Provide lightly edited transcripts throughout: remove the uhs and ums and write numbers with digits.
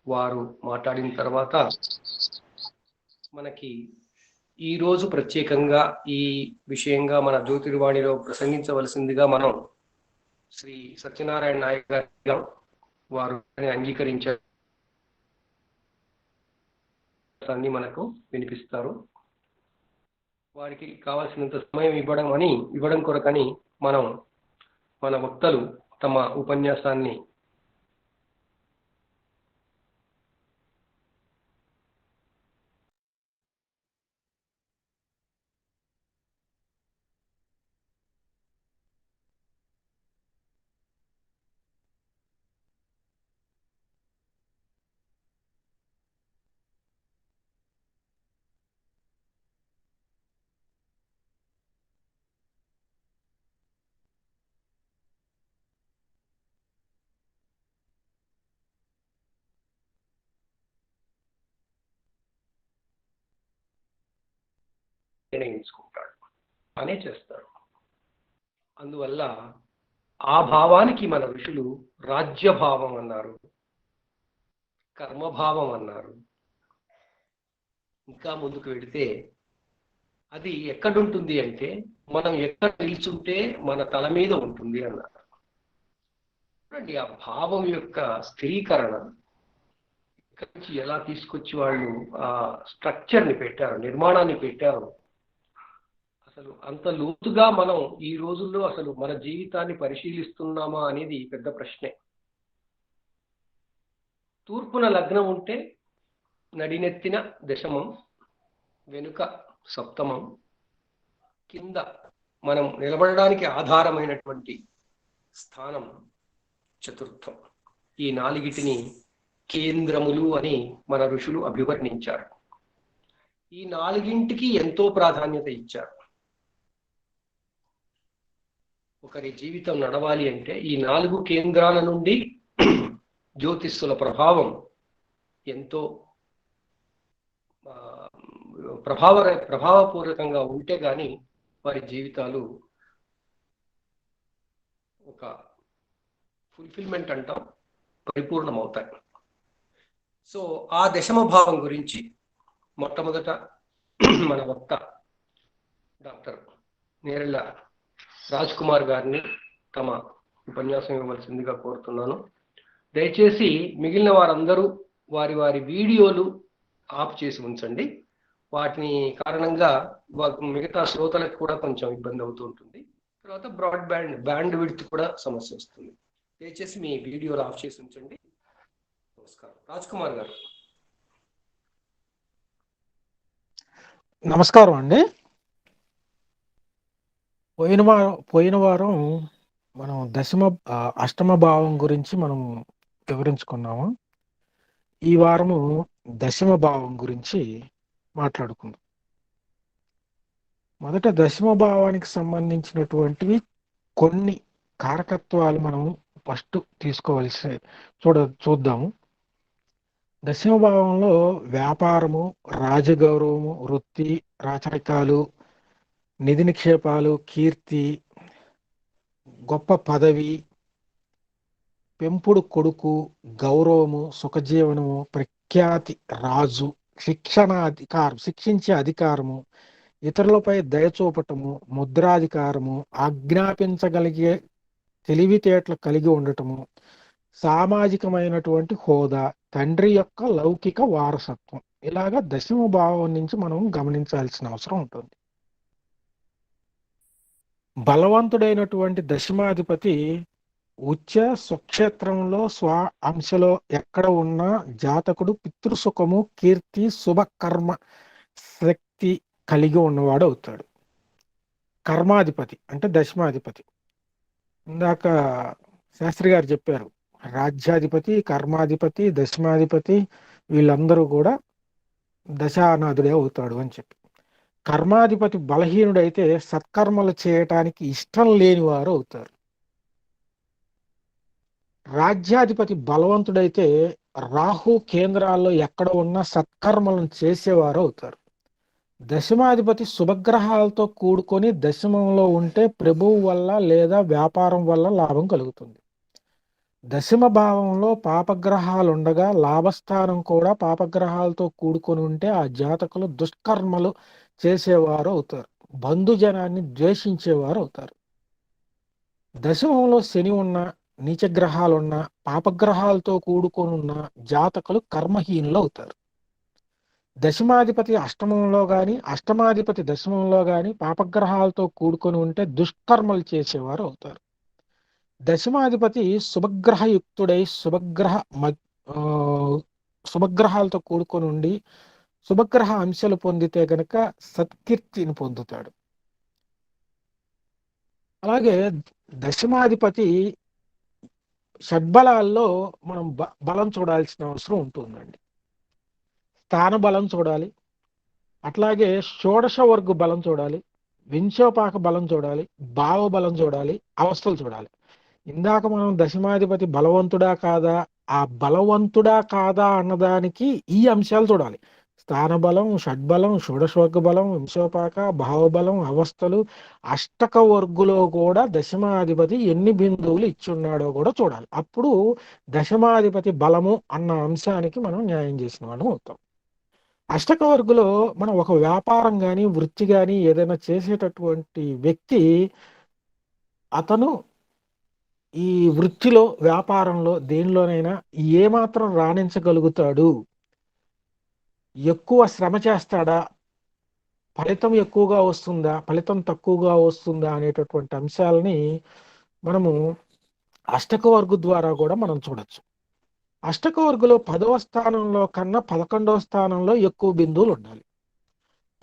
వారు మాట్లాడిన తర్వాత మనకి ఈ రోజు ప్రత్యేకంగా ఈ విషయంగా మన జ్యోతిర్వాణిలో ప్రసంగించవలసిందిగా మనం శ్రీ సత్యనారాయణ నాయక్ గారు వారు అంగీకరించారు, మనకు వినిపిస్తారు. వారికి కావాల్సినంత సమయం ఇవ్వడం కొరకని మనం మన వక్తలు తమ ఉపన్యాసాన్ని నిర్ణయించుకుంటాడు అనే చేస్తారు. అందువల్ల ఆ భావానికి మన ఋషులు రాజ్యభావం అన్నారు, కర్మభావం అన్నారు. ఇంకా ముందుకు వెళితే అది ఎక్కడుంటుంది అంటే మనం ఎక్కడ నిల్చుంటే మన తల మీద ఉంటుంది అన్నారు. చూడండి, ఆ భావం యొక్క స్థిరీకరణ ఇక్కడి నుంచి ఎలా తీసుకొచ్చి వాళ్ళు ఆ స్ట్రక్చర్ని పెట్టారు, నిర్మాణాన్ని పెట్టారు. అసలు అంత లోతుగా మనం ఈ రోజుల్లో అసలు మన జీవితాన్ని పరిశీలిస్తున్నామా అనేది పెద్ద ప్రశ్నే. తూర్పున లగ్నం ఉంటే నడినెత్తిన దశమం, వెనుక సప్తమం, కింద మనం నిలబడడానికి ఆధారమైనటువంటి స్థానం చతుర్థం. ఈ నాలుగిటిని కేంద్రములు అని మన ఋషులు అభివర్ణించారు. ఈ నాలుగింటికి ఎంతో ప్రాధాన్యత ఇచ్చారు. ఒకరి జీవితం నడవాలి అంటే ఈ నాలుగు కేంద్రాల నుండి జ్యోతిష్యుల ప్రభావం ఎంతో ప్రభావపూర్వకంగా ఉంటే గాని వారి జీవితాలు ఒక ఫుల్ఫిల్మెంట్ అంటాం, పరిపూర్ణమవుతాయి. సో ఆ దశమ భావం గురించి మొట్టమొదట మన వక్త డాక్టర్ నేరెళ్ళ రాజ్ కుమార్ గారిని తమ ఉపన్యాసం ఇవ్వవలసిందిగా కోరుతున్నాను. దయచేసి మిగిలిన వారందరూ వారి వారి వీడియోలు ఆఫ్ చేసి ఉంచండి. వాటిని కారణంగా మిగతా శ్రోతలకు కూడా కొంచెం ఇబ్బంది అవుతూ ఉంటుంది. తర్వాత బ్యాండ్ విడ్త్ కూడా సమస్య వస్తుంది. దయచేసి మీ వీడియోలు ఆఫ్ చేసి ఉంచండి. నమస్కారం. రాజ్ కుమార్ గారు. నమస్కారం అండి. పోయిన వారం మనం అష్టమ భావం గురించి మనం వివరించుకున్నాము. ఈ వారము దశమ భావం గురించి మాట్లాడుకుందాం. మొదట దశమ భావానికి సంబంధించినటువంటివి కొన్ని కారకత్వాలు మనం ఫస్ట్ చూద్దాము. దశమ భావంలో వ్యాపారము, రాజగౌరవము, వృత్తి, రాచరికాలు, నిధి నిక్షేపాలు, కీర్తి, గొప్ప పదవి, పెంపుడు కొడుకు, గౌరవము, సుఖజీవనము, ప్రఖ్యాతి, రాజు, శిక్షించే అధికారము, ఇతరులపై దయచూపటము, ముద్రాధికారము, ఆజ్ఞాపించగలిగే తెలివితేటలు కలిగి ఉండటము, సామాజికమైనటువంటి హోదా, తండ్రి యొక్క లౌకిక వారసత్వం. ఇలాగా దశమ భావం నుంచి మనం గమనించాల్సిన అవసరం ఉంటుంది. బలవంతుడైనటువంటి దశమాధిపతి ఉచ్చ స్వక్షేత్రంలో స్వ అంశలో ఎక్కడ ఉన్నా జాతకుడు పితృసుఖము, కీర్తి, శుభకర్మ శక్తి కలిగి ఉన్నవాడు అవుతాడు. కర్మాధిపతి అంటే దశమాధిపతి. ఇందాక శాస్త్రి గారు చెప్పారు, రాజ్యాధిపతి, కర్మాధిపతి, దశమాధిపతి వీళ్ళందరూ కూడా దశానాథుడే అవుతాడు అని చెప్పి. కర్మాధిపతి బలహీనుడైతే సత్కర్మలు చేయటానికి ఇష్టం లేని వారు అవుతారు. రాజ్యాధిపతి బలవంతుడైతే రాహు కేంద్రాల్లో ఎక్కడ ఉన్నా సత్కర్మలను చేసేవారు అవుతారు. దశమాధిపతి శుభగ్రహాలతో కూడుకొని దశమంలో ఉంటే ప్రభువు వల్ల లేదా వ్యాపారం వల్ల లాభం కలుగుతుంది. దశమ భావంలో పాపగ్రహాలు ఉండగా లాభస్థానం కూడా పాపగ్రహాలతో కూడుకొని ఉంటే ఆ జాతకులు దుష్కర్మలు చేసేవారు అవుతారు, బంధుజనాన్ని ద్వేషించేవారు అవుతారు. దశమంలో శని ఉన్న, నీచగ్రహాలున్న, పాపగ్రహాలతో కూడుకొని ఉన్న జాతకులు కర్మహీనులు అవుతారు. దశమాధిపతి అష్టమంలో గాని, అష్టమాధిపతి దశమంలో గాని పాపగ్రహాలతో కూడుకొని ఉంటే దుష్కర్మలు చేసేవారు అవుతారు. దశమాధిపతి శుభగ్రహయుక్తుడై ఆ, శుభగ్రహాలతో కూడుకొని ఉండి శుభగ్రహ అంశాలు పొందితే గనక సత్కీర్తిని పొందుతాడు. అలాగే దశమాధిపతి షడ్బలాల్లో మనం బలం చూడాల్సిన అవసరం ఉంటుందండి. స్థాన బలం చూడాలి, అట్లాగే షోడశ వర్గ బలం చూడాలి, వింశోపాక బలం చూడాలి, భావ బలం చూడాలి, అవస్థలు చూడాలి. ఇందాక మనం దశమాధిపతి బలవంతుడా కాదా, ఆ బలవంతుడా కాదా అన్నదానికి ఈ అంశాలు చూడాలి. స్థాన బలం, షడ్బలం, షోడశవర్గ బలం, వింశోపాక, భావబలం, అవస్థలు, అష్టక వర్గులో కూడా దశమాధిపతి ఎన్ని బిందువులు ఇచ్చున్నాడో కూడా చూడాలి. అప్పుడు దశమాధిపతి బలము అన్న అంశానికి మనం న్యాయం చేసిన వాళ్ళం అవుతాం. అష్టక వర్గులో మనం ఒక వ్యాపారం కానీ వృత్తి కానీ ఏదైనా చేసేటటువంటి వ్యక్తి అతను ఈ వృత్తిలో వ్యాపారంలో దేనిలోనైనా ఏమాత్రం రాణించగలుగుతాడు, ఎక్కువ శ్రమ చేస్తాడా, ఫలితం ఎక్కువగా వస్తుందా, ఫలితం తక్కువగా వస్తుందా అనేటటువంటి అంశాలని మనము అష్టక వర్గు ద్వారా కూడా మనం చూడొచ్చు. అష్టక వర్గులో 10వ స్థానంలో కన్నా 11వ స్థానంలో ఎక్కువ బిందువులు ఉండాలి,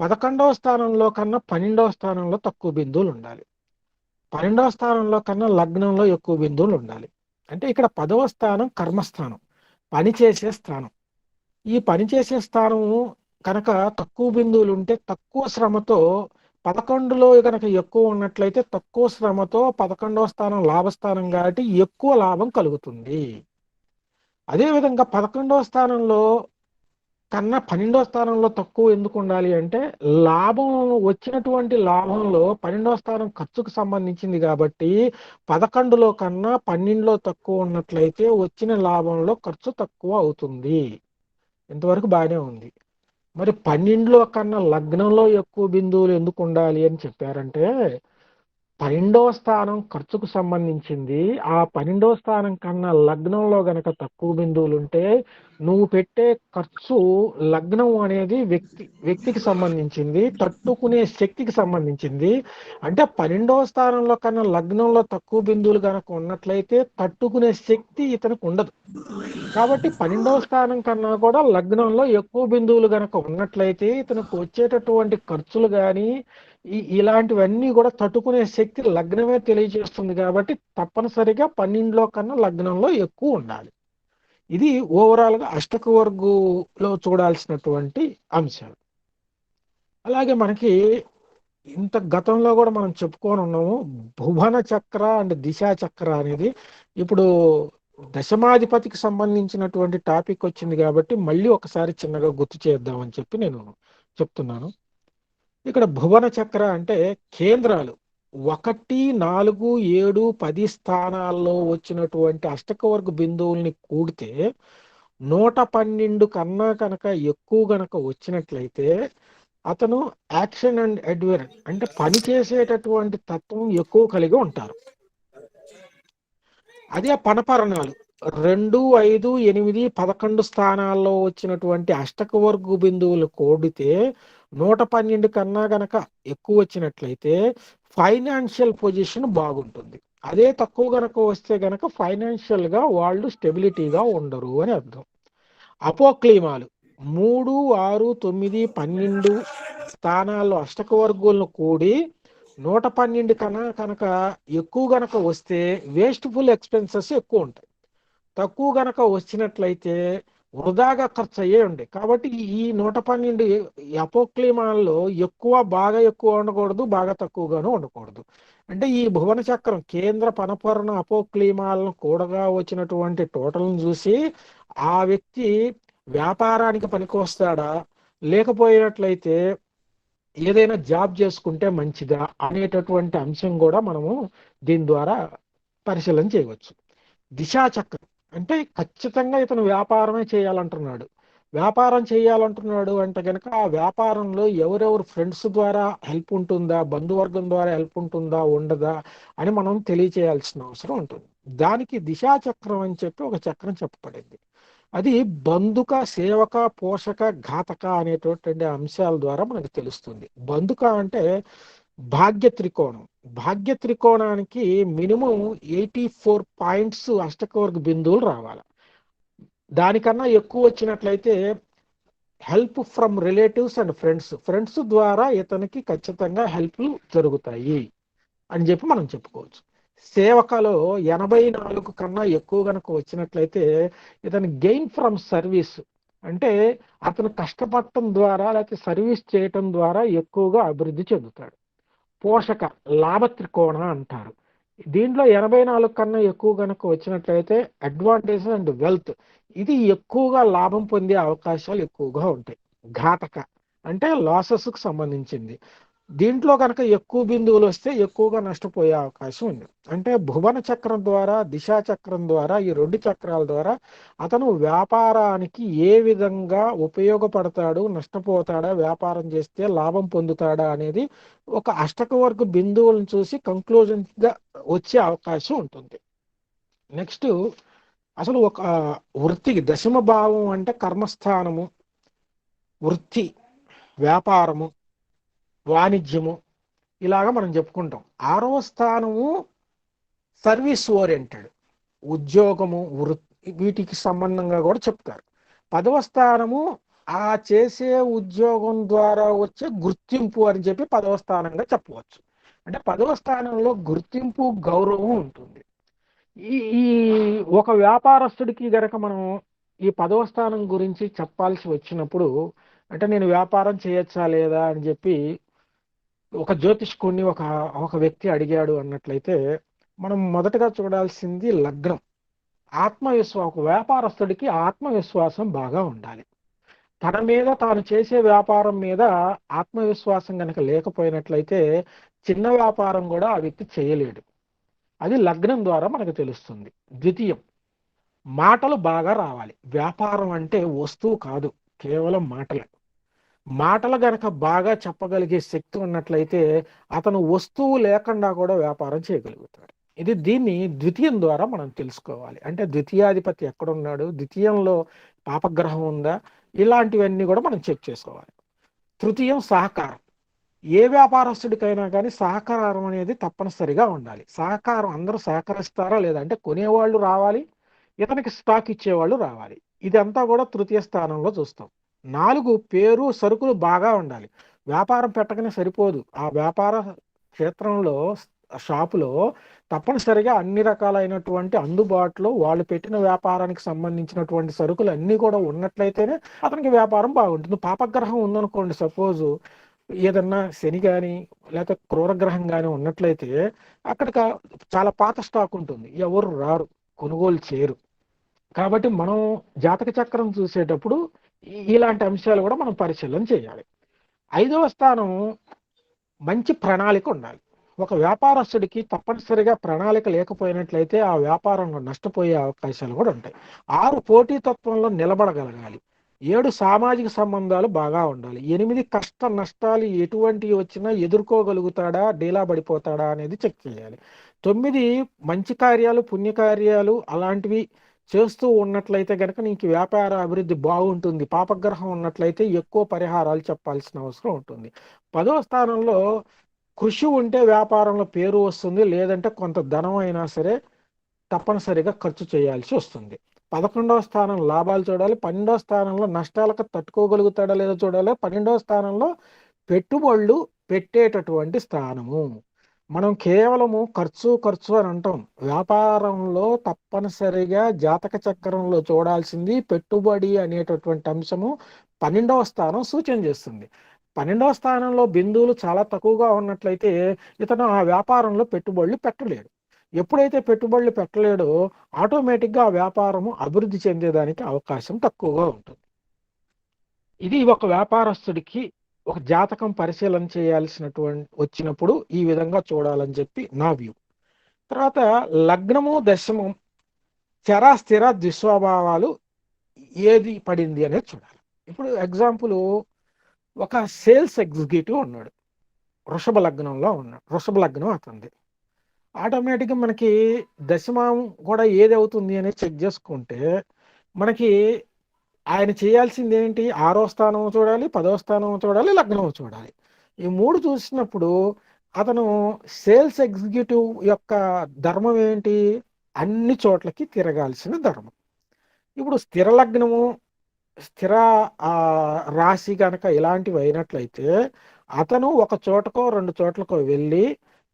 11వ స్థానంలో కన్నా 12వ స్థానంలో తక్కువ బిందువులు ఉండాలి, 12వ స్థానంలో కన్నా లగ్నంలో ఎక్కువ బిందువులు ఉండాలి. అంటే ఇక్కడ 10వ స్థానం కర్మస్థానం, పనిచేసే స్థానం. ఈ పనిచేసే స్థానము కనుక తక్కువ బిందువులు ఉంటే తక్కువ శ్రమతో, 11లో కనుక ఎక్కువ ఉన్నట్లయితే తక్కువ శ్రమతో 11వ స్థానం లాభస్థానం కాబట్టి ఎక్కువ లాభం కలుగుతుంది. అదేవిధంగా 11వ స్థానంలో కన్నా 12వ స్థానంలో తక్కువ ఎందుకు ఉండాలి అంటే లాభం, వచ్చినటువంటి లాభంలో 12వ స్థానం ఖర్చుకు సంబంధించింది కాబట్టి 11లో కన్నా 12లో తక్కువ ఉన్నట్లయితే వచ్చిన లాభంలో ఖర్చు తక్కువ అవుతుంది. ఇంతవరకు బాగానే ఉంది. మరి 12లో కన్నా లగ్నంలో ఎక్కువ బిందువులు ఎందుకు ఉండాలి అని చెప్పారంటే 12వ స్థానం ఖర్చుకు సంబంధించింది. ఆ 12వ స్థానం కన్నా లగ్నంలో గనక తక్కువ బిందువులు ఉంటే నువ్వు పెట్టే ఖర్చు, లగ్నం అనేది వ్యక్తికి సంబంధించింది, తట్టుకునే శక్తికి సంబంధించింది. అంటే 12వ స్థానంలో కన్నా లగ్నంలో తక్కువ బిందువులు కనుక ఉన్నట్లయితే తట్టుకునే శక్తి ఇతనికి ఉండదు. కాబట్టి 12వ స్థానం కన్నా కూడా లగ్నంలో ఎక్కువ బిందువులు గనక ఉన్నట్లయితే ఇతనికి వచ్చేటటువంటి ఖర్చులు కానీ ఇలాంటివన్నీ కూడా తట్టుకునే శక్తి లగ్నమే తెలియజేస్తుంది. కాబట్టి తప్పనిసరిగా 12లో కన్నా లగ్నంలో ఎక్కువ ఉండాలి. ఇది ఓవరాల్గా అష్టక వర్గులో చూడాల్సినటువంటి అంశాలు. అలాగే మనకి ఇంత గతంలో కూడా మనం చెప్పుకొని ఉన్నాము, భువన చక్ర అండ్ దిశా చక్ర అనేది. ఇప్పుడు దశమాధిపతికి సంబంధించినటువంటి టాపిక్ వచ్చింది కాబట్టి మళ్ళీ ఒకసారి చిన్నగా గుర్తు చేద్దామని చెప్పి నేను చెప్తున్నాను. ఇక్కడ భువన చక్ర అంటే కేంద్రాలు 1, 4, 7, 10 స్థానాల్లో వచ్చినటువంటి అష్టకవర్గ బిందువుల్ని కూడితే 112 కన్నా కనుక ఎక్కువ గనక వచ్చినట్లయితే అతను యాక్షన్ అండ్ అడ్వెంచర్ అంటే పని చేసేటటువంటి తత్వం ఎక్కువ కలిగి ఉంటారు. అదే పనపరణాలు 2, 5, 8, 11 స్థానాల్లో వచ్చినటువంటి అష్టక వర్గు బిందువులు కూడితే 112 కన్నా గనక ఎక్కువ వచ్చినట్లయితే ఫైనాన్షియల్ పొజిషన్ బాగుంటుంది. అదే తక్కువ గనక వస్తే గనక ఫైనాన్షియల్ గా వాళ్ళు స్టెబిలిటీగా ఉండరు అని అర్థం. అపోక్లీమాలు 3, 6, 9, 12 స్థానాల్లో అష్టక వర్గులను కూడి 112 కన్నా కనుక ఎక్కువ గనక వస్తే వేస్ట్ఫుల్ ఎక్స్పెన్సెస్ ఎక్కువ ఉంటాయి. తక్కువ గనక వచ్చినట్లయితే వృధాగా ఖర్చు అయ్యే ఉండే. కాబట్టి ఈ 112 అపోక్లీమాల్లో బాగా ఎక్కువ ఉండకూడదు, బాగా తక్కువగాను ఉండకూడదు. అంటే ఈ భువన చక్రం కేంద్ర పనపర్ణ అపోక్లీమాలను కూడగా వచ్చినటువంటి టోటల్ని చూసి ఆ వ్యక్తి వ్యాపారానికి పనికొస్తాడా, లేకపోయినట్లయితే ఏదైనా జాబ్ చేసుకుంటే మంచిదా అనేటటువంటి అంశం కూడా మనము దీని ద్వారా పరిశీలన చేయవచ్చు. దిశాచక్రం అంటే ఖచ్చితంగా ఇతను వ్యాపారమే చేయాలంటున్నాడు. వ్యాపారం చేయాలంటున్నాడు అంటే కనుక ఆ వ్యాపారంలో ఎవరెవరు ఫ్రెండ్స్ ద్వారా హెల్ప్ ఉంటుందా, బంధువర్గం ద్వారా హెల్ప్ ఉంటుందా, ఉండదా అని మనం తెలియచేయాల్సిన అవసరం ఉంటుంది. దానికి దిశాచక్రం అని చెప్పి ఒక చక్రం చెప్పబడింది. అది బంధుక, సేవక, పోషక, ఘాతక అనేటటువంటి అంశాల ద్వారా మనకు తెలుస్తుంది. బంధుక అంటే భాగ్య త్రికోణం. భాగ్య త్రికోణానికి మినిమం 84 పాయింట్స్ అష్టకవర్గ బిందువులు రావాలి. దానికన్నా ఎక్కువ వచ్చినట్లయితే help from relatives and friends ద్వారా ఇతనికి ఖచ్చితంగా హెల్ప్లు జరుగుతాయి అని చెప్పి మనం చెప్పుకోవచ్చు. సేవకలో 84 కన్నా ఎక్కువ కనుక వచ్చినట్లయితే ఇతను గెయిన్ ఫ్రమ్ సర్వీస్ అంటే అతను కష్టపడటం ద్వారా లేకపోతే సర్వీస్ చేయటం ద్వారా ఎక్కువగా అభివృద్ధి చెందుతాడు. పోషక లాభ త్రికోణ అంటారు. దీంట్లో 84 కన్నా ఎక్కువ కనుక వచ్చినట్లయితే అడ్వాంటేజ్ అండ్ వెల్త్, ఇది ఎక్కువగా లాభం పొందే అవకాశాలు ఎక్కువగా ఉంటాయి. ఘాతక అంటే లాసెస్ కు సంబంధించింది. దీంట్లో కనుక ఎక్కువ బిందువులు వస్తే ఎక్కువగా నష్టపోయే అవకాశం ఉంది. అంటే భువన చక్రం ద్వారా, దిశా చక్రం ద్వారా, ఈ రెండు చక్రాల ద్వారా అతను వ్యాపారానికి ఏ విధంగా ఉపయోగపడతాడు, నష్టపోతాడా, వ్యాపారం చేస్తే లాభం పొందుతాడా అనేది ఒక అష్టక వర్గ బిందువులను చూసి కంక్లూజన్ గా వచ్చే అవకాశం ఉంటుంది. నెక్స్ట్ అసలు ఒక వృత్తికి దశమ భావం అంటే కర్మస్థానము, వృత్తి, వ్యాపారము, వాణిజ్యము ఇలాగా మనం చెప్పుకుంటాం. 6వ స్థానము సర్వీస్ ఓరియంటెడ్, ఉద్యోగము, వృత్తి, వీటికి సంబంధంగా కూడా చెప్తారు. 10వ స్థానము ఆ చేసే ఉద్యోగం ద్వారా వచ్చే గుర్తింపు అని చెప్పి 10వ స్థానంగా చెప్పవచ్చు. అంటే 10వ స్థానంలో గుర్తింపు, గౌరవం ఉంటుంది. ఈ ఈ ఒక వ్యాపారస్తుడికి గనక మనం ఈ 10వ స్థానం గురించి చెప్పాల్సి వచ్చినప్పుడు, అంటే నేను వ్యాపారం చేయొచ్చా లేదా అని చెప్పి ఒక జ్యోతిష్కుడిని ఒక ఒక వ్యక్తి అడిగాడు అన్నట్లయితే మనం మొదటగా చూడాల్సింది లగ్నం. ఒక వ్యాపారస్తుడికి ఆత్మవిశ్వాసం బాగా ఉండాలి. తన మీద, తాను చేసే వ్యాపారం మీద ఆత్మవిశ్వాసం కనుక లేకపోయినట్లయితే చిన్న వ్యాపారం కూడా ఆ వ్యక్తి చేయలేడు. అది లగ్నం ద్వారా మనకు తెలుస్తుంది. ద్వితీయం, మాటలు బాగా రావాలి. వ్యాపారం అంటే వస్తువు కాదు, కేవలం మాటలే. మాటలు గనక బాగా చెప్పగలిగే శక్తి ఉన్నట్లయితే అతను వస్తువు లేకుండా కూడా వ్యాపారం చేయగలుగుతాడు. దీన్ని ద్వితీయం ద్వారా మనం తెలుసుకోవాలి. అంటే ద్వితీయాధిపతి ఎక్కడున్నాడు, ద్వితీయంలో పాపగ్రహం ఉందా, ఇలాంటివన్నీ కూడా మనం చెక్ చేసుకోవాలి. తృతీయం సహకారం. ఏ వ్యాపారస్తుడికైనా కానీ సహకారం అనేది తప్పనిసరిగా ఉండాలి. సహకారం, అందరూ సహకరిస్తారా లేదా, అంటే కొనేవాళ్ళు రావాలి, ఇతనికి స్టాక్ ఇచ్చేవాళ్ళు రావాలి. ఇదంతా కూడా తృతీయ స్థానంలో చూస్తాం. 4, పేరు, సరుకులు బాగా ఉండాలి. వ్యాపారం పెట్టకనే సరిపోదు. ఆ వ్యాపార క్షేత్రంలో, షాపులో తప్పనిసరిగా అన్ని రకాలైనటువంటి అందుబాటులో వాళ్ళు పెట్టిన వ్యాపారానికి సంబంధించినటువంటి సరుకులు అన్నీ కూడా ఉన్నట్లయితేనే అతనికి వ్యాపారం బాగుంటుంది. పాపగ్రహం ఉందనుకోండి, సపోజు ఏదన్నా శని కానీ లేకపోతే క్రూరగ్రహం కానీ ఉన్నట్లయితే అక్కడికి చాలా పాత స్టాక్ ఉంటుంది, ఎవరు రారు, కొనుగోలు చేయరు. కాబట్టి మనం జాతక చక్రం చూసేటప్పుడు ఇలాంటి అంశాలు కూడా మనం పరిశీలన చేయాలి. 5వ స్థానం మంచి ప్రణాళిక ఉండాలి. ఒక వ్యాపారస్తుడికి తప్పనిసరిగా ప్రణాళిక లేకపోయినట్లయితే ఆ వ్యాపారంలో నష్టపోయే అవకాశాలు కూడా ఉంటాయి. 6, పోటీతత్వంలో నిలబడగలగాలి. 7, సామాజిక సంబంధాలు బాగా ఉండాలి. 8, కష్ట నష్టాలు ఎటువంటివి వచ్చినా ఎదుర్కోగలుగుతాడా, డీలా పడిపోతాడా అనేది చెక్ చేయాలి. 9, మంచి కార్యాలు, పుణ్యకార్యాలు అలాంటివి చేస్తూ ఉన్నట్లయితే కనుక నీకు వ్యాపార అభివృద్ధి బాగుంటుంది. పాపగ్రహం ఉన్నట్లయితే ఎక్కువ పరిహారాలు చెప్పాల్సిన అవసరం ఉంటుంది. 10వ స్థానంలో కృషి ఉంటే వ్యాపారంలో పేరు వస్తుంది, లేదంటే కొంత ధనం అయినా సరే తప్పనిసరిగా ఖర్చు చేయాల్సి వస్తుంది. 11వ స్థానం లాభాలు చూడాలి. 12వ స్థానంలో నష్టాలకు తట్టుకోగలుగుతాడా లేదో చూడాలి. 12వ స్థానంలో పెట్టుబడులు పెట్టేటటువంటి స్థానము. మనం కేవలము ఖర్చు అని అంటాం. వ్యాపారంలో తప్పనిసరిగా జాతక చక్రంలో చూడాల్సింది పెట్టుబడి అనేటటువంటి అంశము 12వ స్థానం సూచన చేస్తుంది. 12వ స్థానంలో బిందువులు చాలా తక్కువగా ఉన్నట్లయితే ఇతను ఆ వ్యాపారంలో పెట్టుబడులు పెట్టలేడు. ఎప్పుడైతే పెట్టుబడులు పెట్టలేడో ఆటోమేటిక్గా ఆ వ్యాపారము అభివృద్ధి చెందేదానికి అవకాశం తక్కువగా ఉంటుంది. ఇది ఒక వ్యాపారస్తుడికి ఒక జాతకం పరిశీలన చేయాల్సినటువంటి వచ్చినప్పుడు ఈ విధంగా చూడాలని చెప్పి నా వ్యూ. తర్వాత లగ్నము, దశమం చర స్థిర ద్విస్వభావాలు ఏది పడింది అనేది చూడాలి. ఇప్పుడు ఎగ్జాంపుల్, ఒక సేల్స్ ఎగ్జిక్యూటివ్ ఉన్నాడు, వృషభ లగ్నంలో ఉన్నాడు, వృషభ లగ్నం అతనిది. ఆటోమేటిక్గా మనకి దశమం కూడా ఏది అవుతుంది అనేది చెక్ చేసుకుంటే మనకి ఆయన చేయాల్సింది ఏంటి? 6వ స్థానం చూడాలి, 10వ స్థానం చూడాలి, లగ్నం చూడాలి. ఈ 3 చూసినప్పుడు అతను సేల్స్ ఎగ్జిక్యూటివ్ యొక్క ధర్మం ఏంటి? అన్ని చోట్లకి తిరగాల్సిన ధర్మం. ఇప్పుడు స్థిర లగ్నము, స్థిర రాశి కనుక ఇలాంటివి అయినట్లయితే అతను ఒక చోటకో 2 చోట్లకో వెళ్ళి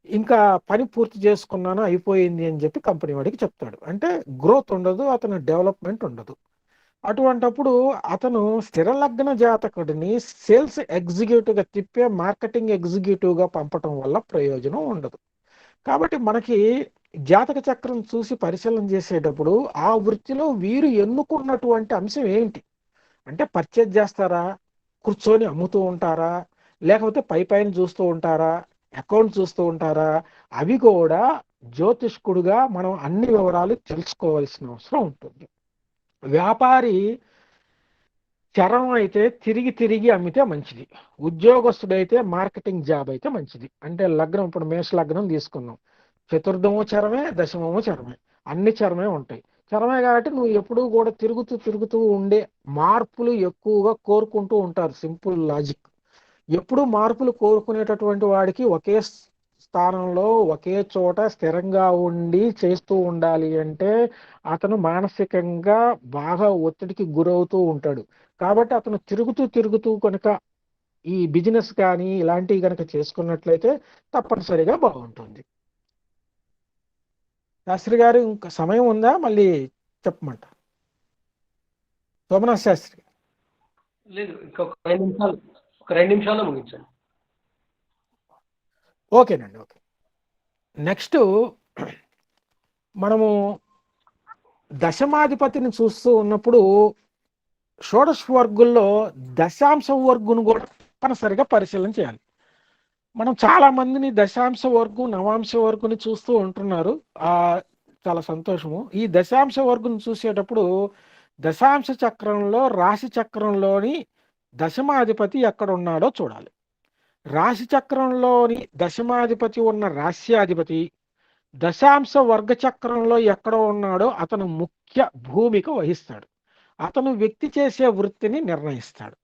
ఇంకా పని పూర్తి చేసుకున్నాను అయిపోయింది అని చెప్పి కంపెనీ వాడికి చెప్తాడు. అంటే గ్రోత్ ఉండదు, అతను డెవలప్మెంట్ ఉండదు. అటువంటప్పుడు అతను స్థిర లగ్న జాతకుడిని సేల్స్ ఎగ్జిక్యూటివ్గా తిప్పే మార్కెటింగ్ ఎగ్జిక్యూటివ్గా పంపటం వల్ల ప్రయోజనం ఉండదు. కాబట్టి మనకి జాతక చక్రం చూసి పరిశీలన చేసేటప్పుడు ఆ వృత్తిలో వీరు ఎన్నుకున్నటువంటి అంశం ఏంటి అంటే, పర్చేజ్ చేస్తారా, కూర్చొని అమ్ముతూ ఉంటారా, లేకపోతే పైన చూస్తూ ఉంటారా, అకౌంట్ చూస్తూ ఉంటారా, అవి కూడా జ్యోతిష్కుడుగా మనం అన్ని వివరాలు తెలుసుకోవాల్సిన అవసరం ఉంటుంది. వ్యాపారి చరం అయితే తిరిగి తిరిగి అమ్మితే మంచిది, ఉద్యోగస్తుడైతే మార్కెటింగ్ జాబ్ అయితే మంచిది. అంటే లగ్నం, ఇప్పుడు మేష లగ్నం తీసుకున్నాం, చతుర్థమో చరమే, దశమమో చరమే, అన్ని చరమే ఉంటాయి. చరమే కాబట్టి నువ్వు ఎప్పుడూ కూడా తిరుగుతూ తిరుగుతూ ఉండే మార్పులు ఎక్కువగా కోరుకుంటూ ఉంటారు. Simple logic. ఎప్పుడు మార్పులు కోరుకునేటటువంటి వాడికి ఒకే స్థానంలో ఒకే చోట స్థిరంగా ఉండి చేస్తూ ఉండాలి అంటే అతను మానసికంగా బాగా ఒత్తిడికి గురవుతూ ఉంటాడు. కాబట్టి అతను తిరుగుతూ తిరుగుతూ కనుక ఈ బిజినెస్ కానీ ఇలాంటివి కనుక చేసుకున్నట్లయితే తప్పనిసరిగా బాగుంటుంది. శాస్త్రి గారు, ఇంకా సమయం ఉందా? మళ్ళీ చెప్పమంట సోమనాథ్ శాస్త్రి. లేదు, ఇంకొక 2 నిమిషాల్లో ముగించండి. ఓకేనండి, ఓకే. నెక్స్ట్ మనము దశమాధిపతిని చూస్తూ ఉన్నప్పుడు షోడశ వర్గుల్లో దశాంశ వర్గును కూడా తప్పనిసరిగా పరిశీలన చేయాలి. మనం చాలా మందిని దశాంశ వర్గు, నవాంశ వర్గుని చూస్తూ ఉంటున్నారు. చాలా సంతోషము. ఈ దశాంశ వర్గును చూసేటప్పుడు దశాంశ చక్రంలో రాశి చక్రంలోని దశమాధిపతి ఎక్కడ ఉన్నాడో చూడాలి. రాశి చక్రంలోని దశమాధిపతి ఉన్న రాశ్యాధిపతి దశాంశ వర్గ చక్రంలో ఎక్కడ ఉన్నాడో అతను ముఖ్య భూమిక వహిస్తాడు. అతను వ్యక్తి చేసే వృత్తిని నిర్ణయిస్తాడు.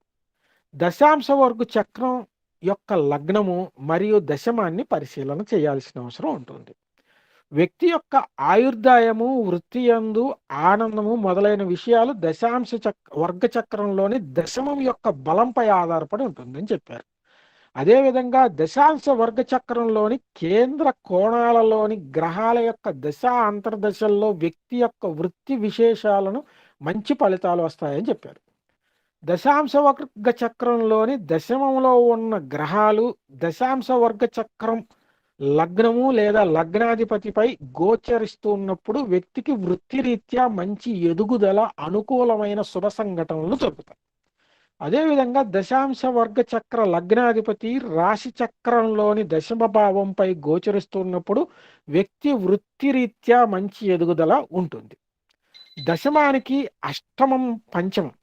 దశాంశ వర్గ చక్రం యొక్క లగ్నము మరియు దశమాన్ని పరిశీలన చేయాల్సిన అవసరం ఉంటుంది. వ్యక్తి యొక్క ఆయుర్దాయము, వృత్తి యందు ఆనందము మొదలైన విషయాలు దశాంశ వర్గ చక్రంలోని దశమం యొక్క బలంపై ఆధారపడి ఉంటుందని చెప్పారు. అదేవిధంగా దశాంశ వర్గ చక్రంలోని కేంద్ర కోణాలలోని గ్రహాల యొక్క దశ అంతర్దశల్లో వ్యక్తి యొక్క వృత్తి విశేషాలను మంచి ఫలితాలు వస్తాయని చెప్పారు. దశాంశ వర్గ చక్రంలోని దశమంలో ఉన్న గ్రహాలు దశాంశ వర్గ చక్రం లగ్నము లేదా లగ్నాధిపతిపై గోచరిస్తున్నప్పుడు వ్యక్తికి వృత్తిరీత్యా మంచి ఎదుగుదల, అనుకూలమైన శుభ సంఘటనలు జరుగుతాయి. అదేవిధంగా దశాంశ వర్గ చక్ర లగ్నాధిపతి రాశి చక్రంలోని దశమ భావంపై గోచరిస్తున్నప్పుడు వ్యక్తి వృత్తిరీత్యా మంచి ఎదుగుదల ఉంటుంది. దశమానికి అష్టమం పంచమం,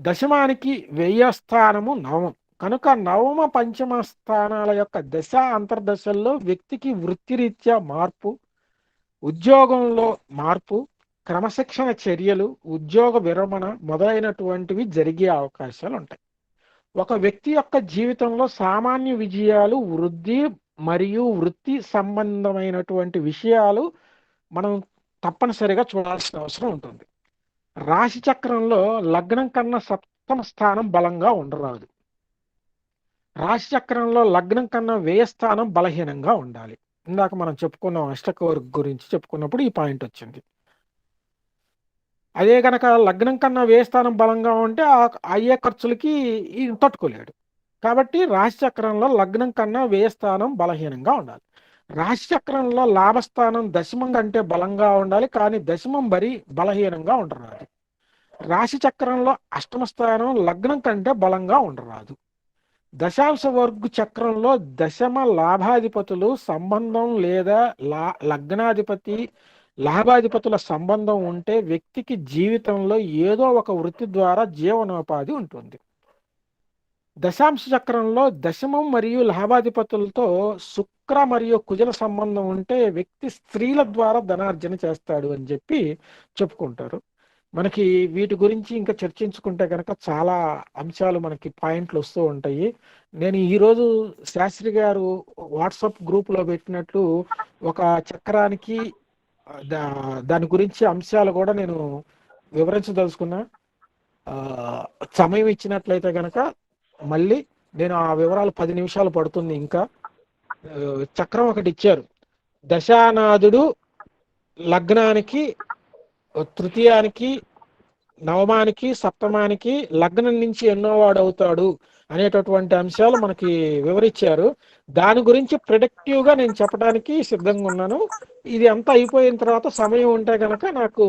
దశమానికి 10వ స్థానము నవమం కనుక నవమ పంచమ స్థానాల యొక్క దశ అంతర్దశల్లో వ్యక్తికి వృత్తిరీత్యా మార్పు, ఉద్యోగంలో మార్పు, క్రమశిక్షణ చర్యలు, ఉద్యోగ విరమణ మొదలైనటువంటివి జరిగే అవకాశాలు ఉంటాయి. ఒక వ్యక్తి యొక్క జీవితంలో సామాన్య విజయాలు, వృద్ధి మరియు వృత్తి సంబంధమైనటువంటి విషయాలు మనం తప్పనిసరిగా చూడాల్సిన అవసరం ఉంటుంది. రాశి చక్రంలో లగ్నం కన్నా 7వ స్థానం బలంగా ఉండరాదు. రాశి చక్రంలో లగ్నం కన్నా 10వ స్థానం బలహీనంగా ఉండాలి. ఇందాక మనం చెప్పుకున్నాం, అష్టకవర్గ గురించి చెప్పుకున్నప్పుడు ఈ పాయింట్ వచ్చింది. అదే కనుక లగ్నం కన్నా 10వ స్థానం బలంగా ఉంటే అయ్యే ఖర్చులకి తట్టుకోలేడు. కాబట్టి రాశి చక్రంలో లగ్నం కన్నా 10వ స్థానం బలహీనంగా ఉండాలి. రాశి చక్రంలో లాభస్థానం దశమం కంటే బలంగా ఉండాలి, కానీ దశమం బరి బలహీనంగా ఉండరాదు. రాశి చక్రంలో అష్టమ స్థానం లగ్నం కంటే బలంగా ఉండరాదు. దశాంశ వర్గ చక్రంలో దశమ లాభాధిపతులు సంబంధం లేదా లగ్నాధిపతి లాభాధిపతుల సంబంధం ఉంటే వ్యక్తికి జీవితంలో ఏదో ఒక వృత్తి ద్వారా జీవనోపాధి ఉంటుంది. దశాంశ చక్రంలో దశమం మరియు లాభాధిపతులతో శుక్ర మరియు కుజల సంబంధం ఉంటే వ్యక్తి స్త్రీల ద్వారా ధనార్జన చేస్తాడు అని చెప్పి చెప్పుకుంటారు. మనకి వీటి గురించి ఇంకా చర్చించుకుంటే కనుక చాలా అంశాలు మనకి పాయింట్లు వస్తూ ఉంటాయి. నేను ఈరోజు శాస్త్రి గారు వాట్సాప్ గ్రూప్లో పెట్టినట్లు ఒక చక్రానికి దాని గురించి అంశాలు కూడా నేను వివరించదలుచుకున్నా. సమయం ఇచ్చినట్లయితే కనుక మళ్ళీ నేను ఆ వివరాలు 10 నిమిషాలు పడుతుంది. ఇంకా చక్రం ఒకటి ఇచ్చారు. దశానాథుడు లగ్నానికి, తృతీయానికి, నవమానికి, సప్తమానికి లగ్నం నుంచి ఎన్నో వాడు అవుతాడు అనేటటువంటి అంశాలు మనకి వివరించారు. దాని గురించి ప్రిడిక్టివ్ గా నేను చెప్పడానికి సిద్ధంగా ఉన్నాను. ఇది అంతా అయిపోయిన తర్వాత సమయం ఉంటే కనుక నాకు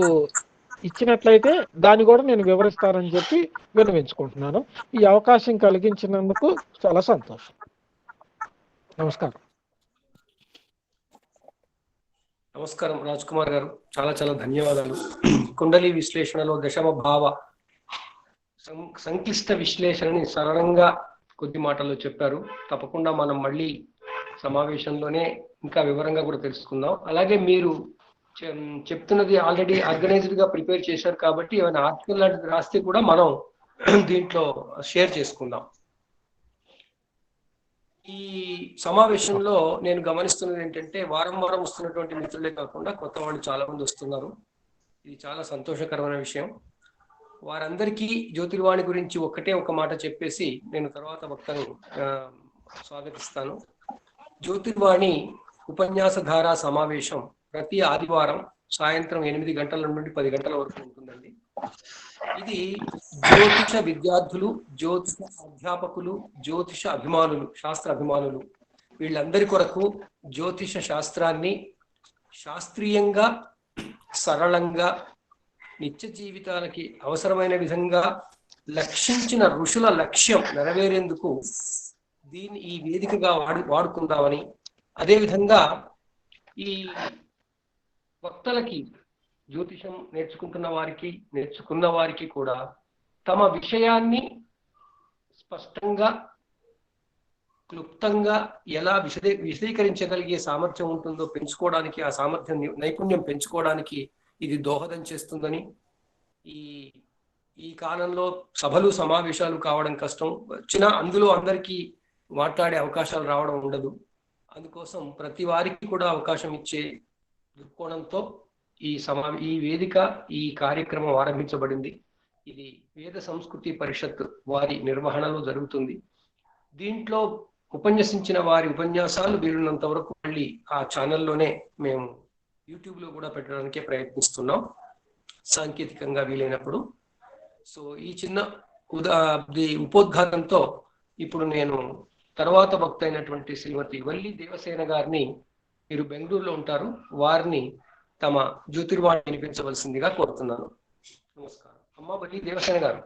ఇచ్చినట్లయితే దాన్ని కూడా నేను వివరిస్తానని చెప్పి విన్నవించుకుంటున్నాను. ఈ అవకాశం కలిగించినందుకు చాలా సంతోషం. నమస్కారం. నమస్కారం రాజ్ కుమార్ గారు, చాలా చాలా ధన్యవాదాలు. కుండలి విశ్లేషణలో దశమ భావ సంక్లిష్ట విశ్లేషణని సరళంగా కొద్ది మాటల్లో చెప్పారు. తప్పకుండా మనం మళ్ళీ సమావేశంలోనే ఇంకా వివరంగా కూడా తెలుసుకుందాం. అలాగే మీరు చెప్తున్నది ఆల్రెడీ ఆర్గనైజ్డ్ గా ప్రిపేర్ చేశారు కాబట్టి ఏమైనా ఆర్టికల్ లాంటిది రాస్తే కూడా మనం దీంట్లో షేర్ చేసుకుందాం. ఈ సమావేశంలో నేను గమనిస్తున్నది ఏంటంటే వారం వారం వస్తున్నటువంటి మిత్రులే కాకుండా కొత్త వాళ్ళు చాలా మంది వస్తున్నారు. ఇది చాలా సంతోషకరమైన విషయం. వారందరికీ జ్యోతిర్వాణి గురించి ఒక మాట చెప్పేసి నేను తర్వాత వక్తను స్వాగతిస్తాను. జ్యోతిర్వాణి ఉపన్యాస ధారా సమావేశం ప్రతి ఆదివారం సాయంత్రం 8 గంటల నుండి 10 గంటల వరకు ఉంటుందండి. ఇది జ్యోతిష విద్యార్థులు, జ్యోతిష అధ్యాపకులు, జ్యోతిష అభిమానులు, శాస్త్ర అభిమానులు వీళ్ళందరి కొరకు జ్యోతిష శాస్త్రాన్ని శాస్త్రీయంగా, సరళంగా, నిత్య జీవితాలకి అవసరమైన విధంగా లక్షించిన ఋషుల లక్ష్యం నెరవేరేందుకు ఈ వేదికగా వాడుకుందామని, అదేవిధంగా ఈ వక్తలకి జ్యోతిషం నేర్చుకున్న వారికి కూడా తమ విషయాన్ని స్పష్టంగా, క్లుప్తంగా ఎలా విశదీకరించగలిగే సామర్థ్యం ఉంటుందో పెంచుకోవడానికి, ఆ సామర్థ్యం నైపుణ్యం పెంచుకోవడానికి ఇది దోహదం చేస్తుందని, ఈ కాలంలో సభలు సమావేశాలు కావడం కష్టం, అందులో అందరికీ మాట్లాడే అవకాశాలు రావడం ఉండదు. అందుకోసం ప్రతి వారికి కూడా అవకాశం ఇచ్చే దృక్కోణంతో ఈ వేదిక, ఈ కార్యక్రమం ఆరంభించబడింది. ఇది వేద సంస్కృతి పరిషత్ వారి నిర్వహణలో జరుగుతుంది. దీంట్లో ఉపన్యసించిన వారి ఉపన్యాసాలు వీలున్నంత వరకు మళ్ళీ ఆ ఛానల్లోనే మేము యూట్యూబ్లో కూడా పెట్టడానికే ప్రయత్నిస్తున్నాం సాంకేతికంగా వీలైనప్పుడు. సో ఈ చిన్న ఉపోద్ఘాతంతో ఇప్పుడు నేను తర్వాత వక్త అయినటువంటి శ్రీమతి వల్లి దేవసేన గారిని, మీరు బెంగళూరులో ఉంటారు, వారిని తమ జ్యోతిర్వాణి వినిపించవలసిందిగా కోరుతున్నాను. నమస్కారం. అమ్మ వల్లి దేవసేన గారు.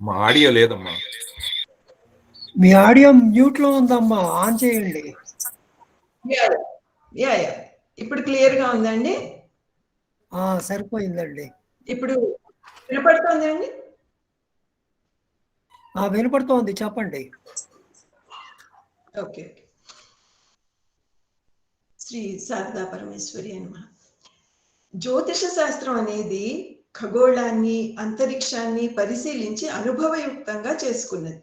మా ఆడియో లేదమ్మా. మీ ఆడియో మ్యూట్ లో ఉందమ్మా, ఆన్ చేయండి. ఇప్పుడు క్లియర్ గా ఉందండి. సరిపోయిందండి. ఇప్పుడు వినపడుతోంది అండి? వినపడుతోంది, చెప్పండి. ఓకే. శ్రీ శారదా పరమేశ్వరి అన్నమాట. జ్యోతిష శాస్త్రం అనేది ఖగోళాన్ని, అంతరిక్షాన్ని పరిశీలించి అనుభవయుక్తంగా చేసుకున్నది.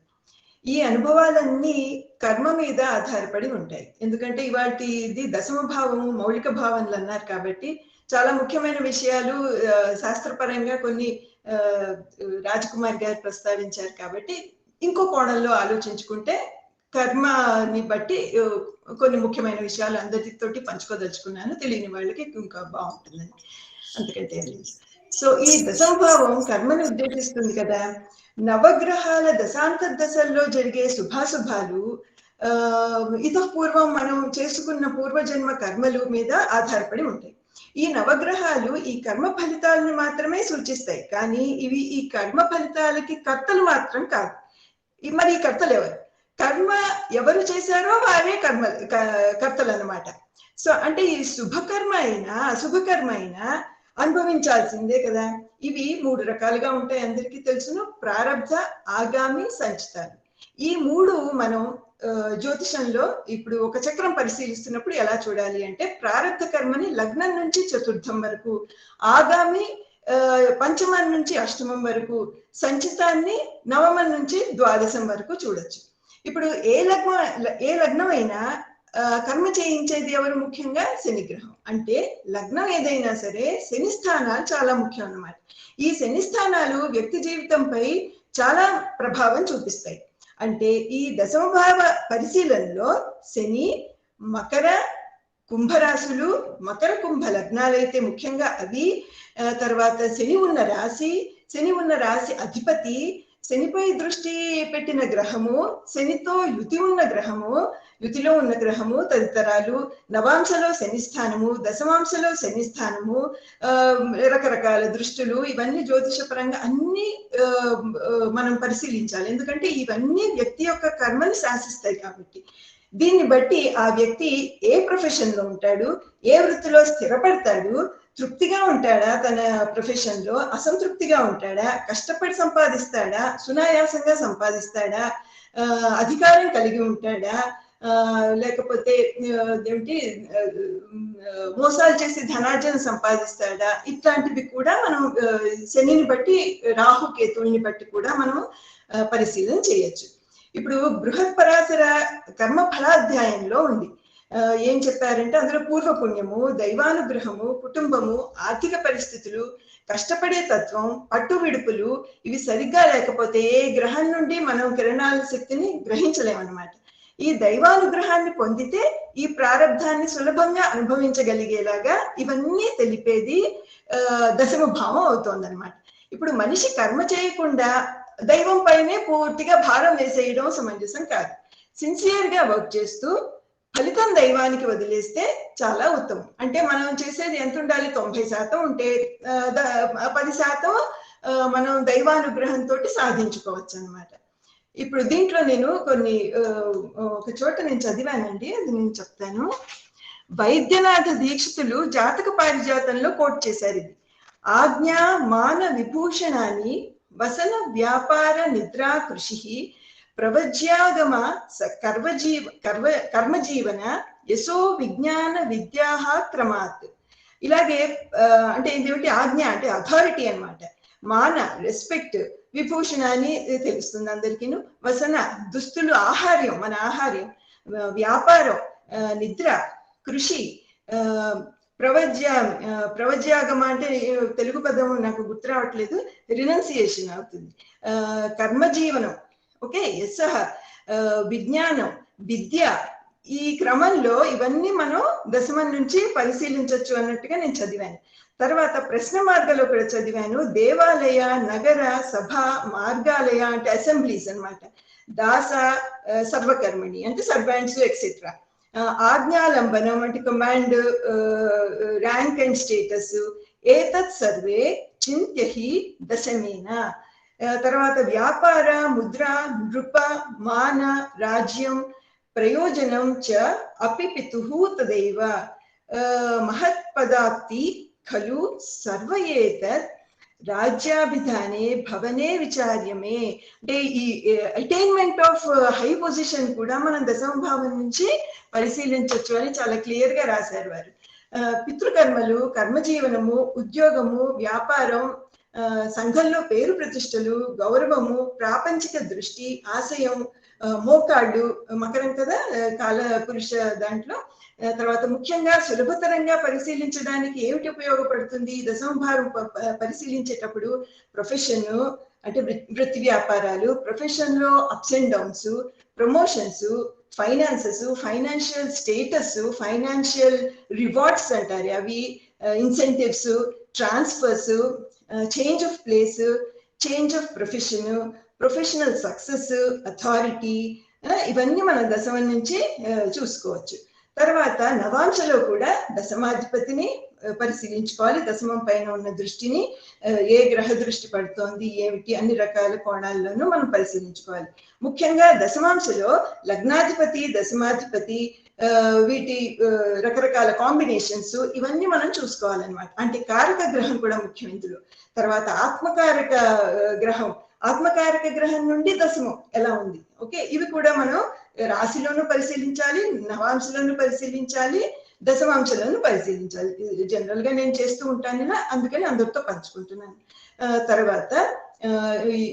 ఈ అనుభవాలన్నీ కర్మ మీద ఆధారపడి ఉంటాయి. ఎందుకంటే ఇది దశమ భావము, మౌలిక భావనలు అన్నారు కాబట్టి చాలా ముఖ్యమైన విషయాలు శాస్త్రపరంగా కొన్ని రాజకుమార్ గారు ప్రస్తావించారు కాబట్టి ఇంకో కోణంలో ఆలోచించుకుంటే కర్మని బట్టి కొన్ని ముఖ్యమైన విషయాలు అందరితోటి పంచుకోదలుచుకున్నాను. తెలియని వాళ్ళకి ఇంకా బాగుంటుందని, అందుకంటే. సో ఈ దశమభావం కర్మని ఉద్దేశిస్తుంది కదా. నవగ్రహాల దశాంతర్దశల్లో జరిగే శుభాశుభాలు ఇతఃపూర్వం మనం చేసుకున్న పూర్వజన్మ కర్మలు మీద ఆధారపడి ఉంటాయి. ఈ నవగ్రహాలు ఈ కర్మ ఫలితాలను మాత్రమే సూచిస్తాయి, కానీ ఇవి ఈ కర్మ ఫలితాలకి కర్తలు మాత్రం కాదు. మరి ఈ కర్తలు ఎవరు? కర్మ ఎవరు చేశారో వారే కర్తలు అన్నమాట. సో అంటే ఈ శుభకర్మ అయినా అశుభకర్మ అయినా అనుభవించాల్సిందే కదా. ఇవి 3 రకాలుగా ఉంటాయి, అందరికీ తెలుసును. ప్రారబ్ధ, ఆగామి, సంచితాలు. ఈ 3 మనం జ్యోతిషంలో ఇప్పుడు ఒక చక్రం పరిశీలిస్తున్నప్పుడు ఎలా చూడాలి అంటే, ప్రారబ్ధ కర్మని లగ్నం నుంచి చతుర్థం వరకు, ఆగామి పంచమం నుంచి అష్టమం వరకు, సంచితాన్ని నవమం నుంచి ద్వాదశం వరకు చూడొచ్చు. ఇప్పుడు ఏ లగ్నం అయినా కర్మ చేయించేది ఎవరు? ముఖ్యంగా శనిగ్రహం. అంటే లగ్నం ఏదైనా సరే శని స్థానాలు చాలా ముఖ్యం అన్నమాట. ఈ శని స్థానాలు వ్యక్తి జీవితంపై చాలా ప్రభావం చూపిస్తాయి. అంటే ఈ దశమభావ పరిశీలనలో శని మకర కుంభరాశులు, మకర కుంభ లగ్నాలైతే ముఖ్యంగా అవి, తర్వాత శని ఉన్న రాశి అధిపతి, శనిపై దృష్టి పెట్టిన గ్రహము, శనితో యుతిలో ఉన్న గ్రహము తదితరాలు, నవాంశలో శని స్థానము, దశమాంశలో శని స్థానము, రకరకాల దృష్టులు, ఇవన్నీ జ్యోతిష పరంగా అన్ని మనం పరిశీలించాలి. ఎందుకంటే ఇవన్నీ వ్యక్తి యొక్క కర్మని శాసిస్తాయి కాబట్టి. దీన్ని బట్టి ఆ వ్యక్తి ఏ ప్రొఫెషన్ లో ఉంటాడు, ఏ వృత్తిలో స్థిరపడతాడు, తృప్తిగా ఉంటాడా తన ప్రొఫెషన్ లో, అసంతృప్తిగా ఉంటాడా, కష్టపడి సంపాదిస్తాడా, సునాయాసంగా సంపాదిస్తాడా, అధికారం కలిగి ఉంటాడా, లేకపోతే ఏమిటి మోసాలు చేసి ధనార్జన సంపాదిస్తాడా, ఇట్లాంటివి కూడా మనం శనిని బట్టి, రాహుకేతువుని బట్టి కూడా మనం పరిశీలన చేయొచ్చు. ఇప్పుడు బృహత్ పరాశర కర్మ ఫలాధ్యాయంలో ఉంది. ఏం చెప్పారంటే అందులో పూర్వపుణ్యము, దైవానుగ్రహము, కుటుంబము, ఆర్థిక పరిస్థితులు, కష్టపడే తత్వం, పట్టు విడుపులు ఇవి సరిగ్గా లేకపోతే ఏ గ్రహం నుండి మనం కిరణాల శక్తిని గ్రహించలేమన్నమాట. ఈ దైవానుగ్రహాన్ని పొందితే ఈ ప్రారబ్ధాన్ని సులభంగా అనుభవించగలిగేలాగా ఇవన్నీ తెలిపేది దశమ భావం అవుతోందన్నమాట. ఇప్పుడు మనిషి కర్మ చేయకుండా దైవం పైనే పూర్తిగా భారం వేసేయడం సమంజసం కాదు. సిన్సియర్ గా వర్క్ చేస్తూ ఫలితం దైవానికి వదిలేస్తే చాలా ఉత్తమం. అంటే మనం చేసేది ఎంత ఉండాలి? 90% ఉంటే 10% మనం దైవానుగ్రహంతో సాధించుకోవచ్చు అన్నమాట. ఇప్పుడు దీంట్లో నేను ఒక చోట నేను చదివానండి, అది నేను చెప్తాను. వైద్యనాథ దీక్షితులు జాతక పారిజాతంలో కోట్ చేశారు ఇది. ఆజ్ఞా మాన విభూషణాన్ని వసన వ్యాపార నిద్రా కృషి ప్రవజ్యాగమ కర్మజీవన యశో విజ్ఞాన విద్యా క్రమాత్. ఇలాగే అంటే ఇదేమిటి? ఆజ్ఞ అంటే అథారిటీ అన్నమాట. మాన రెస్పెక్ట్, విభూషణ అని తెలుస్తుంది అందరికీను, వసన దుస్తులు, ఆహార్యం మన ఆహార్యం, వ్యాపారం, నిద్ర, కృషి, ప్రవజ్యాగమ అంటే తెలుగు పదం నాకు గుర్తు రావట్లేదు, రినౌన్సియేషన్ అవుతుంది. కర్మజీవనం, ఓకే, యశః, విజ్ఞానం, విద్య. ఈ క్రమంలో ఇవన్నీ మనం దశమం నుంచి పరిశీలించవచ్చు అన్నట్టుగా నేను చదివాను. తర్వాత ప్రశ్న మార్గంలో కూడా చదివాను. దేవాలయ, నగర, సభ, మార్గాలయ అంటే అసెంబ్లీస్ అన్నమాట. దాస, సర్వకర్మణి అంటే సర్వాంట్స్ ఎక్సెట్రా. ఆజ్ఞాలంబనం అంటే కమాండ్, ర్యాంక్ అండ్ స్టేటస్. ఏతత్ సర్వే చింత్యహి దశమేన. తర్వాత వ్యాపార, ముద్ర, నృప, మాన, రాజ్యం, ప్రయోజనం చ అపి పితుః తదైవ మహత్పదాప్తి ఖలు సర్వయేతత్ రాజ్యాభిధానే భవనే విచార్యమే. అంటే ఈ అటైన్మెంట్ ఆఫ్ హై పొజిషన్ కూడా మనం దశమ భావం నుంచి పరిశీలించవచ్చు అని చాలా క్లియర్ గా రాశారు వారు. పితృకర్మలు, కర్మజీవనము, ఉద్యోగము, వ్యాపారం, సంఘంలో పేరు ప్రతిష్టలు, గౌరవము, ప్రాపంచిక దృష్టి, ఆశయం, మోకాళ్ళు, మకరం కదా కాల పురుష దాంట్లో. తర్వాత ముఖ్యంగా సులభతరంగా పరిశీలించడానికి ఏమిటి ఉపయోగపడుతుంది దశమభావం పరిశీలించేటప్పుడు? ప్రొఫెషన్ అంటే వృత్తి వ్యాపారాలు, ప్రొఫెషన్ లో ups and downs, promotions, finances, financial status, financial rewards అంటారు అవి, incentives, transfers, change of place, change of profession, professional success, authority, ఇవన్నీ మనం దశమం నుంచి చూసుకోవచ్చు. తర్వాత నవాంశలో కూడా దశమాధిపతిని పరిశీలించుకోవాలి. దశమం పైన ఉన్న దృష్టిని ఏ గ్రహ దృష్టి పడుతోంది ఏమిటి అన్ని రకాల కోణాల్లోనూ మనం పరిశీలించుకోవాలి. ముఖ్యంగా దశమాంశలో లగ్నాధిపతి దశమాధిపతి వీటి రకరకాల కాంబినేషన్స్ ఇవన్నీ మనం చూసుకోవాలన్నమాట. అంటే కారక గ్రహం కూడా ముఖ్యం ఇందులో. తర్వాత ఆత్మకారక గ్రహం నుండి దశమం ఎలా ఉంది, ఓకే, ఇవి కూడా మనం రాశిలోనూ పరిశీలించాలి, నవాంశలోనూ పరిశీలించాలి, దశమాంశలను పరిశీలించాలి. జనరల్ గా నేను చేస్తూ ఉంటాను ఇలా, అందుకని అందరితో పంచుకుంటున్నాను. తర్వాత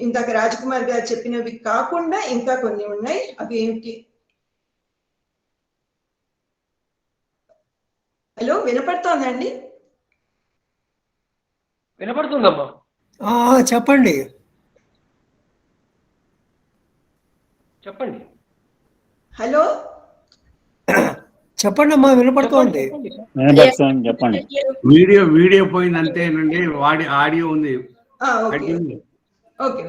ఇందాక రాజకుమార్ గారు చెప్పినవి కాకుండా ఇంకా కొన్ని ఉన్నాయి. అవి ఏమిటి? హలో, వినపడుతోందండి? వినపడుతుందమ్మా. చెప్పండి. చెప్పండి. హలో, చెప్పండి అమ్మా, వినపడుతోంది. చెప్పండి. వీడియో పోయింది అంతేనండి, ఆడియో ఉంది. ఓకే.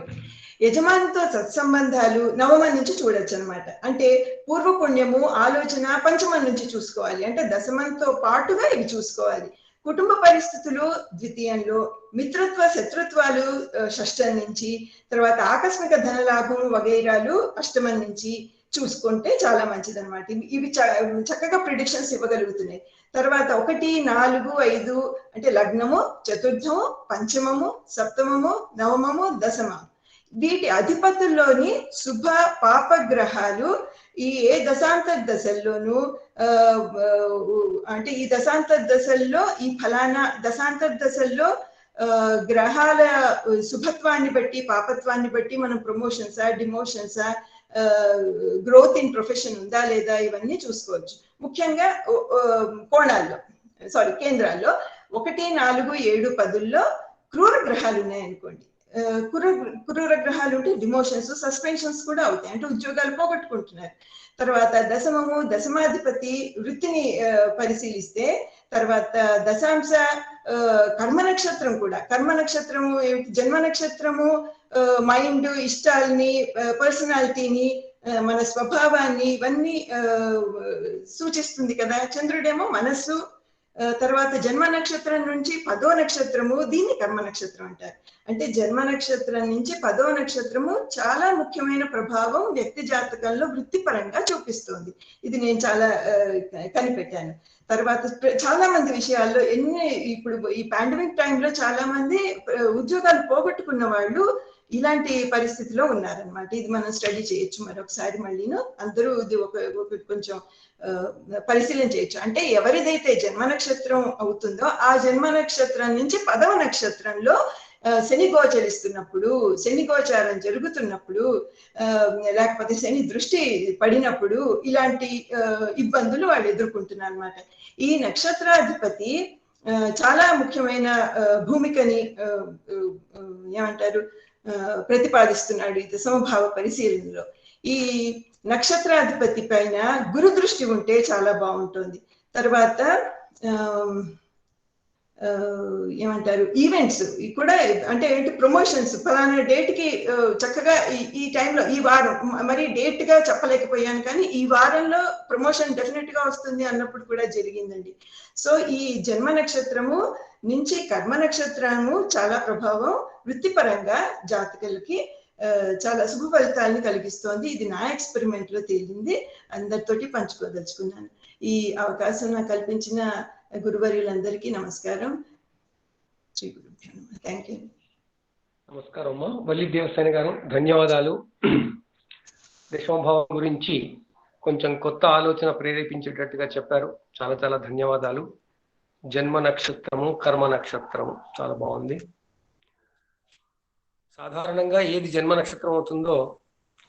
యజమానితో సత్సంబంధాలు నవమ నుంచి చూడొచ్చు అనమాట. అంటే పూర్వపుణ్యము ఆలోచన పంచమం నుంచి చూసుకోవాలి. అంటే దశమంతో పాటుగా ఇవి చూసుకోవాలి. కుటుంబ పరిస్థితులు ద్వితీయంలో, మిత్రత్వ శత్రుత్వాలు షష్టం నుంచి, తర్వాత ఆకస్మిక ధనలాభం వగైరాలు అష్టమం నుంచి చూసుకుంటే చాలా మంచిది అనమాట. ఇవి చక్కగా ప్రిడిక్షన్స్ ఇవ్వగలుగుతున్నాయి. తర్వాత 1, 4, 5 అంటే లగ్నము, చతుర్థము, పంచమము, సప్తమము, నవమము, దశమము. వీటి అధిపతుల్లోని శుభ పాప గ్రహాలు ఈ ఏ దశాంతర దశల్లోనూ అంటే ఈ దశాంతర దశల్లో ఈ ఫలానా దశాంతర దశల్లో గ్రహాల శుభత్వాన్ని బట్టి పాపత్వాన్ని బట్టి మనం ప్రమోషన్సా డిమోషన్సా గ్రోత్ ఇన్ ప్రొఫెషన్ ఉందా లేదా ఇవన్నీ చూసుకోవచ్చు. ముఖ్యంగా కేంద్రాల్లో 1, 4, 7, 10 క్రూర గ్రహాలు ఉన్నాయనుకోండి. క్రూర గ్రహాలు ఉంటే డిమోషన్స్ సస్పెన్షన్స్ కూడా అవుతాయి, అంటే ఉద్యోగాలు పోగొట్టుకుంటున్నారు. తర్వాత దశమము, దశమాధిపతి వృత్తిని పరిశీలిస్తే, తర్వాత దశాంశ కర్మ నక్షత్రం కూడా, కర్మ నక్షత్రము జన్మ నక్షత్రము మైండ్, ఇష్టాలని, పర్సనాలిటీని, మన స్వభావాన్ని ఇవన్నీ సూచిస్తుంది కదా. చంద్రుడేమో మనస్సు. తర్వాత జన్మ నక్షత్రం నుంచి 10వ నక్షత్రము, దీన్ని కర్మ నక్షత్రం అంటారు. అంటే జన్మ నక్షత్రం నుంచి 10వ నక్షత్రము చాలా ముఖ్యమైన ప్రభావం వ్యక్తి జాతకంలో వృత్తిపరంగా చూపిస్తుంది. ఇది నేను చాలా కనిపెట్టాను. తర్వాత చాలా మంది విషయాల్లో ఇప్పుడు ఈ పాండమిక్ టైంలో చాలా మంది ఉద్యోగాలు పోగొట్టుకున్న వాళ్ళు ఇలాంటి పరిస్థితిలో ఉన్నారనమాట. ఇది మనం స్టడీ చేయొచ్చు మరొకసారి మళ్ళీను. అందరూ ఇది ఒక కొంచెం పరిశీలన చేయొచ్చు. అంటే ఎవరిదైతే జన్మ నక్షత్రం అవుతుందో ఆ జన్మ నక్షత్రం నుంచి 10వ నక్షత్రంలో శని గోచరిస్తున్నప్పుడు, శని గోచారం జరుగుతున్నప్పుడు, లేకపోతే శని దృష్టి పడినప్పుడు ఇలాంటి ఇబ్బందులు వాళ్ళు ఎదుర్కొంటున్నారు అనమాట. ఈ నక్షత్రాధిపతి చాలా ముఖ్యమైన భూమికని ప్రతిపాదిస్తున్నాడు ఈ దశమభావ పరిశీలనలో. ఈ నక్షత్రాధిపతి పైన గురు దృష్టి ఉంటే చాలా బాగుంటుంది. తర్వాత ఈవెంట్స్ కూడా, అంటే ఏంటి, ప్రమోషన్స్ ఫలానా డేట్ కి చక్కగా ఈ టైంలో, ఈ వారం, మరి డేట్ గా చెప్పలేకపోయాను కానీ ఈ వారంలో ప్రమోషన్ డెఫినెట్ గా వస్తుంది అన్నప్పుడు కూడా జరిగిందండి. సో ఈ జన్మ నక్షత్రము నుంచి కర్మ నక్షత్రము చాలా ప్రభావం వృత్తిపరంగా జాతకులకి చాలా శుభ ఫలితాలను కలిగిస్తోంది. ఇది నా ఎక్స్పెరిమెంట్ లో తేలింది, అందరితోటి పంచుకోదలుచుకున్నాను. ఈ అవకాశం నాకు కల్పించిన గురువర్యులందరికీ నమస్కారం. శ్రీ గురుభ్యో నమః. Thank you. నమస్కారం అమ్మా వల్లి దేవసేన గారు, ధన్యవాదాలు. దశమభావం గురించి కొంచెం కొత్త ఆలోచన ప్రేరేపించేటట్టుగా చెప్పారు. చాలా చాలా ధన్యవాదాలు. జన్మ నక్షత్రము, కర్మ నక్షత్రము చాలా బాగుంది. సాధారణంగా ఏది జన్మ నక్షత్రం అవుతుందో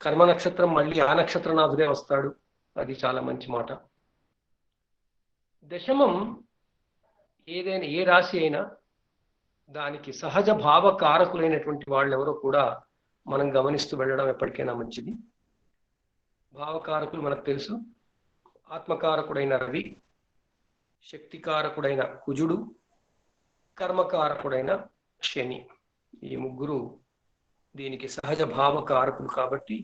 కర్మ నక్షత్రం మళ్ళీ ఆ నక్షత్రనాథుడే వస్తాడు. అది చాలా మంచి మాట. దశమం ఏదైనా, ఏ రాశి అయినా దానికి సహజ భావ కారకులైనటువంటి వాళ్ళు ఎవరో కూడా మనం గమనిస్తూ వెళ్ళడం ఎప్పటికైనా మంచిది. భావకారకులు మనకు తెలుసు. ఆత్మకారకుడైన రవి, శక్తికారకుడైన కుజుడు, కర్మకారకుడైన శని, ఈ ముగ్గురు దీనికి సహజ భావకారకులు. కాబట్టి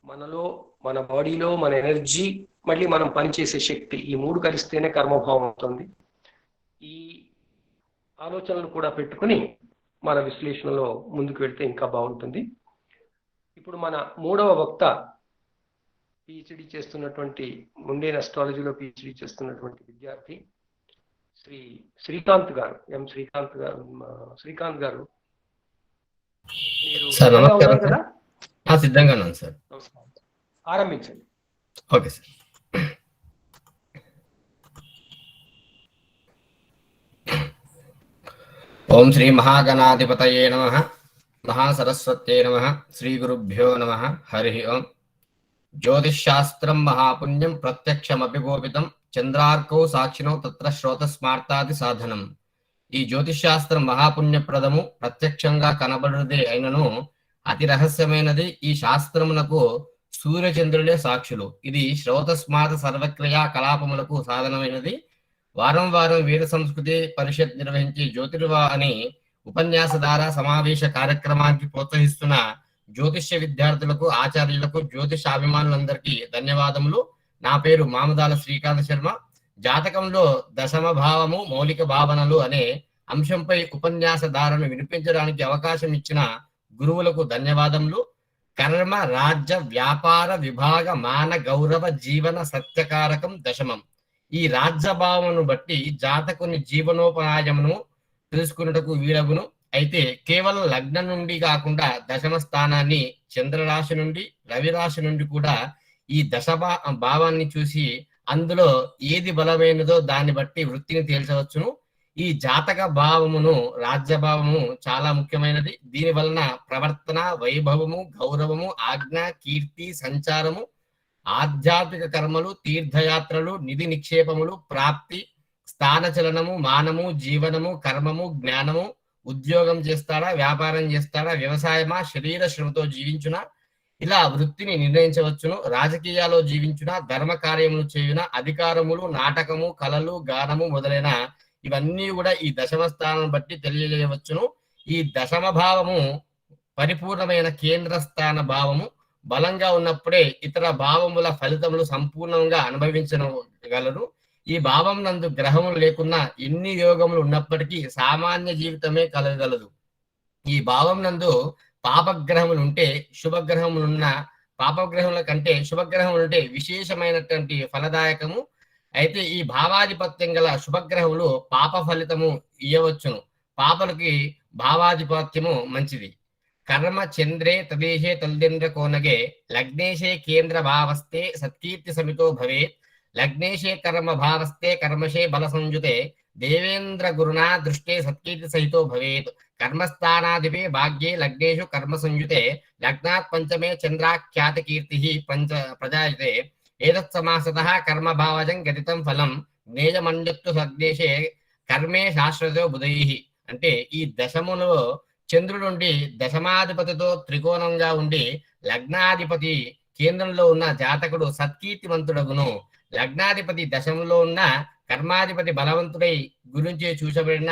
మనలో, మన బాడీలో, మన ఎనర్జీ, మళ్ళీ మనం పనిచేసే శక్తి, ఈ మూడు కలిస్తేనే కర్మభావం అవుతుంది. ఈ ఆలోచనలు కూడా పెట్టుకుని మన విశ్లేషణలో ముందుకు వెళ్తే ఇంకా బాగుంటుంది. ఇప్పుడు మన మూడవ వక్త పిహెచ్డి చేస్తున్నటువంటి ముండేన్ అస్ట్రాలజీలో పిహెచ్డి చేస్తున్నటువంటి విద్యార్థి శ్రీ శ్రీకాంత్ గారు, ఎం శ్రీకాంత్ గారు. శ్రీకాంత్ గారు, మీరు సార్ సిద్ధంగా నమస్కారం ఉన్నారు కదా? సార్. సిద్ధంగా ఉన్నాను సార్. నమస్కారం. ఆరంభించండి. Okay sir. ఓం శ్రీ మహాగణాధిపతయే నమః, మహాసరస్వత్యై నమః, శ్రీ గురుభ్యో నమః. హరి ఓం. జ్యోతిషాస్త్రం మహాపుణ్యం ప్రత్యక్షమపి గోపితం, చంద్రార్కౌ సాక్షినో తత్ర శ్రోతస్మార్తాది సాధనం. ఈ జ్యోతిషాస్త్రం మహాపుణ్యప్రదము, ప్రత్యక్షంగా కనబడుదే అయినను అతి రహస్యమైనది. ఈ శాస్త్రమునకు సూర్యచంద్రులే సాక్షులు. ఇది శ్రోతస్మార్త సర్వక్రియా కలాపములకు సాధనమైనది. వారం వారం వేద సంస్కృతి పరిషత్ నిర్వహించి జ్యోతిర్వా అని ఉపన్యాస ద్వారా సమావేశ కార్యక్రమానికి ప్రోత్సహిస్తున్న జ్యోతిష్య విద్యార్థులకు, ఆచార్యులకు, జ్యోతిషాభిమానులందరికీ ధన్యవాదములు. నా పేరు మామదాల శ్రీకాంత్ శర్మ. జాతకంలో దశమ భావము, మౌలిక భావనలు అనే అంశంపై ఉపన్యాసధారను వినిపించడానికి అవకాశం ఇచ్చిన గురువులకు ధన్యవాదములు. కర్మ, రాజ్య, వ్యాపార, విభాగ, మాన, గౌరవ, జీవన సత్యకారకం దశమం. ఈ రాజ్యభావమును బట్టి జాతకుని జీవనోపాయమును తెలుసుకున్నటకు వీలగును. అయితే కేవలం లగ్నం నుండి కాకుండా దశమ స్థానాన్ని, చంద్రరాశి నుండి, రవి రాశి నుండి కూడా ఈ దశ భావాన్ని చూసి అందులో ఏది బలమైనదో దాన్ని బట్టి వృత్తిని తేల్చవచ్చును. ఈ జాతక భావమును, రాజ్యభావము చాలా ముఖ్యమైనది. దీని వలన ప్రవర్తన, వైభవము, గౌరవము, ఆజ్ఞ, కీర్తి, సంచారము, ఆధ్యాత్మిక కర్మలు, తీర్థయాత్రలు, నిధి నిక్షేపములు, ప్రాప్తి, స్థానచలనము, మానము, జీవనము, కర్మము, జ్ఞానము, ఉద్యోగం చేస్తాడా, వ్యాపారం చేస్తాడా, వ్యవసాయమా, శరీర శ్రమతో జీవించునా, ఇలా వృత్తిని నిర్ణయించవచ్చును. రాజకీయాల్లో జీవించున, ధర్మ కార్యములు చేయున, అధికారములు, నాటకము, కళలు, గానము మొదలైన ఇవన్నీ కూడా ఈ దశమ స్థానం బట్టి తెలియజేయవచ్చును. ఈ దశమ భావము పరిపూర్ణమైన కేంద్ర స్థాన భావము. బలంగా ఉన్నప్పుడే ఇతర భావముల ఫలితములు సంపూర్ణంగా అనుభవించగలరు. ఈ భావం నందు గ్రహములు లేకున్నా, ఎన్ని యోగములు ఉన్నప్పటికీ సామాన్య జీవితమే కలగగలదు. ఈ భావం నందు పాపగ్రహములు ఉంటే, శుభగ్రహములున్న పాపగ్రహముల కంటే శుభగ్రహములు ఉంటే విశేషమైనటువంటి ఫలదాయకము. అయితే ఈ భావాధిపత్యం గల శుభగ్రహములు పాప ఫలితము ఇయ్యవచ్చును. పాపలకి భావాధిపత్యము మంచిది. కర్మ చంద్రే తదేశే తల్దేంద్ర కోనగే, లగ్నేశే కేంద్ర భావస్తే సత్కీర్తి సమితో భవేత్, లగ్నేశే కర్మ భావస్తే కర్మశే బల సంయుతే, దేవేంద్ర గురునా దృష్టే సత్కీర్తి సహితో భవేత్. కర్మస్థానాధిపే భాగ్యే లగ్నేషు కర్మ సంయుతే, లగ్నాత్ పంచమే చంద్రాఖ్యాత కీర్తి ప్రజాయతే. ఏతత్ సమాసతః కర్మ భావజం గతితం ఫలం, జ్ఞేయమన్యత్తు సగ్నేశే కర్మే శాశ్వతో బుధైః. అంటే ఈ దశములో చంద్రుడుండి దశమాధిపతితో త్రికోణంగా ఉండి లగ్నాధిపతి కేంద్రంలో ఉన్న జాతకుడు సత్కీర్తివంతుడగును. లగ్నాధిపతి దశంలో ఉన్న కర్మాధిపతి బలవంతుడై గురించి చూసబడిన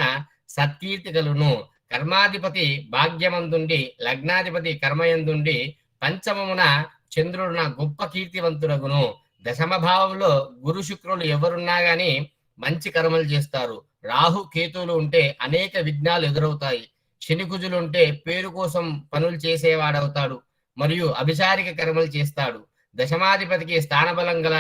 సత్కీర్తి కలును. కర్మాధిపతి భాగ్యమందుండి లగ్నాధిపతి కర్మయందుండి పంచమమున చంద్రుడున గొప్ప కీర్తివంతుడగును. దశమ భావంలో గురు శుక్రులు ఎవరున్నా గాని మంచి కర్మలు చేస్తారు. రాహు కేతువులు ఉంటే అనేక విఘ్నాలు ఎదురవుతాయి. శని కుజులు ఉంటే పేరు కోసం పనులు చేసేవాడవుతాడు మరియు అభిచారిక కర్మలు చేస్తాడు. దశమాధిపతికి స్థానబలం గల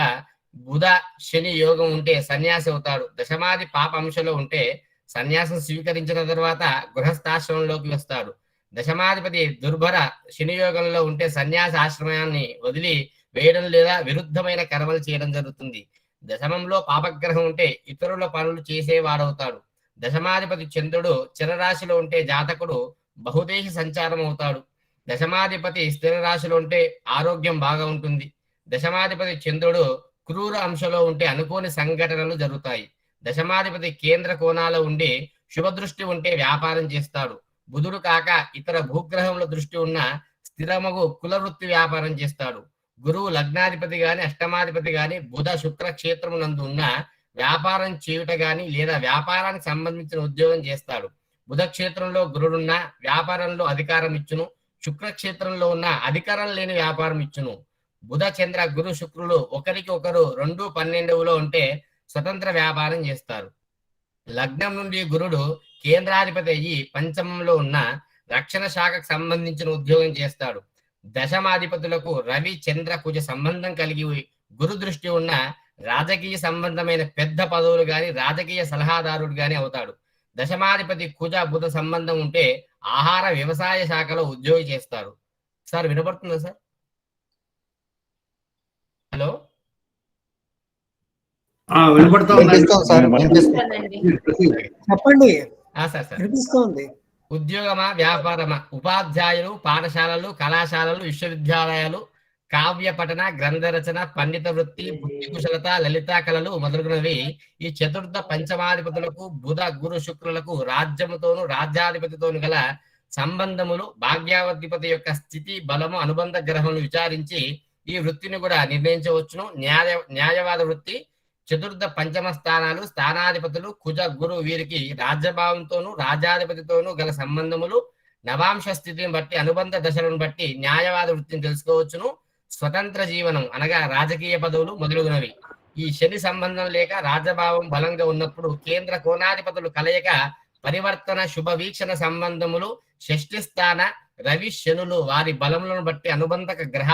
బుధ శని యోగం ఉంటే సన్యాసి అవుతాడు. దశమాది పాప అంశంలో ఉంటే సన్యాసం స్వీకరించిన తర్వాత గృహస్థాశ్రమంలోకి వస్తాడు. దశమాధిపతి దుర్భర శని యోగంలో ఉంటే సన్యాస ఆశ్రమాన్ని వదిలి వేయడం లేదా విరుద్ధమైన కర్మలు చేయడం జరుగుతుంది. దశమంలో పాపగ్రహం ఉంటే ఇతరుల పనులు చేసేవాడవుతాడు. దశమాధిపతి చంద్రుడు చిరరాశిలో ఉంటే జాతకుడు బహుదేశ సంచారం అవుతాడు. దశమాధిపతి స్థిర రాశిలో ఉంటే ఆరోగ్యం బాగా ఉంటుంది. దశమాధిపతి చంద్రుడు క్రూర అంశంలో ఉంటే అనుకోని సంఘటనలు జరుగుతాయి. దశమాధిపతి కేంద్ర కోణాలు ఉండి శుభదృష్టి ఉంటే వ్యాపారం చేస్తాడు. బుధుడు కాక ఇతర భూగ్రహముల దృష్టి ఉన్న స్థిరమగు కులవృత్తి వ్యాపారం చేస్తాడు. గురువు లగ్నాధిపతి గాని అష్టమాధిపతి గాని బుధ శుక్ర క్షేత్రము నందు ఉన్న వ్యాపారం చేయుట గాని లేదా వ్యాపారానికి సంబంధించిన ఉద్యోగం చేస్తాడు. బుధ క్షేత్రంలో గురుడున్న వ్యాపారంలో అధికారం ఇచ్చును. శుక్రక్షేత్రంలో ఉన్న అధికారం లేని వ్యాపారం ఇచ్చును. బుధ చంద్ర గురు శుక్రులు ఒకరికి ఒకరు 2, 12లో ఉంటే స్వతంత్ర వ్యాపారం చేస్తారు. లగ్నం నుండి గురుడు కేంద్రాధిపతి అయ్యి పంచమంలో ఉన్న రక్షణ శాఖకు సంబంధించిన ఉద్యోగం చేస్తాడు. దశమాధిపతులకు రవి చంద్ర కుజ సంబంధం కలిగి గురు దృష్టి ఉన్న రాజకీయ సంబంధమైన పెద్ద పదవులు గాని రాజకీయ సలహాదారుడు గాని అవుతాడు. దశమాధిపతి కుజ బుధ సంబంధం ఉంటే ఆహార వ్యవసాయ శాఖలో ఉద్యోగి చేస్తారు. సార్ వినపడుతుందా సార్? హలో, వినపడతా వినిపిస్తుంది సార్, చెప్పండి, సార్ వినిపిస్తోంది. ఉద్యోగమా వ్యాపారమా, ఉపాధ్యాయులు, పాఠశాలలు, కళాశాలలు, విశ్వవిద్యాలయాలు, కావ్య పఠన, గ్రంథ రచన, పండిత వృత్తి, బుద్ధి కుశలత, లలితా కళలు మొదలగునవి ఈ చతుర్థ పంచమాధిపతులకు బుధ గురు శుక్రులకు రాజ్యముతోను రాజ్యాధిపతితోను గల సంబంధములు, భాగ్యాధిపతి యొక్క స్థితి బలము అనుబంధ గ్రహములు విచారించి ఈ వృత్తిని కూడా నిర్ణయించవచ్చును. న్యాయవాద వృత్తి చతుర్థ పంచమ స్థానాలు, స్థానాధిపతులు కుజ గురు వీరికి రాజ్యభావంతోను రాజ్యాధిపతితోనూ గల సంబంధములు, నవాంశ స్థితిని బట్టి అనుబంధ దశలను బట్టి న్యాయవాద వృత్తిని తెలుసుకోవచ్చును. స్వతంత్ర జీవనం అనగా రాజకీయ పదవులు మొదలగునవి. ఈ శని సంబంధం లేక రాజభావం బలంగా ఉన్నప్పుడు కేంద్ర కోణాధిపతులు కలయిక పరివర్తన శుభ వీక్షణ సంబంధములు, షష్ఠి స్థాన రవి శనులు వారి బలములను బట్టి అనుబంధక గ్రహ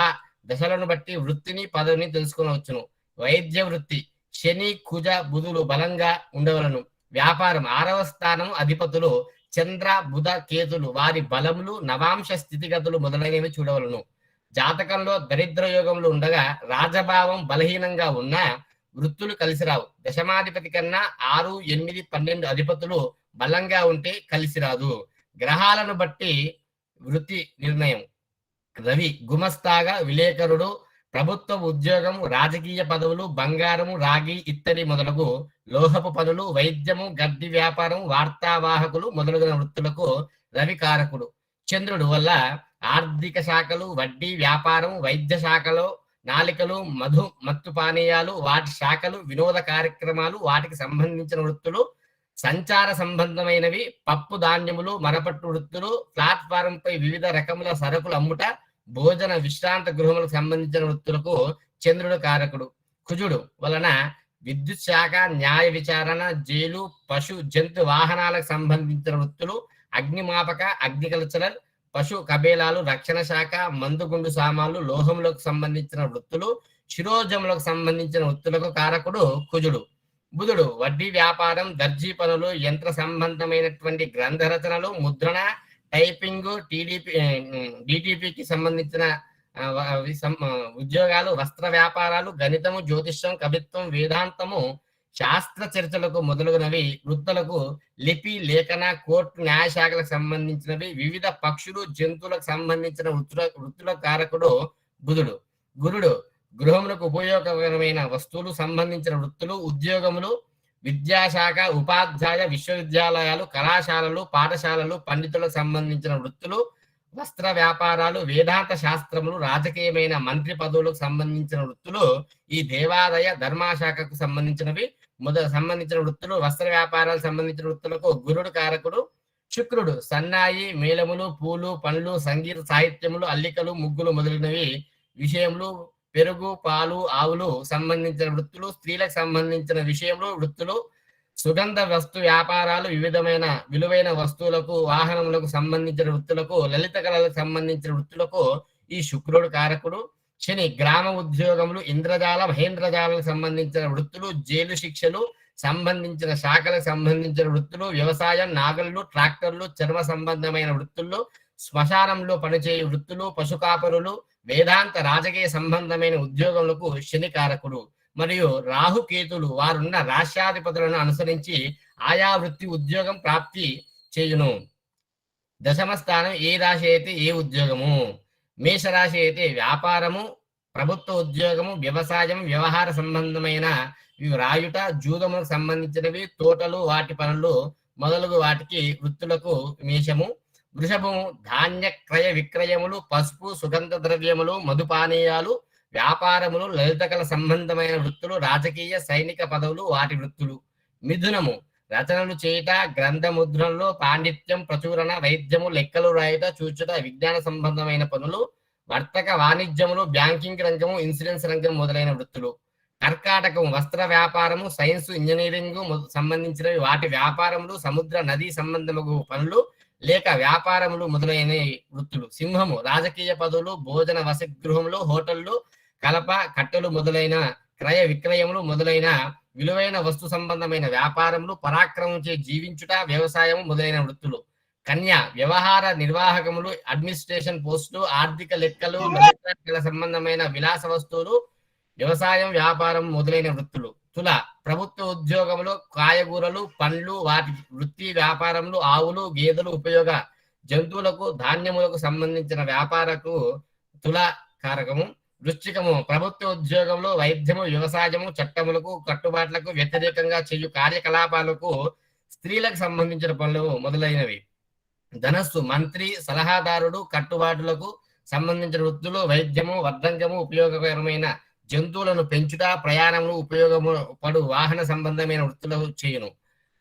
దశలను బట్టి వృత్తిని పదవిని తెలుసుకొనవచ్చును. వైద్య వృత్తి శని కుజ బుధులు బలంగా ఉండవలను. వ్యాపారం 6వ స్థానం అధిపతులు చంద్ర బుధ కేతులు వారి బలములు నవాంశ స్థితిగతులు మొదలైనవి చూడవలను. జాతకంలో దరిద్ర యోగములు ఉండగా రాజభావం బలహీనంగా ఉన్న వృత్తులు కలిసి రావు. దశమాధిపతి కన్నా 6, 8, 12 అధిపతులు బలంగా ఉంటే కలిసి రాదు. గ్రహాలను బట్టి వృత్తి నిర్ణయం. రవి గుమస్తాగా విలేకరుడు, ప్రభుత్వ ఉద్యోగం, రాజకీయ పదవులు, బంగారము, రాగి, ఇత్తడి మొదలగు లోహపు పనులు, వైద్యము, గడ్డి వ్యాపారం, వార్తావాహకులు మొదలగున వృత్తులకు రవి కారకుడు. చంద్రుడు వల్ల ఆర్థిక శాఖలు, వడ్డీ వ్యాపారం, వైద్య శాఖలో నాలికలు, మత్తు పానీయాలు, వాటి శాఖలు, వినోద కార్యక్రమాలు, వాటికి సంబంధించిన వృత్తులు, సంచార సంబంధమైనవి, పప్పు ధాన్యములు, మరపట్టు వృత్తులు, ప్లాట్ఫారం పై వివిధ రకముల సరుకులు అమ్ముట, భోజన విశ్రాంత గృహములకు సంబంధించిన వృత్తులకు చంద్రుడు కారకుడు. కుజుడు వలన విద్యుత్ శాఖ, న్యాయ విచారణ, జైలు, పశు జంతు వాహనాలకు సంబంధించిన వృత్తులు, అగ్నిమాపక, అగ్నికల్చరల్, పశు కబేలాలు, రక్షణ శాఖ, మందుగుండు సామాన్లు, లోహములకు సంబంధించిన వృత్తులు, శిరోజములకు సంబంధించిన వృత్తులకు కారకుడు కుజుడు. బుధుడు వడ్డీ వ్యాపారం, దర్జీ పనులు, యంత్ర సంబంధమైనటువంటి గ్రంథ రచనలు, ముద్రణ, టైపింగ్, డిటిపికి సంబంధించిన ఉద్యోగాలు, వస్త్ర వ్యాపారాలు, గణితము, జ్యోతిష్యం, కవిత్వం, వేదాంతము, శాస్త్ర చర్చలకు మొదలగునవి వృత్తులకు, లిపి, లేఖన, కోర్టు, న్యాయశాఖలకు సంబంధించినవి, వివిధ పక్షులు, జంతువులకు సంబంధించిన వృత్తుల కారకుడు బుధుడు. గురుడు గృహములకు ఉపయోగకరమైన వస్తువులు సంబంధించిన వృత్తులు, ఉద్యోగములు, విద్యాశాఖ, ఉపాధ్యాయ, విశ్వవిద్యాలయాలు, కళాశాలలు, పాఠశాలలు, పండితులకు సంబంధించిన వృత్తులు, వస్త్ర వ్యాపారాలు, వేదాంత శాస్త్రములు, రాజకీయమైన మంత్రి పదవులకు సంబంధించిన వృత్తులు, ఈ దేవాదాయ ధర్మశాఖకు సంబంధించినవి సంబంధించిన వృత్తులు, వస్త్ర వ్యాపారాలకు సంబంధించిన వృత్తులకు గురుడు కారకుడు. శుక్రుడు సన్నాయి, మేళములు, పూలు, పండ్లు, సంగీత సాహిత్యములు, అల్లికలు, ముగ్గులు మొదలైనవి విషయములు, పెరుగు, పాలు, ఆవులు సంబంధించిన వృత్తులు, స్త్రీలకు సంబంధించిన విషయంలో వృత్తులు, సుగంధ వస్తు వ్యాపారాలు, విలువైన వస్తువులకు, వాహనములకు సంబంధించిన వృత్తులకు, లలిత కళలకు సంబంధించిన వృత్తులకు ఈ శుక్రుడు కారకుడు. శని గ్రామ ఉద్యోగములు, ఇంద్రజాల, మహేంద్రజాలకు సంబంధించిన వృత్తులు, జైలు శిక్షలు సంబంధించిన శాఖలకు సంబంధించిన వృత్తులు, వ్యవసాయం, నాగళ్ళు, ట్రాక్టర్లు, చర్మ సంబంధమైన వృత్తుల్లో, శ్మశానంలో పనిచేయు వృత్తులు, పశుకాపరులు, వేదాంత రాజకీయ సంబంధమైన ఉద్యోగములకు శని కారకుడు. మరియు రాహుకేతులు వారున్న రాష్ట్రాధిపతులను అనుసరించి ఆయా వృత్తి ఉద్యోగం ప్రాప్తి చేయును. దశమ స్థానం ఏ రాశి అయితే ఏ ఉద్యోగము. మేషరాశి అయితే వ్యాపారము, ప్రభుత్వ ఉద్యోగము, వ్యవసాయం, వ్యవహార సంబంధమైన రాయుట, జూదములకు సంబంధించినవి, తోటలు, వాటి పనులు మొదలగు వాటికి వృత్తులకు మేషము. వృషభము ధాన్య క్రయ విక్రయములు, పసుపు, సుగంధ ద్రవ్యములు, మధుపానీయాలు, వ్యాపారములు, లలితకళ సంబంధమైన వృత్తులు, రాజకీయ సైనిక పదవులు, వాటి వృత్తులు. మిథునము రచనలు చేయుట, గ్రంథ ముద్రణలో పాండిత్యం, ప్రచురణ, వైద్యము, లెక్కలు రాయుట, చూచుట, విజ్ఞాన సంబంధమైన పనులు, వర్తక వాణిజ్యములు, బ్యాంకింగ్ రంగము, ఇన్సూరెన్స్ రంగం మొదలైన వృత్తులు. కర్కాటకం వస్త్ర వ్యాపారము, సైన్స్, ఇంజనీరింగ్ సంబంధించినవి వాటి వ్యాపారములు, సముద్ర నదీ సంబంధము పనులు లేక వ్యాపారములు మొదలైన వృత్తులు. సింహము రాజకీయ పదవులు, భోజన వసతిగృహములు, హోటళ్లు, కలప, కట్టెలు మొదలైన క్రయ విక్రయములు మొదలైన విలువైన వస్తు సంబంధమైన వ్యాపారములు, పరాక్రమంచే జీవించుట, వ్యవసాయము మొదలైన వృత్తులు. కన్య వ్యవహార నిర్వాహకములు, అడ్మినిస్ట్రేషన్ పోస్టులు, ఆర్థిక లెక్కలు, లలిత సంబంధమైన విలాస వస్తువులు, వ్యవసాయం, వ్యాపారం మొదలైన వృత్తులు. తుల ప్రభుత్వ ఉద్యోగములు, కాయగూరలు, పండ్లు, వాటి వృత్తి వ్యాపారములు, ఆవులు, గేదెలు, ఉపయోగ జంతువులకు, ధాన్యములకు సంబంధించిన వ్యాపారకు తుల కారకము. వృశ్చికము ప్రభుత్వ ఉద్యోగంలో వైద్యము, వ్యవసాయము, చట్టములకు, కట్టుబాట్లకు వ్యతిరేకంగా చేయు కార్యకలాపాలకు, స్త్రీలకు సంబంధించిన పనులు మొదలైనవి. ధనస్సు మంత్రి, సలహాదారుడు, కట్టుబాటులకు సంబంధించిన వృత్తులు, వైద్యము, వర్ధంగము, ఉపయోగకరమైన జంతువులను పెంచుట, ప్రయాణములు, ఉపయోగము పడు వాహన సంబంధమైన వృత్తులు చేయును.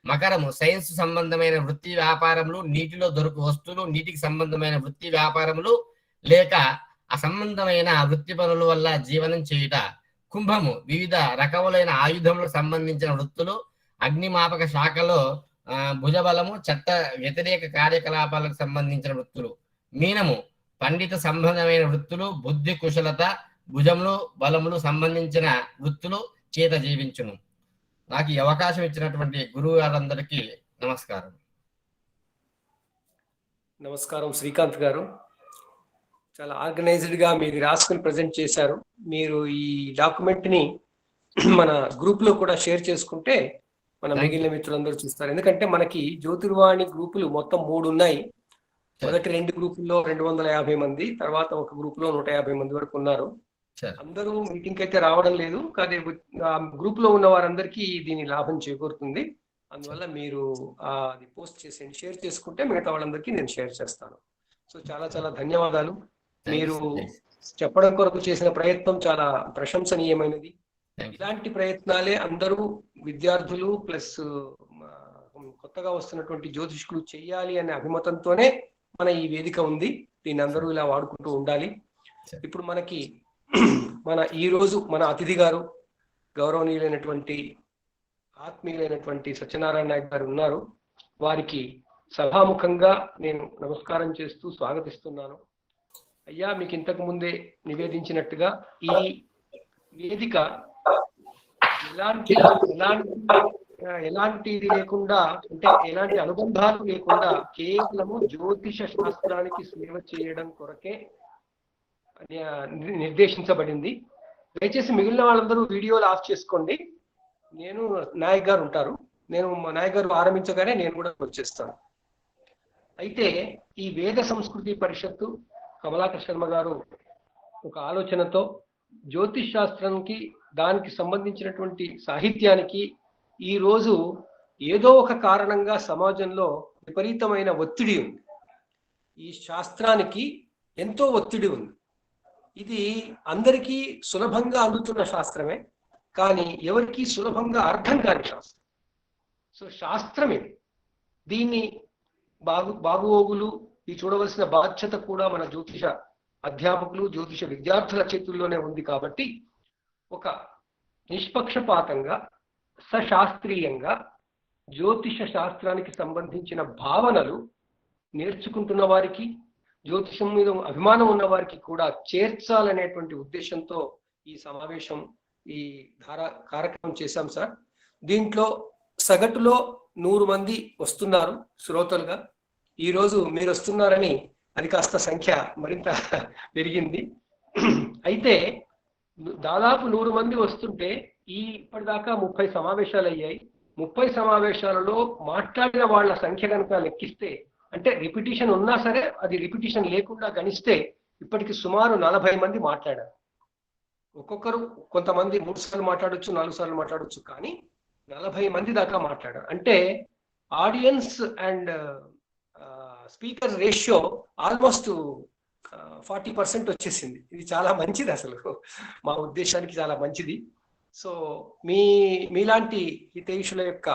మకరము సైన్స్ సంబంధమైన వృత్తి వ్యాపారములు, నీటిలో దొరుకు వస్తువులు, నీటికి సంబంధమైన వృత్తి వ్యాపారములు లేక అసంబంధమైన వృత్తి పనుల వల్ల జీవనం చేయుట. కుంభము వివిధ రకములైన ఆయుధములకు సంబంధించిన వృత్తులు, అగ్నిమాపక శాఖలో భుజబలము, చట్ట వ్యతిరేక కార్యకలాపాలకు సంబంధించిన వృత్తులు. మీనము పండిత సంబంధమైన వృత్తులు, బుద్ధి కుశలత, భుజములు, బలములు సంబంధించిన వృత్తులు చేత జీవించును. నాకు ఈ అవకాశం ఇచ్చినటువంటి గురువు గారందరికీ నమస్కారం. నమస్కారం శ్రీకాంత్ గారు. చాలా ఆర్గనైజ్డ్ గా మీరు రాసుకుని ప్రజెంట్ చేశారు. మీరు ఈ డాక్యుమెంట్ ని మన గ్రూప్ లో కూడా షేర్ చేసుకుంటే మన మిగిలిన మిత్రులందరూ చూస్తారు. ఎందుకంటే మనకి జ్యోతిర్వాణి గ్రూపులు మొత్తం 3 ఉన్నాయి. మొదటి 2 గ్రూపుల్లో 250 మంది, తర్వాత ఒక గ్రూప్ లో 150 మంది వరకు ఉన్నారు. అందరూ మీటింగ్ అయితే రావడం లేదు, కానీ గ్రూప్ లో ఉన్న వారందరికీ దీని లాభం చేకూరుతుంది. అందువల్ల మీరు అది పోస్ట్ చేసేయండి, షేర్ చేసుకుంటే మిగతా వాళ్ళందరికీ నేను షేర్ చేస్తాను. సో చాలా చాలా ధన్యవాదాలు. మీరు చెప్పడం కొరకు చేసిన ప్రయత్నం చాలా ప్రశంసనీయమైనది. ఇలాంటి ప్రయత్నాలే అందరూ విద్యార్థులు ప్లస్ కొత్తగా వస్తున్నటువంటి జ్యోతిష్కులు చెయ్యాలి అనే అభిమతంతోనే మన ఈ వేదిక ఉంది. దీన్ని అందరూ ఇలా వాడుకుంటూ ఉండాలి. ఇప్పుడు మనకి ఈ రోజు మన అతిథి గారు గౌరవనీయులైనటువంటి ఆత్మీయులైనటువంటి సత్యనారాయణ నాయక్ గారు ఉన్నారు. వారికి సభాముఖంగా నేను నమస్కారం చేస్తూ స్వాగతిస్తున్నాను. అయ్యా, మీకు ఇంతకు ముందే నివేదించినట్టుగా ఈ వేదిక ఎలాంటి లేకుండా, అంటే ఎలాంటి అనుబంధాలు లేకుండా కేవలము జ్యోతిష శాస్త్రానికి సేవ చేయడం కొరకే నిర్దేశించబడింది. దయచేసి మిగిలిన వాళ్ళందరూ వీడియోలు ఆఫ్ చేసుకోండి. నేను నాయక్ గారు ఉంటారు, నాయక్ గారు ఆరంభించగానే నేను కూడా వచ్చేస్తాను. అయితే ఈ వేద సంస్కృతి పరిషత్తు కమలాకర్ శర్మ గారు ఒక ఆలోచనతో జ్యోతిష్ శాస్త్రానికి, దానికి సంబంధించినటువంటి సాహిత్యానికి ఈ రోజు ఏదో ఒక కారణంగా సమాజంలో విపరీతమైన ఒత్తిడి ఉంది. ఈ శాస్త్రానికి ఎంతో ఒత్తిడి ఉంది. ఇది అందరికీ సులభంగా అందుతున్న శాస్త్రమే, కానీ ఎవరికి సులభంగా అర్థం కాని శాస్త్రం. సో శాస్త్రం ఇది. దీన్ని బాగుోగులు ఈ చూడవలసిన బాధ్యత కూడా మన జ్యోతిష అధ్యాపకులు, జ్యోతిష విద్యార్థుల చేతుల్లోనే ఉంది. కాబట్టి ఒక నిష్పక్షపాతంగా, సశాస్త్రీయంగా జ్యోతిష శాస్త్రానికి సంబంధించిన భావనలు నేర్చుకుంటున్న వారికి, జ్యోతిషం మీద అభిమానం ఉన్న వారికి కూడా చేర్చాలనేటువంటి ఉద్దేశంతో ఈ సమావేశం, ఈ కార్యక్రమం చేశాం సార్. దీంట్లో సగటులో 100 మంది వస్తున్నారు శ్రోతలుగా. ఈరోజు మీరు వస్తున్నారని అది కాస్త సంఖ్య మరింత పెరిగింది. అయితే దాదాపు 100 మంది వస్తుంటే ఇప్పటిదాకా 30 సమావేశాలు అయ్యాయి. 30 సమావేశాలలో మాట్లాడిన వాళ్ళ సంఖ్య కనుక లెక్కిస్తే, అంటే రిపిటిషన్ ఉన్నా సరే అది రిపిటిషన్ లేకుండా గణిస్తే ఇప్పటికి సుమారు 40 మంది మాట్లాడారు. ఒక్కొక్కరు కొంతమంది 3 సార్లు మాట్లాడొచ్చు, 4 సార్లు మాట్లాడొచ్చు, కానీ 40 మంది దాకా మాట్లాడారు. అంటే audience and speaker ratio almost 40% వచ్చేసింది. ఇది చాలా మంచిది, అసలు మా ఉద్దేశానికి చాలా మంచిది. సో మీలాంటి హితైషుల యొక్క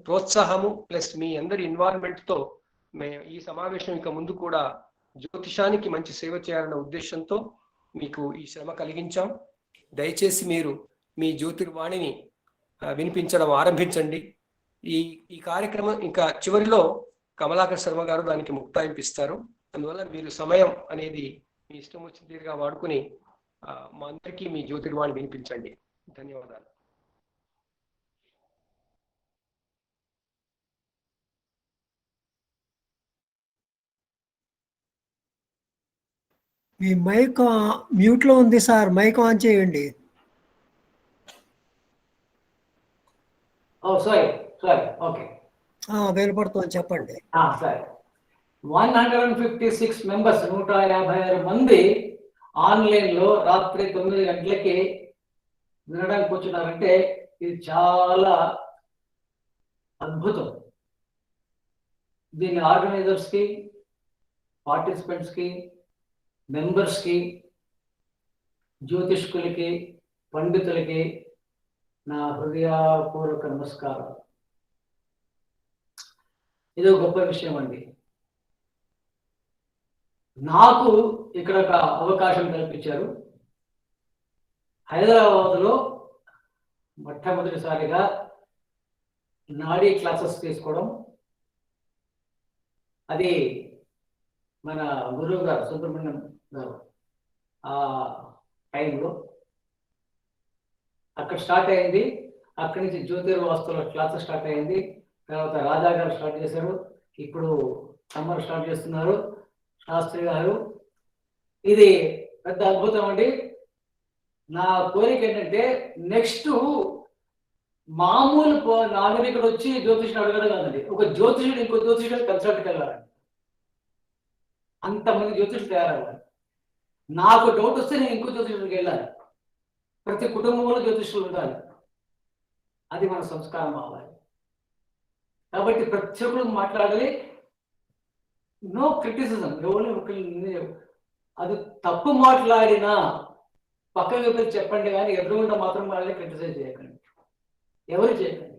ప్రోత్సాహము ప్లస్ మీ అందరి ఇన్వాల్వ్మెంట్తో ఈ సమావేశం ఇక ముందు కూడా జ్యోతిషానికి మంచి సేవ చేయాలన్న ఉద్దేశంతో మీకు ఈ శ్రమ కలిగించాం. దయచేసి మీరు మీ జ్యోతిర్వాణిని వినిపించడం ఆరంభించండి. ఈ కార్యక్రమం ఇంకా చివరిలో కమలాకర్ శర్మ గారు దానికి ముక్తాయింపు ఇస్తారు. అందువల్ల మీరు సమయం అనేది మీ ఇష్టం వచ్చిన తీరుగా వాడుకుని మా అందరికీ మీ జ్యోతిర్వాణి వినిపించండి. ధన్యవాదాలు. మీ మైక్ మ్యూట్ లో ఉంది సార్, మైక్ ఆన్ చేయండి. సారీ ఓకే, వినపడుతుంది, చెప్పండి. సరే. 156 మెంబర్స్, 156 మంది ఆన్లైన్ లో రాత్రి 9 గంటలకి వినడానికి కూర్చున్నారంటే ఇది చాలా అద్భుతం. దీని ఆర్గనైజర్స్ కి, పార్టిసిపెంట్స్ కి, మెంబర్స్ కి, జ్యోతిష్కులకి, పండితులకి నా హృదయపూర్వక నమస్కారం. ఇది గొప్ప విషయం అండి. నాకు ఇక్కడ ఒక అవకాశం కల్పించారు. హైదరాబాద్లో మొట్టమొదటిసారిగా నాడీ క్లాసెస్ తీసుకోవడం, అది మన గురువు గారు సుబ్రహ్మణ్యం గారు ఆ టైంలో అక్కడ స్టార్ట్ అయింది. అక్కడి నుంచి జ్యోతిర్వాస్తుల క్లాసెస్ స్టార్ట్ అయింది. తర్వాత రాజా గారు స్టార్ట్ చేశారు, ఇప్పుడు సమ్మర్ స్టార్ట్ చేస్తున్నారు శాస్త్రి గారు. ఇది పెద్ద అద్భుతం అండి. నా కోరిక ఏంటంటే నెక్స్ట్ మామూలు నాగరికుడు వచ్చి జ్యోతిషుడు అడగడం కాదండి, ఒక జ్యోతిషుడు ఇంకో జ్యోతిషుడు కన్సల్ట్కి వెళ్ళాలండి. అంతమంది జ్యోతిషులు తయారవ్వాలి. నాకు డౌట్ వస్తే నేను ఇంకో జ్యోతిషుడికి వెళ్ళాలి. ప్రతి కుటుంబంలో జ్యోతిషులు ఉండాలి. అది మన సంస్కారం అవ్వాలి. కాబట్టి ప్రతి ఒక్కరు మాట్లాడాలి. No criticism. ఎవరు అది తప్పు మాట్లాడినా పక్కన ఎవరు చెప్పండి, కానీ ఎదురుగుండా మాత్రం వాళ్ళని క్రిటిసైజ్ చేయకండి. ఎవరు చేయకండి,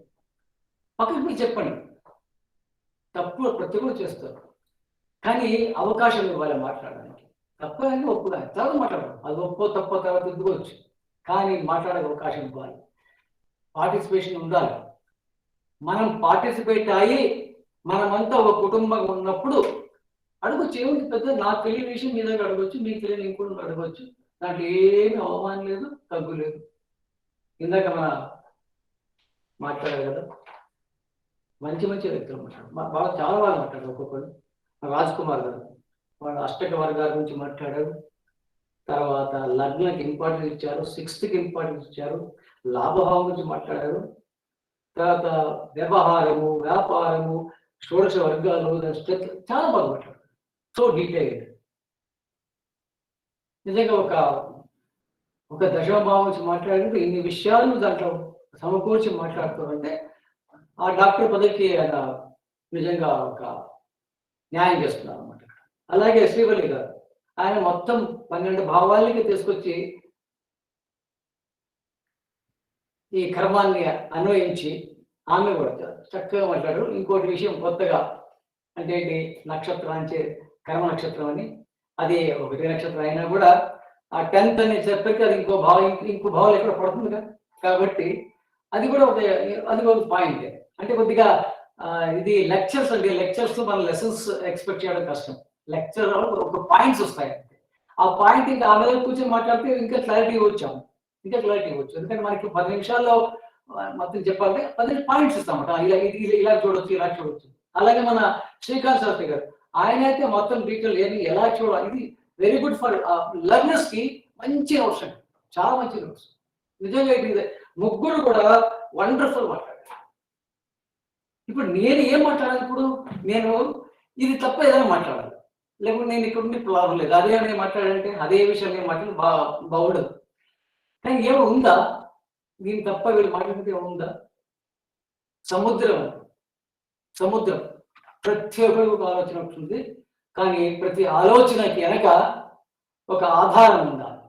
పక్కకి మీరు చెప్పండి. తప్పు ప్రతి ఒక్కరు చేస్తారు, కానీ అవకాశం ఇవ్వాలి మాట్లాడడానికి. తప్పు అని ఒప్పుగా తర్వాత మాట్లాడడం, అది ఒప్పో తప్పో తర్వాత దిద్దుకోవచ్చు, కానీ మాట్లాడే అవకాశం ఇవ్వాలి. పార్టిసిపేషన్ ఉండాలి. మనం పార్టిసిపేట్ అయ్యి మనమంతా ఒక కుటుంబం ఉన్నప్పుడు అడగొచ్చు. ఏముంది పెద్ద, నాకు తెలియని విషయం మీ దగ్గర అడగొచ్చు, మీకు తెలియని ఇంకోటి అడగొచ్చు. దాంట్లో ఏమి అవమానం లేదు, తగ్గు లేదు. ఇందాక మన మాట్లాడారు కదా, మంచి మంచి వ్యక్తులు మాట్లాడారు, బాగా చాలా బాగా మాట్లాడారు. ఒక్కొక్కరు రాజ్ కుమార్ గారు వాళ్ళ అష్టక వర్గాల గురించి మాట్లాడారు. తర్వాత లగ్నకి ఇంపార్టెన్స్ ఇచ్చారు, 6th ఇంపార్టెన్స్ ఇచ్చారు, లాభభావం గురించి మాట్లాడారు. తర్వాత వ్యవహారము, వ్యాపారము, షోడశ వర్గాలు, చాలా బాగా మాట్లాడారు. So detailed. నిజంగా ఒక దశమభావం నుంచి మాట్లాడినట్టు ఇన్ని విషయాలను దాంట్లో సమకూర్చి మాట్లాడుతారంటే ఆ డాక్టర్ పదవికి ఆయన నిజంగా ఒక న్యాయం చేస్తున్నారు అన్నమాట. అలాగే శ్రీవల్లి గారు, ఆయన మొత్తం 12 భావాలకి తీసుకొచ్చి ఈ కర్మాన్ని అన్వయించి ఆమె కూడా చక్కగా మాట్లాడారు. ఇంకోటి విషయం కొత్తగా అంటే ఏంటి, నక్షత్రం అంటే కర్మ నక్షత్రం అని, అది ఒకటి నక్షత్రం అయినా కూడా ఆ 10th అని చెప్పాక అది ఇంకో భావం ఎక్కడ పడుతుంది కదా. కాబట్టి అది కూడా ఒక పాయింట్. అంటే కొద్దిగా ఇది లెక్చర్స్ అండి, లెక్చర్స్ మన లెసన్స్ ఎక్స్పెక్ట్ చేయడం కష్టం. లెక్చర్ ఒక పాయింట్స్ వస్తాయి, ఆ పాయింట్ ఇంకా ఆ మీద కూర్చొని మాట్లాడితే ఇంకా క్లారిటీ ఇవ్వచ్చు. ఎందుకంటే మనకి 10 నిమిషాల్లో మొత్తం చెప్పాలంటే 10 పాయింట్స్ ఇస్తామట. ఇలా చూడొచ్చు, ఇలా చూడొచ్చు. అలాగే మన శ్రీకాంత్ శాస్త్రి గారు, ఆయన అయితే మొత్తం డీటెయిల్ ఎలా చూడాలి, ఇది వెరీ గుడ్ ఫర్ లర్నర్స్ కి. మంచి నోట్స్ అండి, చాలా మంచి నోట్స్. నిజంగా ఇది ముగ్గురు కూడా వండర్ఫుల్ మాట్లాడారు. ఇప్పుడు నేను ఏం మాట్లాడాలి, ఇప్పుడు నేను ఇది తప్ప ఏదైనా మాట్లాడాలి, లేకపోతే నేను ఇక్కడ ఉండి ప్రాబ్లం లేదు అదే నేను మాట్లాడాలంటే అదే విషయం నేను మాట్లాడి బాగుండదు. కానీ ఏమో ఉందా, దీని తప్ప వీళ్ళు మాట్లాడితే ఉందా? సముద్రం ప్రతి ఒక్కరికి ఒక ఆలోచన వస్తుంది, కానీ ప్రతి ఆలోచనకి వెనక ఒక ఆధారం ఉండాలి.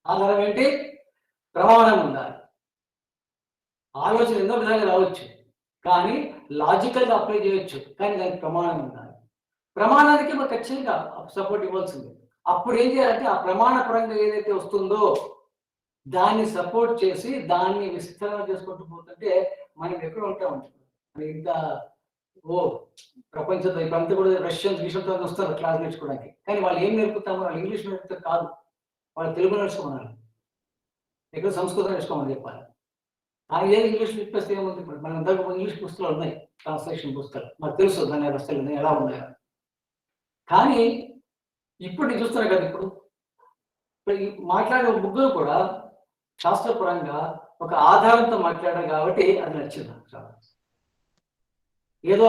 ఆధారం ఏంటి? ప్రమాణం ఉండాలి. ఆలోచన ఎన్నో విధంగా రావచ్చు, కానీ లాజికల్గా అప్లై చేయొచ్చు, కానీ దానికి ప్రమాణం ఉండాలి. ప్రమాణానికి మనకు ఖచ్చితంగా సపోర్ట్ ఇవ్వాల్సింది. అప్పుడు ఏం చేయాలంటే ఆ ప్రమాణపరంగా ఏదైతే వస్తుందో దాన్ని సపోర్ట్ చేసి దాన్ని విస్తరణ చేసుకుంటూ పోతుంటే మనం ఎక్కడ ఉంటామంటే ఇంకా ప్రపంచంలో ఇప్పుడంతా కూడా రష్యన్స్ విషయంతో వస్తారు క్లాస్ నేర్చుకోవడానికి. కానీ వాళ్ళు ఏం నేర్పుతామో వాళ్ళు ఇంగ్లీష్ నేర్పుతారు కాదు, వాళ్ళు తెలుగు నేర్చుకోమన్నారు, ఎక్కడ సంస్కృతం నేర్చుకోమని చెప్పాలి. ఏం ఇంగ్లీష్ నేర్పిస్తే ఏముంది? మన దగ్గర ఇంగ్లీష్ పుస్తకాలు ఉన్నాయి, ట్రాన్స్లేషన్ పుస్తకాలు, నాకు తెలుసు దాని వ్యవస్థలు ఎలా ఉన్నాయో. కానీ ఇప్పుడు నేను చూస్తున్నా కదా, ఇప్పుడు మాట్లాడే ముగ్గురు కూడా శాస్త్రపరంగా ఒక ఆధారంతో మాట్లాడారు కాబట్టి అది నచ్చింది చాలా. ఏదో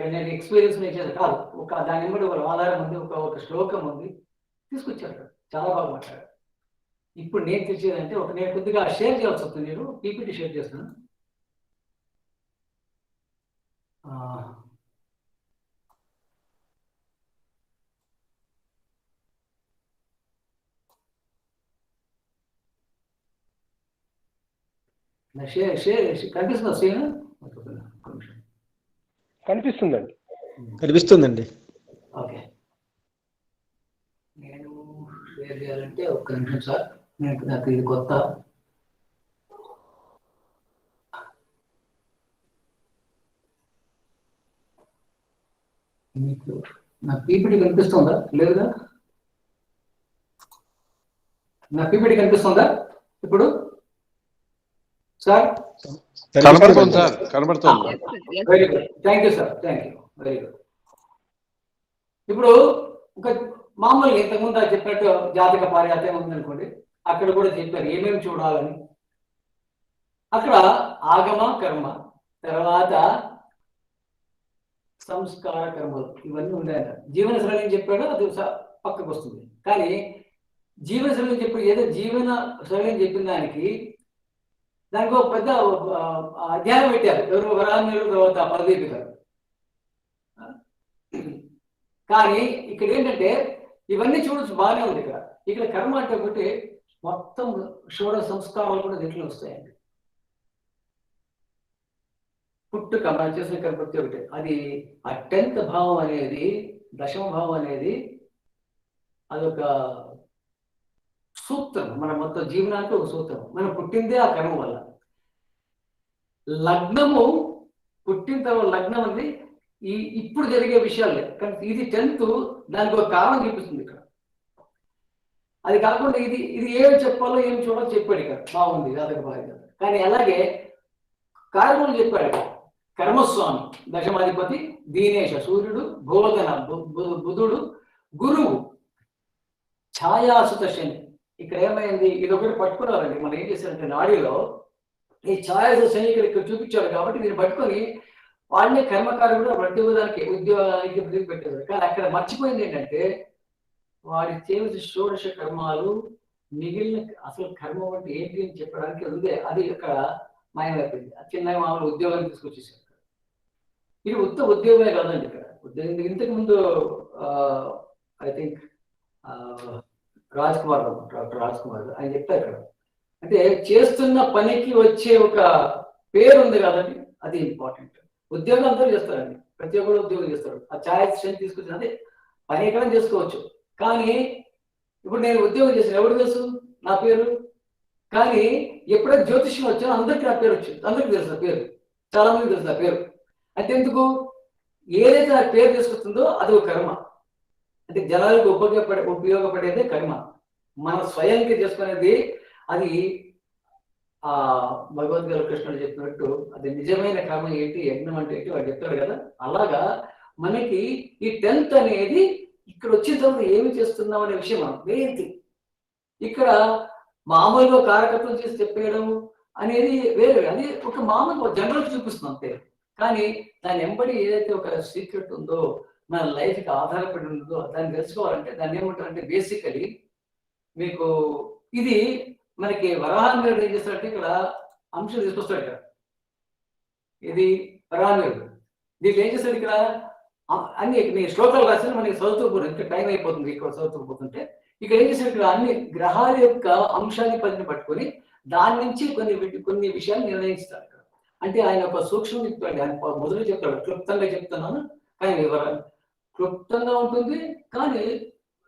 నేను ఎక్స్పీరియన్స్ నేర్చేది కాదు, ఒక దాని బట్టి ఒక ఆధారం ఉంది, ఒక శ్లోకం ఉంది, తీసుకొచ్చారు, చాలా బాగా మాట్లాడారు. ఇప్పుడు నేను తెచ్చేదంటే నేను కొద్దిగా షేర్ చేయాల్సి వస్తుంది. నేను పీపీటీ షేర్ చేస్తున్నాను. కనిపిస్తుందా సీన్? కనిపిస్తుందండి. ఓకే, నేను షేర్ చేయాలంటే ఒక్క నిమిషం సార్, నాకు ఇది కొత్త. మీకు నా పీపీటీ కనిపిస్తుందా? లేదుగా, నా పీపీటీ కనిపిస్తుందా ఇప్పుడు సార్? కనబడుతుంది సార్, కనబడుతుంది. Very good, thank you sir, thank you, very good. ఇప్పుడు ఇంకా మామూలుగా ఇంతకుముందు చెప్పినట్టు జాతక పార్యాతం ఉందనుకోండి, అక్కడ కూడా చెప్పారు ఏమేమి చూడాలని. అక్కడ ఆగమ కర్మ, తర్వాత సంస్కార కర్మలు, ఇవన్నీ ఉన్నాయట. జీవన సరళి చెప్పాడు, అది పక్కకు వస్తుంది. కానీ జీవన సరళి చెప్పి ఏదో జీవన సరళి చెప్పిన దానికి ఒక పెద్ద అధ్యాయం పెట్టారు, ఎవరు వరాహమిహిరుడు, తర్వాత పరదీపి గారు. కానీ ఇక్కడ ఏంటంటే ఇవన్నీ చూడొచ్చు, బాగానే ఉంది. ఇక్కడ కర్మ అంటే ఒకటి మొత్తం షోడ సంస్కారాలు కూడా దీంట్లో వస్తాయండి. పుట్టుక మనం చేసిన కర్మ ప్రతి ఒకటి, అది ఆ 10th భావం అనేది, దశమ భావం అనేది అదొక సూత్రం, మన మొత్తం జీవనానికి ఒక సూత్రం. మనం పుట్టిందే ఆ కర్మ వల్ల. లగ్నము పుట్టిన తర్వాత లగ్నం ఉంది ఇప్పుడు జరిగే విషయాలే, కానీ ఇది 10th, దానికి ఒక కారణం చూపిస్తుంది ఇక్కడ. అది కాకుండా ఇది ఏమి చెప్పాలో ఏమి చూడాలో చెప్పాడు ఇక్కడ, బాగుంది జాతక భార్య. కానీ అలాగే కారణములు చెప్పాడు. కర్మస్వామి దశమాధిపతి దీనేశ, సూర్యుడు, బోధన బుధుడు, గురువు, ఛాయాసుత శని. ఇక్కడ ఏమైంది, ఇది ఒకటి పట్టుకున్నారండి. మనం ఏం చేశారంటే నాడిలో ఈ ఛాయాసుత శని ఇక్కడ చూపించాడు కాబట్టి దీన్ని పట్టుకొని వాళ్ళని కర్మకారుడు ప్రతిదానికి ఉద్యోగానికి పెట్టారు. కానీ అక్కడ మర్చిపోయింది ఏంటంటే వాడి చేయవలసిన షోడశ కర్మాలు, మిగిలిన అసలు కర్మ అంటే ఏంటి అని చెప్పడానికి ఉంది, అది ఇక్కడ మాయమైపోయింది. చిన్న మామూలు ఉద్యోగాన్ని తీసుకొచ్చేసారు. ఇది ఉద్యోగమే కాదండి. ఇక్కడ ఉద్యోగం ఇంతకు ముందు I think doctor Raj Kumar ఆయన చెప్తారు ఇక్కడ, అంటే చేస్తున్న పనికి వచ్చే ఒక పేరు ఉంది కదండి, అది ఇంపార్టెంట్. ఉద్యోగం అందరూ చేస్తారండి, ప్రతి ఒక్కరు ఉద్యోగం చేస్తారు. ఆ ఛాయస్ తీసుకొచ్చిన అదే పని ఎక్కడ చేసుకోవచ్చు. కానీ ఇప్పుడు నేను ఉద్యోగం చేసిన ఎవరు తెలుసు నా పేరు, కానీ ఎప్పుడైతే జ్యోతిష్యం వచ్చానో అందరికీ నా పేరు వచ్చింది, అందరికీ తెలుసు నా పేరు, చాలా మందికి తెలుసు నా పేరు. అంటే ఎందుకు, ఏదైతే నా పేరు తీసుకొస్తుందో అది ఒక కర్మ. అంటే జనాలకు ఉపయోగపడేదే కర్మ. మన స్వయంకి చేసుకునేది అది భగవద్గీత కృష్ణుడు చెప్పినట్టు అది నిజమైన కర్మ ఏంటి, యజ్ఞం అంటే ఏంటి వాడు చెప్తాడు కదా. అలాగా మనకి ఈ 10th అనేది ఇక్కడ వచ్చిన తర్వాత ఏమి చేస్తున్నాం అనే విషయం వేయింది. ఇక్కడ మామూలుగా కారకత్వం చేసి చెప్పేయడం అనేది వేరే, అది ఒక మామూలు జనరల్ చూపిస్తుంది అంతే. కానీ దాని వెంబడి ఏదైతే ఒక సీక్రెట్ ఉందో, మన లైఫ్కి ఆధారపడి ఉందో దాన్ని తెలుసుకోవాలంటే దాన్ని ఏమంటారంటే బేసికలీ మీకు ఇది మనకి వరాహమిహిరుడు ఏం చేస్తాడంటే ఇక్కడ అంశం తీసుకొస్తాడు. ఇక్కడ ఇది వరాహమిహిరుడు, దీంట్లో ఏం చేస్తాడు ఇక్కడ అన్ని మీ శ్లోకాలు రాసిన మనకి చదువుతూ పోతుంది, ఇంకా టైం అయిపోతుంది ఇక్కడ చదువుతూ పోతుంటే. ఇక్కడ ఏం చేస్తాడు, ఇక్కడ అన్ని గ్రహాల యొక్క అంశాన్ని పదిని పట్టుకొని దాని నుంచి కొన్ని విషయాలు నిర్ణయిస్తాడు. అంటే ఆయన ఒక సూక్ష్మం చెప్తాడు, ఆయన మొదలు చెప్తాడు, క్లుప్తంగా చెప్తున్నాను కానీ వివరాలు క్లుప్తంగా ఉంటుంది, కానీ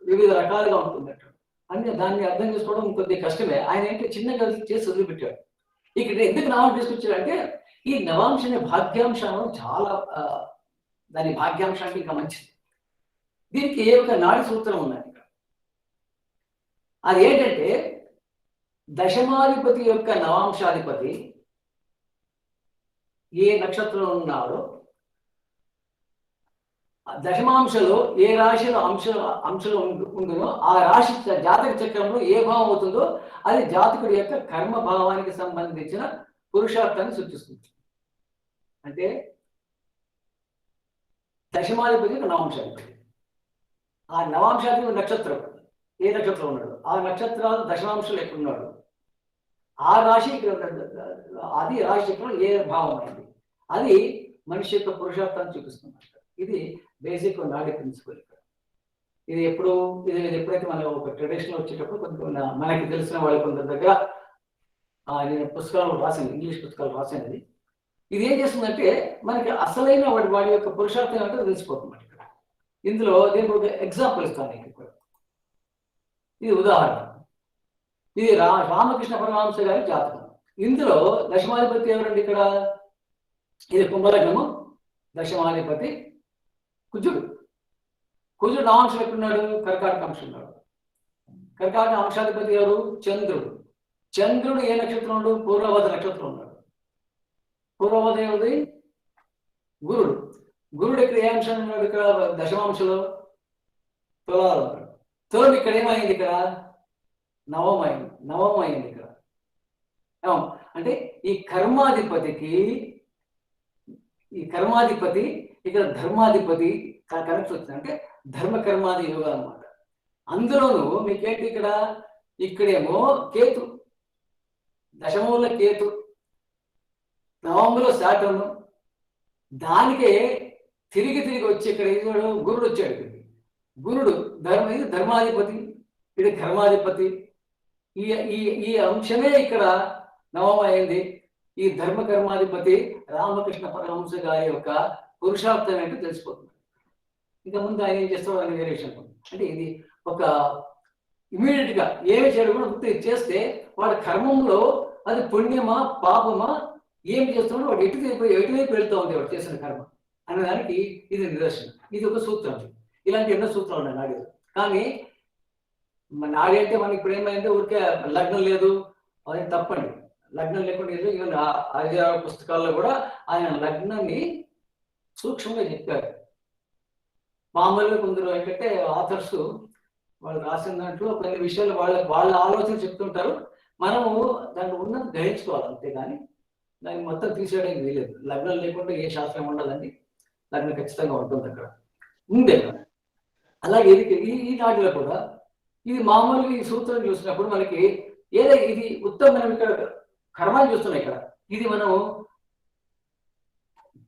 వివిధ రకాలుగా ఉంటుంది అంటాడు. అని దాన్ని అర్థం చేసుకోవడం కొద్దిగా కష్టమే. ఆయన ఏంటంటే చిన్నగా చేసి వదిలిపెట్టాడు. ఇక్కడ ఎందుకు నవాంశ తీసుకొచ్చాడంటే ఈ నవాంశ అనే భాగ్యాంశం చాలా దాని భాగ్యాంశానికి ఇంకా మంచిది. దీనికి ఒక నాడి సూత్రం ఉన్నది ఇక్కడ. అది ఏంటంటే దశమాధిపతి యొక్క నవాంశాధిపతి ఏ నక్షత్రంలో ఉన్నాడో దశమాంశలో ఏ రాశిలో అంశలో ఉంటుందో ఆ రాశి జాతక చక్రంలో ఏ భావం అవుతుందో అది జాతకుడి యొక్క కర్మ భావానికి సంబంధించిన పురుషార్థాన్ని సూచిస్తుంది. అంటే దశమాధిపతి నవాంశాధిపతి, ఆ నవాంశాధిపతి నక్షత్రం ఏ నక్షత్రం ఉన్నాడు, ఆ నక్షత్రాలు దశమాంశాలు ఎక్కడున్నాడు, ఆ రాశి అది రాశి చక్రంలో ఏ భావం అయింది, అది మనిషి యొక్క పురుషార్థాన్ని చూపిస్తుంది. ఇది బేసిక్ నాడి ప్రిన్సిపల్. ఇది ఎప్పుడైతే మనం ఒక ట్రెడిషన్ వచ్చేటప్పుడు కొంత మనకి తెలిసిన వాళ్ళ కొందరి దగ్గర నేను పుస్తకాలు రాశాను, ఇంగ్లీష్ పుస్తకాలు రాశాను. ఇది ఏం చేస్తుందంటే మనకి అసలైన వాడి యొక్క పురుషార్థం అంటే తెలిసిపోతుంది. ఇక్కడ ఇందులో దీనికి ఒక ఎగ్జాంపుల్ ఇస్తాను నీకు. ఇక్కడ ఇది ఉదాహరణ. ఇది రామకృష్ణ పరమహంస గారి జాతకం. ఇందులో దశమాధిపతి ఎవరండి? ఇక్కడ ఇది కుంభలగ్నము, దశమాధిపతి కుజుడు. కుజుడు నవాంశం ఎక్కడున్నాడు? కర్కాటక అంశం ఉన్నాడు. కర్కాటక అంశాధిపతి ఎవరు? చంద్రుడు. చంద్రుడు ఏ నక్షత్రంలో? పూర్వవద నక్షత్రం ఉన్నాడు. పూర్వవద ఎవరిది? గురుడు. గురుడు ఇక్కడ ఏ అంశం ఉన్నాడు? ఇక్కడ దశమాంశలో తులాలో ఉన్నాడు. తులం ఇక్కడ ఏమైంది? ఇక్కడ నవం అయింది ఇక్కడ. అంటే ఈ కర్మాధిపతి ఇక్కడ ధర్మాధిపతి కనెక్ట్ వచ్చింది. అంటే ధర్మ కర్మాది యోగా అనమాట. అందులోనూ మీకేంటి ఇక్కడేమో కేతు, దశమంలో కేతు, నవంలో శాటర్ను, దానికే తిరిగి వచ్చి ఇక్కడ గురుడు వచ్చాడు. ఇక్కడికి గురుడు ధర్మాధిపతి, ఇది కర్మాధిపతి. ఈ అంశమే ఇక్కడ నవం అయింది. ఈ ధర్మ కర్మాధిపతి రామకృష్ణ పరమహంస గారి యొక్క పురుషార్థం ఏంటో తెలిసిపోతుంది. ఇంకా ముందు ఆయన ఏం చేస్తాడో అని వేరే విషయం. అంటే ఇది ఒక ఇమీడియట్ గా ఏమి చేయడం కూడా గుర్తు చేస్తే వాడి కర్మంలో అది పుణ్యమా పాపమా ఏం చేస్తున్నాడో వాడు ఎటువైపు వెళ్తూ ఉంది వాడు చేసిన కర్మ అనేదానికి ఇది నిదర్శనం. ఇది ఒక సూత్రం. ఇలాంటి ఎన్నో సూత్రాలు ఉన్నాయి నాడి. కానీ నాడి అంటే మనకి ఇప్పుడు ఏమైంది, ఊరికే లగ్నం లేదు అది తప్పండి. లగ్నం లేకుండా ఈవెన్ ఆచార పుస్తకాల్లో కూడా ఆయన లగ్నాన్ని సూక్ష్మంగా చెప్పారు. మామూలుగా కొందరు ఏంటంటే ఆథర్స్ వాళ్ళు రాసిన దాంట్లో కొన్ని విషయాలు వాళ్ళ ఆలోచన చెప్తుంటారు. మనము దాంట్లో ఉన్నది గ్రహించుకోవాలి, అంతేగాని దాన్ని మొత్తం తీసేయడానికి వీలేదు. లగ్నం లేకుండా ఏ శాస్త్రం ఉండదండి, లగ్నం ఖచ్చితంగా ఉంటుంది అక్కడ ఉండే. అలాగే ఈ నాటిలో కూడా ఇది మామూలుగా ఈ సూత్రం చూసినప్పుడు మనకి ఇది ఉత్తమ మనం ఇక్కడ కర్మాన్ని చూస్తున్నాం. ఇక్కడ ఇది మనం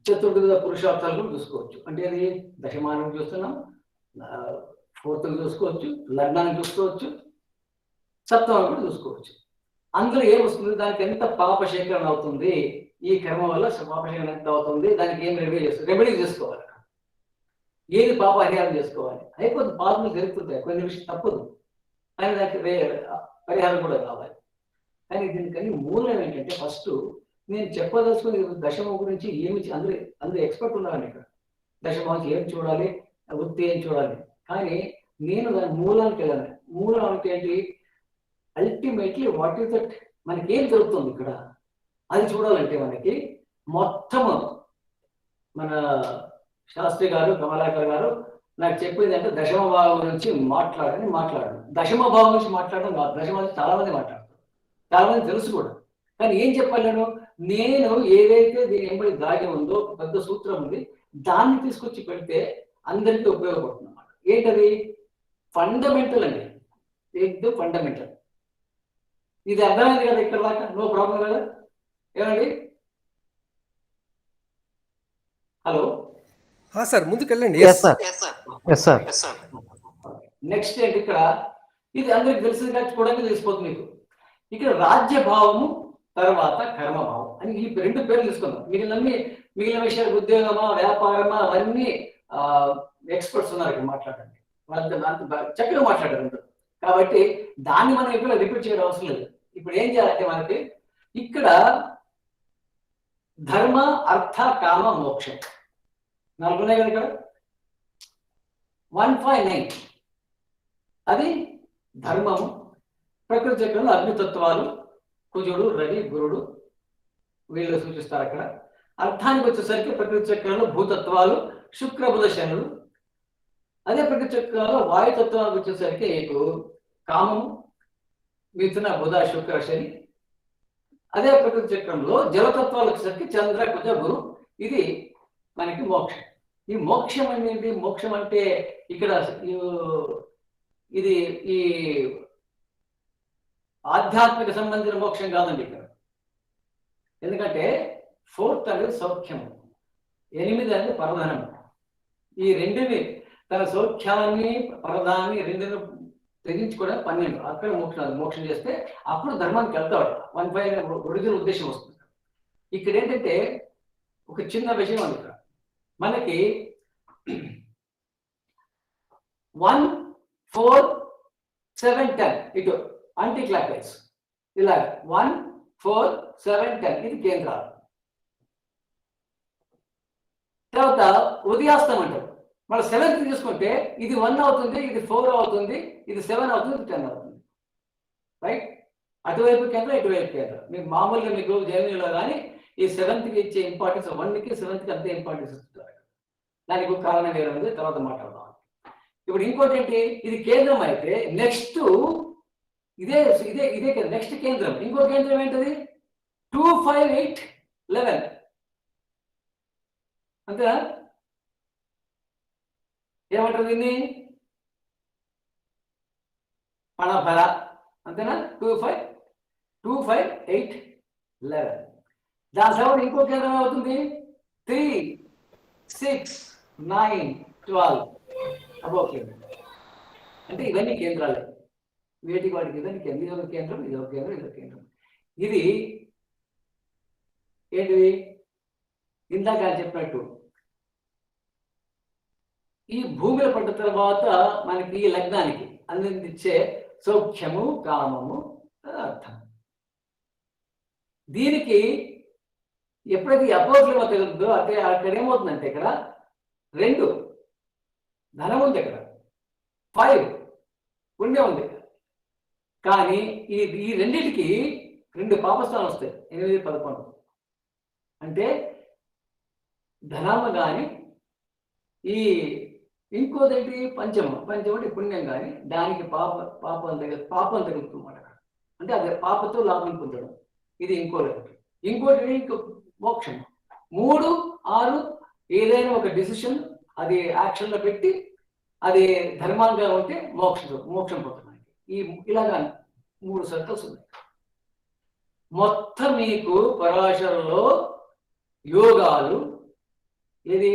చతుర్థ పురుషార్థాలు కూడా చూసుకోవచ్చు. అంటే అది దశమానం చూస్తున్నాం, ఫోర్త్ చూసుకోవచ్చు, లగ్నాన్ని చూసుకోవచ్చు, సప్తమం కూడా చూసుకోవచ్చు. అందులో ఏం వస్తుంది, దానికి ఎంత పాపశేఖరణ అవుతుంది, ఈ కర్మ వల్ల పాపశేఖరణ ఎంత అవుతుంది, దానికి ఏం రెమెడీ చేసుకోవాలి, ఏది పాప పరిహారం చేసుకోవాలి. అయిపోతుంది, పాపలు జరుగుతుంటాయి, కొన్ని విషయం తప్పదు, కానీ దానికి పరిహారం కూడా కావాలి. కానీ దీనికని మూలం ఏంటంటే ఫస్ట్ నేను చెప్పదలుచుకుని దశమ గురించి ఏమి అందరూ ఎక్స్పర్ట్ ఉన్నారండి. ఇక్కడ దశమానికి ఏం చూడాలి, వృత్తి ఏం చూడాలి. కానీ నేను దాని మూలానికి వెళ్ళాను. మూలం అంటే ఏంటి, అల్టిమేట్లీ వాట్ ఈస్ దట్, మనకి ఏం జరుగుతుంది ఇక్కడ అది చూడాలంటే మనకి మొత్తం మన శాస్త్రి గారు కమలాకర్ గారు నాకు చెప్పింది అంటే దశమ భావం గురించి మాట్లాడాను. దశమ భావం గురించి మాట్లాడడం కాదు, దశమ చాలా మంది మాట్లాడతారు, చాలా మంది తెలుసు కూడా. కానీ ఏం చెప్పాలి, నేను ఏదైతే దీని ఎంబడి దాగి ఉందో ఒక పెద్ద సూత్రం ఉంది, దాన్ని తీసుకొచ్చి పెడితే అందరికీ ఉపయోగపడుతుంది అన్నమాట. ఏంటది, ఫండమెంటల్ అండి, ఫండమెంటల్. ఇది అర్థమైంది కదా ఇక్కడ దాకా, నో ప్రాబ్లం కదా ఏమండి? Hello sir, ముందుకెళ్ళండి. నెక్స్ట్ ఏంటి, ఇక్కడ ఇది అందరికి తెలిసింది కానీ చూడడానికి తెలిసిపోతుంది మీకు. ఇక్కడ రాజ్యభావము తర్వాత కర్మభావం అని ఈ రెండు పేర్లు తీసుకుందాం. మిగిలిన విషయాలు ఉద్యోగమా వ్యాపారమా అవన్నీ ఎక్స్పర్ట్స్ ఉన్నారు ఇక్కడ, మాట్లాడండి, వాళ్ళంతా చక్కగా మాట్లాడారు. కాబట్టి దాన్ని మనం ఇక్కడ రిపీట్ చేయడం అవసరం లేదు. ఇప్పుడు ఏం చేయాలంటే మనకి ఇక్కడ ధర్మ, అర్థ, కామ, మోక్షం 4 ఉన్నాయి కదా ఇక్కడ. 159 అది ధర్మము. ప్రకృతి చక్రంలో అగ్నితత్వాలు కుజుడు, రవి, గురుడు వీళ్ళు సూచిస్తారు అక్కడ. అర్థానికి వచ్చేసరికి ప్రకృతి చక్రంలో భూతత్వాలు శుక్ర, బుధ, శనులు. అదే ప్రకృతి చక్రంలో వాయుతత్వానికి వచ్చేసరికి మీకు కామము, మిథున, బుధ, శుక్ర, శని. అదే ప్రకృతి చక్రంలో జలతత్వాలు వచ్చేసరికి చంద్ర, కుజ, గురు. ఇది మనకి మోక్షం. ఈ మోక్షం అనేది, మోక్షం అంటే ఇక్కడ ఇది ఈ ఆధ్యాత్మిక సంబంధించిన మోక్షం కాదండి ఇక్కడ. ఎందుకంటే 4th అనేది సౌఖ్యము, 8 అనేది పరధనం. ఈ రెండుని తన సౌఖ్యాన్ని, పరధాన్ని రెండుని తెగించుకోవడానికి 12 అక్కడ మోక్షం చేస్తే అప్పుడు ధర్మానికి వెళ్తాడు. 1.5 ఒరిజినల్ ఉద్దేశం వస్తుంది. ఇక్కడ ఏంటంటే ఒక చిన్న విషయం ఉంది. ఇక్కడ మనకి 1, 4, 7, 10 ఇటు యాంటీ క్లాక్ వైజ్ ఇలా 1, 4, 7, 10 ఇది కేంద్రాలు. తర్వాత ఉదయాస్తం అంటారు. మన 7th తీసుకుంటే ఇది 1 అవుతుంది, ఇది 4 అవుతుంది, ఇది 7 అవుతుంది, ఇది 10 అవుతుంది. రైట్? అటువైపు కేంద్రం, ఇటువైపు కేంద్రం. మీకు మామూలుగా మీకు జర్నీలో కానీ ఈ 7th ఇచ్చే ఇంపార్టెన్స్ 1కి 7th అంతే ఇంపార్టెన్స్ ఇస్తారు. దానికి ఒక కారణం వేరే ఉంది, తర్వాత మాట్లాడదాం. ఇప్పుడు ఇంకోటి ఏంటి, ఇది కేంద్రం అయితే నెక్స్ట్ ఇదే ఇదే ఇదే నెక్స్ట్ కేంద్రం. ఇంకో కేంద్రం ఏంటది 2, 5, 8, 11 అంతేనా? ఏమంటారు దీన్ని? పణభర అంతేనా? 2, 5, 8, 11. దాని తర్వాత ఇంకో కేంద్రం అవుతుంది 3, 6, 9, 12 అబో కేంద్రం. అంటే ఇవన్నీ కేంద్రాలే. వేటికి వాటికి ఇవన్నీ కేంద్రం. ఇది ఒక కేంద్రం, ఇది ఒక కేంద్రం, ఇది ఒక కేంద్రం. ఇది ఏంటిది? ఇందాక చెప్పినట్టు ఈ భూమిలో పడ్డ తర్వాత మనకి ఈ లగ్నానికి అందించే సౌఖ్యము, కామము, అర్థం. దీనికి ఎప్పుడైతే అపోజిట్ తగులుతుందో అంటే అక్కడ ఏమవుతుందంటే ఇక్కడ 2 ధనం ఉంది, ఇక్కడ 5 పుణ్యం ఉంది. కానీ ఈ రెండింటికి 2 పాపస్థానం వస్తాయి, 8, 11. అంటే ధనము కానీ ఈ ఇంకోదేంటి పంచమం అంటే పుణ్యం కానీ దానికి పాపం తగులుతుందన్నమాట. అంటే అది పాపతో లాభం పొందడం. ఇది ఇంకోటి మోక్షం. 3, 6 ఏదైనా ఒక డిసిషన్ అది యాక్షన్లో పెట్టి అది ధర్మంగా ఉంటే మోక్షం పొందడానికి ఇలాగా 3 సర్కిల్స్ ఉన్నాయి. మొత్తం మీకు పరాశరంలో యోగాలు ఏది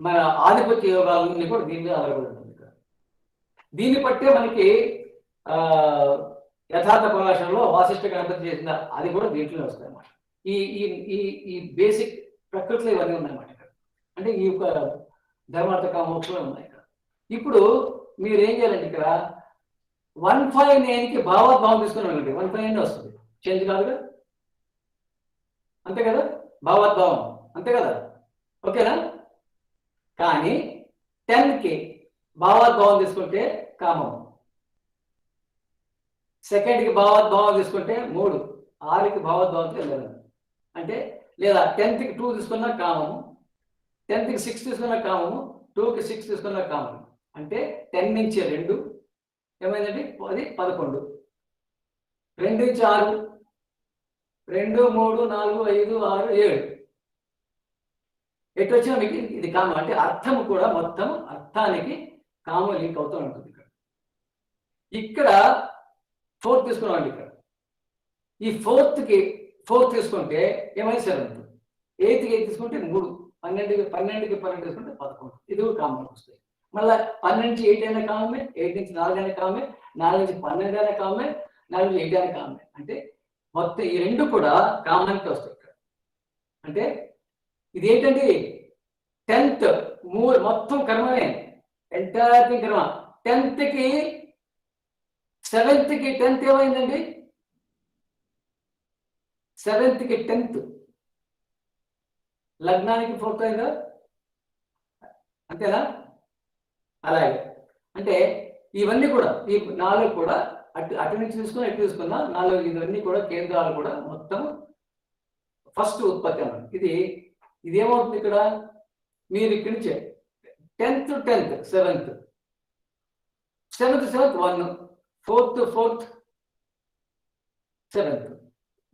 మన ఆధిపత్య యోగాలన్నీ కూడా దీని మీద ఆధారపడి ఉంటుంది. దీన్ని బట్టే మనకి యథార్థ పరాశరంలో వాసిష్ఠ గణపతి చేసిన అది కూడా దీంట్లోనే వస్తాయి అన్నమాట. ఈ ఈ ఈ బేసిక్ ప్రకృతిలో ఇవన్నీ ఉన్నాయన్నమాట ఇక్కడ. అంటే ఈ యొక్క ధర్మార్థ కామోక్షంలో ఉన్నాయి ఇక్కడ. ఇప్పుడు మీరు ఏం చేయాలంటే ఇక్కడ 159కి భావోద్భావం తీసుకున్నామండి. 159 వస్తుంది, చేంజ్ కాదుగా, అంతే కదా? భావోద్భావం అంతే కదా? ఓకేనా? కానీ 10కి భావోద్భావం తీసుకుంటే కామం, 2కి భావోద్భావం తీసుకుంటే 3, 6కి భావోద్భావం 11. అంటే లేదా 10కి 2 తీసుకున్న కామము, 10కి 6 తీసుకున్న కామము, 2కి 6 తీసుకున్న కామము. అంటే 10 నుంచి 2 ఏమైందండి? అది 11. 2 నుంచి 6, 2, 3, 4, 5, 6, 7 ఎటు వచ్చినా మీకు ఇది కామం. అంటే అర్థము కూడా మొత్తం అర్థానికి కామం లింక్ అవుతూ ఉంటుంది. ఇక్కడ 4 తీసుకున్నామండి. ఇక్కడ ఈ 4th తీసుకుంటే ఏమైనా 7, 8కి 8 తీసుకుంటే 3, 12కి 12 తీసుకుంటే 11. ఇది కూడా కామన్ వస్తాయి. మళ్ళీ 12 నుంచి 8 అయినా కామే, 8 నుంచి 4 అయినా కామే, 4 నుంచి 12 అయినా కామే, 4 నుంచి 8 అయినా కామే. అంటే మొత్తం ఈ 2 కూడా కామానికి వస్తాయి ఇక్కడ. అంటే ఇది ఏంటండి 10th మొత్తం కర్మమే, ఎంటైర్ కర్మ. 10th కి 7th కి 10th ఏమైందండి? 7th కి 10th లగ్నానికి 4th అయిందా? అంతేనా? అలాగే అంటే ఇవన్నీ కూడా ఈ 4 కూడా అటు నుంచి తీసుకున్నా ఇటు తీసుకున్నా 4 ఇవన్నీ కూడా కేంద్రాలు కూడా మొత్తం ఫస్ట్ ఉత్పత్తి అన్నమాట. ఇది ఏమవుతుంది ఇక్కడ? మీరు ఇక్కడి నుంచే 10th 7th 1 4th 7th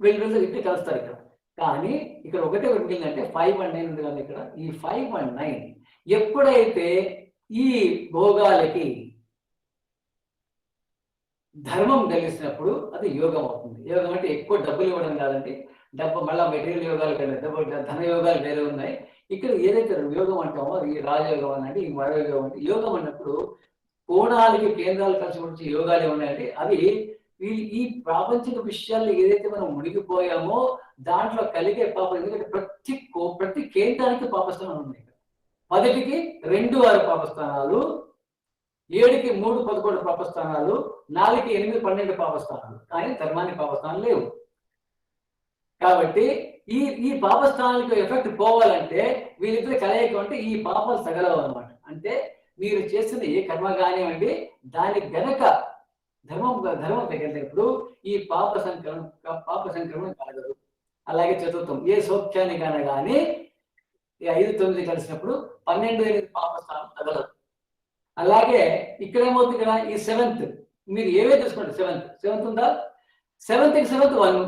వీళ్ళు ఇంటికి కలుస్తారు ఇక్కడ. కానీ ఇక్కడ ఒకటే మిగిలిందంటే 5 and 9 ఉంది కదా ఇక్కడ. ఈ 5 and 9 ఎప్పుడైతే ఈ భోగాలకి ధర్మం కలిసినప్పుడు అది యోగం అవుతుంది. యోగం అంటే ఎక్కువ డబ్బులు ఇవ్వడం కాదండి. మళ్ళా మెటీరియల్ యోగాలు కంటే ధన యోగాలు వేరే ఉన్నాయి. ఇక్కడ ఏదైతే యోగం అంటామో అది రాజయోగం అనండి, ఈ మరయోగం అంటే యోగం అన్నప్పుడు కోణాలకి కేంద్రాలు కలిసి వచ్చే యోగాలు ఏమన్నాయంటే అవి ఈ ప్రాపంచిక విషయాల్లో ఏదైతే మనం మునిగిపోయామో దాంట్లో కలిగే పాపం. ఎందుకంటే ప్రతి కేంద్రానికి పాపస్థానం ఉన్నాయి. 10కి 2 6 పాపస్థానాలు, 7కి 3 11 పాపస్థానాలు, 4కి 8 12 పాపస్థానాలు. కానీ ధర్మానికి పాపస్థానాలు లేవు. కాబట్టి ఈ పాపస్థానాలకు ఎఫెక్ట్ పోవాలంటే వీళ్ళిద్దరు కలయిక అంటే ఈ పాపాలు తగలవు అనమాట. అంటే మీరు చేస్తున్న ఏ కర్మ కానివ్వండి దానికి గనక ధర్మం తగిలినప్పుడు ఈ పాప సంక్రమణ కలగదు. అలాగే చతుర్థం ఏ సౌఖ్యానికైనా కానీ 5 9 కలిసినప్పుడు 12 8 పాపస్థానం తగలదు. అలాగే ఇక్కడ ఏమవుతుంది? ఇక్కడ ఈ 7th మీరు ఏవే చూసుకోండి. 7th ఉందా? 7th కి 7th 1,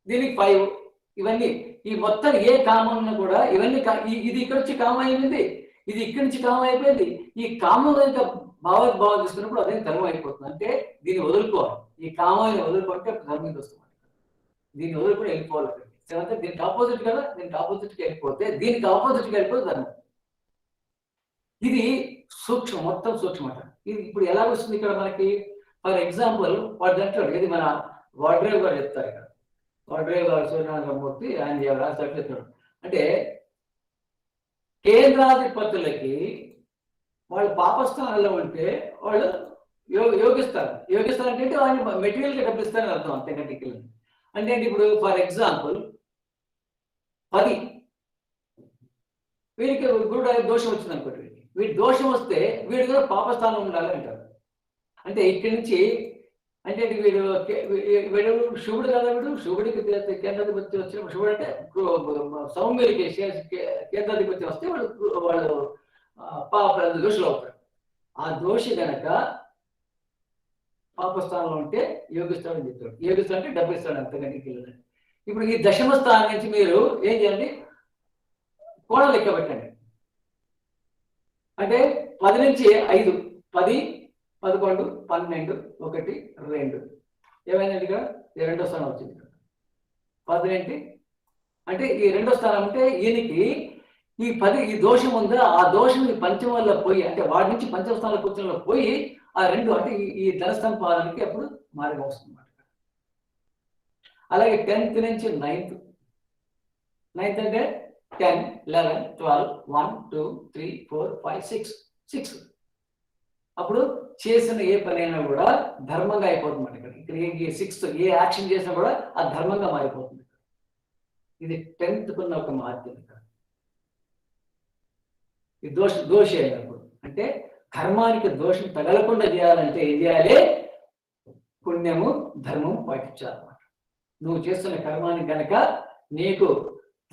దీనికి 5. ఇవన్నీ ఈ మొత్తం ఏ కామం కూడా ఇవన్నీ ఇది ఇక్కడ నుంచి కామం అయిపోయింది, ఇది ఇక్కడి నుంచి కామం అయిపోయింది. ఈ కామం కనుక భావం తీసుకున్నప్పుడు అదే ధర్మం అయిపోతుంది. అంటే దీన్ని వదులుకోవాలి. ఈ కామాన్ని వదులుకుంటే ధర్మం వస్తుంది. దీన్ని వదులుకుని వెళ్ళిపోవాలి. 7th దీనికి ఆపోజిట్ కదా, దీనికి ఆపోజిట్కి వెళ్ళిపోతే దీనికి ఆపోజిట్కి వెళ్ళిపోతే ధర్మం. ఇది సూక్ష్మం, మొత్తం సూక్ష్మట. ఇది ఇప్పుడు ఎలా వస్తుంది ఇక్కడ మనకి? ఫర్ ఎగ్జాంపుల్ వాడు అంటాడు, ఇది మన వాడ్రేవ్ గారు చెప్తారు ఇక్కడ. వాడ్రేవ్ గారు సూర్యనారాయణమూర్తి ఆయన రాసినట్లు చెప్తాడు. అంటే కేంద్రాధిపతులకి వాళ్ళు పాపస్థానంలో ఉంటే వాళ్ళు యోగిస్తారు అంటే ఆయన మెటీరియల్గా డబ్బిస్తారని అర్థం. అంతేకంటే అంటే ఇప్పుడు ఫర్ ఎగ్జాంపుల్ 10 వీడికి గురుడు దోషం వచ్చింది అనుకోండి. వీడి దోషం వస్తే వీడి కూడా పాపస్థానం ఉండాలి అంటారు. అంటే ఇక్కడి నుంచి అంటే వీడు శివుడు కదా, శివుడికి కేంద్రాధిపత్యం వచ్చినప్పుడు శివుడు అంటే సౌమ్యుడికి కేంద్రాధిపత్యం వస్తే వాళ్ళు పాప దోషులు అవుతారు. ఆ దోషి కనుక పాపస్థానంలో ఉంటే యోగిస్తాడని చెప్తాడు. యోగిస్తాడు అంటే డబ్బు ఇస్తాడు, అంతకంటే వెళ్ళదండి. ఇప్పుడు ఈ దశమ స్థానం నుంచి మీరు ఏం చేయండి? కోణం లెక్క పెట్టండి. అంటే 10 నుంచి 5 10 11 12 1 2 ఏమైందండి? ఇక్కడ 2వ స్థానం వచ్చింది. 10 అంటే ఈ 2వ స్థానం అంటే ఈయనకి ఈ 10 ఈ దోషం ఉందా, ఆ దోషం ఈ పంచం వల్ల పోయి అంటే వాడి నుంచి పంచమ స్థానంలో కూర్చొని పోయి ఆ 2 అంటే ఈ ధనస్తంభానికి అప్పుడు మార్గం వస్తుంది అన్నమాట. అలాగే 10th నుంచి 9th అంటే 10 11 12 1 2 3 4 5 6 అప్పుడు చేసిన ఏ పని అయినా కూడా ధర్మంగా అయిపోతుంది. ఇక్కడ ఈ 6th ఏ యాక్షన్ చేసినా కూడా ఆ ధర్మంగా మారిపోతుంది. ఇది 10th కున్న ఒక మార్గం. ఈ దోషి అయినప్పుడు అంటే కర్మానికి దోషం తగలకుండా చేయాలంటే ఏం చేయాలి? పుణ్యము ధర్మము పాటించాలన్నమాట. నువ్వు చేస్తున్న కర్మానికి కనుక నీకు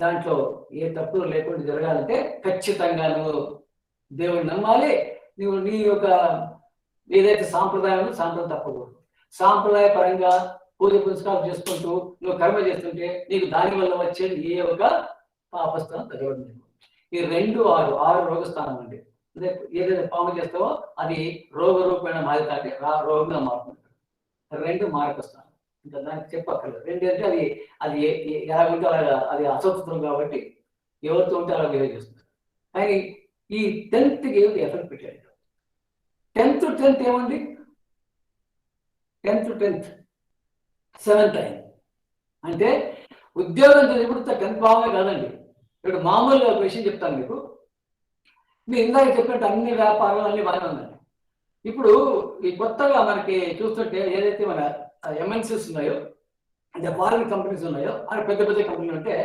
దాంట్లో ఏ తప్పులు లేకుండా జరగాలంటే ఖచ్చితంగా నువ్వు దేవుడిని నమ్మాలి. నువ్వు నీ యొక్క ఏదైతే సాంప్రదాయం తప్పకూడదు. సాంప్రదాయ పరంగా పూజ పురస్కారం చేసుకుంటూ నువ్వు కర్మ చేస్తుంటే నీకు దాని వల్ల వచ్చేది ఏ ఒక పాపస్థానం తగలడం. ఈ 2 6 రోగస్థానం అండి. అదే ఏదైతే పాము చేస్తావో అది రోగరూపేణ మారుతాంటే రోగంగా మారుతుంది. 2 మారక స్థానం. ఇంకా దానికి చెప్పక్కర్లేదు. 2 అంటే అది ఎలాగుంటే అలాగా అది అస్వస్థతం కాబట్టి ఎవరితో ఉంటే అలా బిహేవ్ చేస్తుంది. కానీ ఈ 10th ఏమిటి ఎఫెక్ట్ పెట్టాడు? 10th ఏమండి? 10th 7th అయింది. అంటే ఉద్యోగం ఇప్పుడు 10th భావమే కాదండి. ఇప్పుడు మామూలుగా ఒక విషయం చెప్తాను మీకు. మీరు ఇందాక చెప్పినట్టు అన్ని వ్యాపారాలు అన్ని బాగానే ఉన్నాయి. ఇప్పుడు ఈ కొత్తగా మనకి చూస్తుంటే ఏదైతే మన ఎంఎన్సీస్ ఉన్నాయో, అంటే ఫారిన్ కంపెనీస్ ఉన్నాయో, అని పెద్ద పెద్ద కంపెనీలు ఉంటే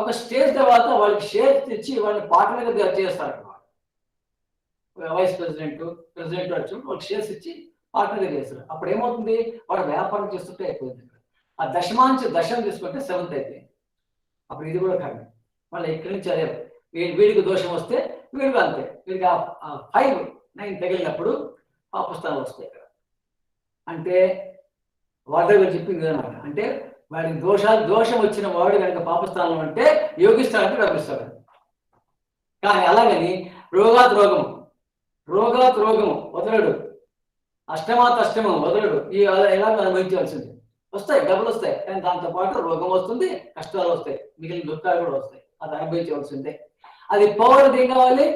ఒక స్టేజ్ తర్వాత వాళ్ళకి షేర్స్ ఇచ్చి వాళ్ళని పార్ట్నర్గా చేస్తారు. వైస్ ప్రెసిడెంట్ వచ్చి వాళ్ళకి షేర్స్ ఇచ్చి పార్ట్నర్గా చేస్తారు. అప్పుడు ఏమవుతుంది, వాడు వ్యాపారం చేస్తుంటే అయిపోయింది. ఆ దశం తీసుకుంటే 7th అయిపోయింది. అప్పుడు ఇది కూడా కాదు, మళ్ళీ ఇక్కడి నుంచి అదే వీడికి దోషం వస్తే వీడికి అంతే, వీడికి 5, 9 తగిలినప్పుడు పాపస్థానాలు వస్తాయి ఇక్కడ. అంటే వాడి దగ్గర చెప్పింది అనమాట. అంటే వాడికి దోషం వచ్చిన వాడు కనుక పాపస్థానం అంటే యోగిస్తాడంటే వ్యాపిస్తాడు. కానీ అలాగని రోగాత్ రోగము వదలడు, అష్టమం వదలడు. ఎలా అనుభవించాల్సింది. వస్తాయి, డబ్బులు వస్తాయి, కానీ దాంతో పాటు రోగం వస్తుంది, కష్టాలు వస్తాయి, మిగిలిన దుఃఖాలు కూడా వస్తాయి. అది అనుభవించవలసిందే. అది పోవడం ఏం కావాలి,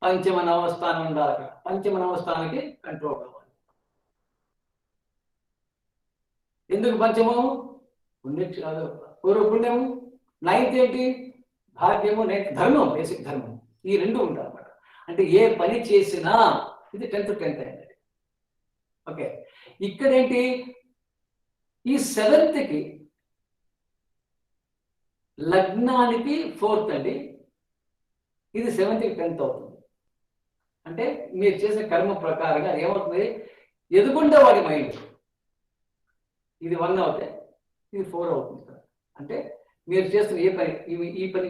పంచమ నవస్థానం ఉండాలి. అక్కడ పంచమ నవస్థానానికి కంట్రోల్ కావాలి. ఎందుకు పంచమము? పూర్వపుణ్యము. 9th ఏంటి? భాగ్యము. 9th ధర్మం, బేసిక్ ధర్మం. ఈ 2 ఉంటాయి అన్నమాట. అంటే ఏ పని చేసినా ఇది 10th అయింది. ఓకే, ఇక్కడేంటి, ఈ 7th కి లగ్నానికి 4th అండి. ఇది 7th కి 10th అవుతుంది. అంటే మీరు చేసే కర్మ ప్రకారంగా ఏమవుతుంది, ఎదుగుండే వాడి మైండ్ ఇది 1 అవుతే ఇది 4 అవుతుంది. అంటే మీరు చేస్తున్న ఈ పని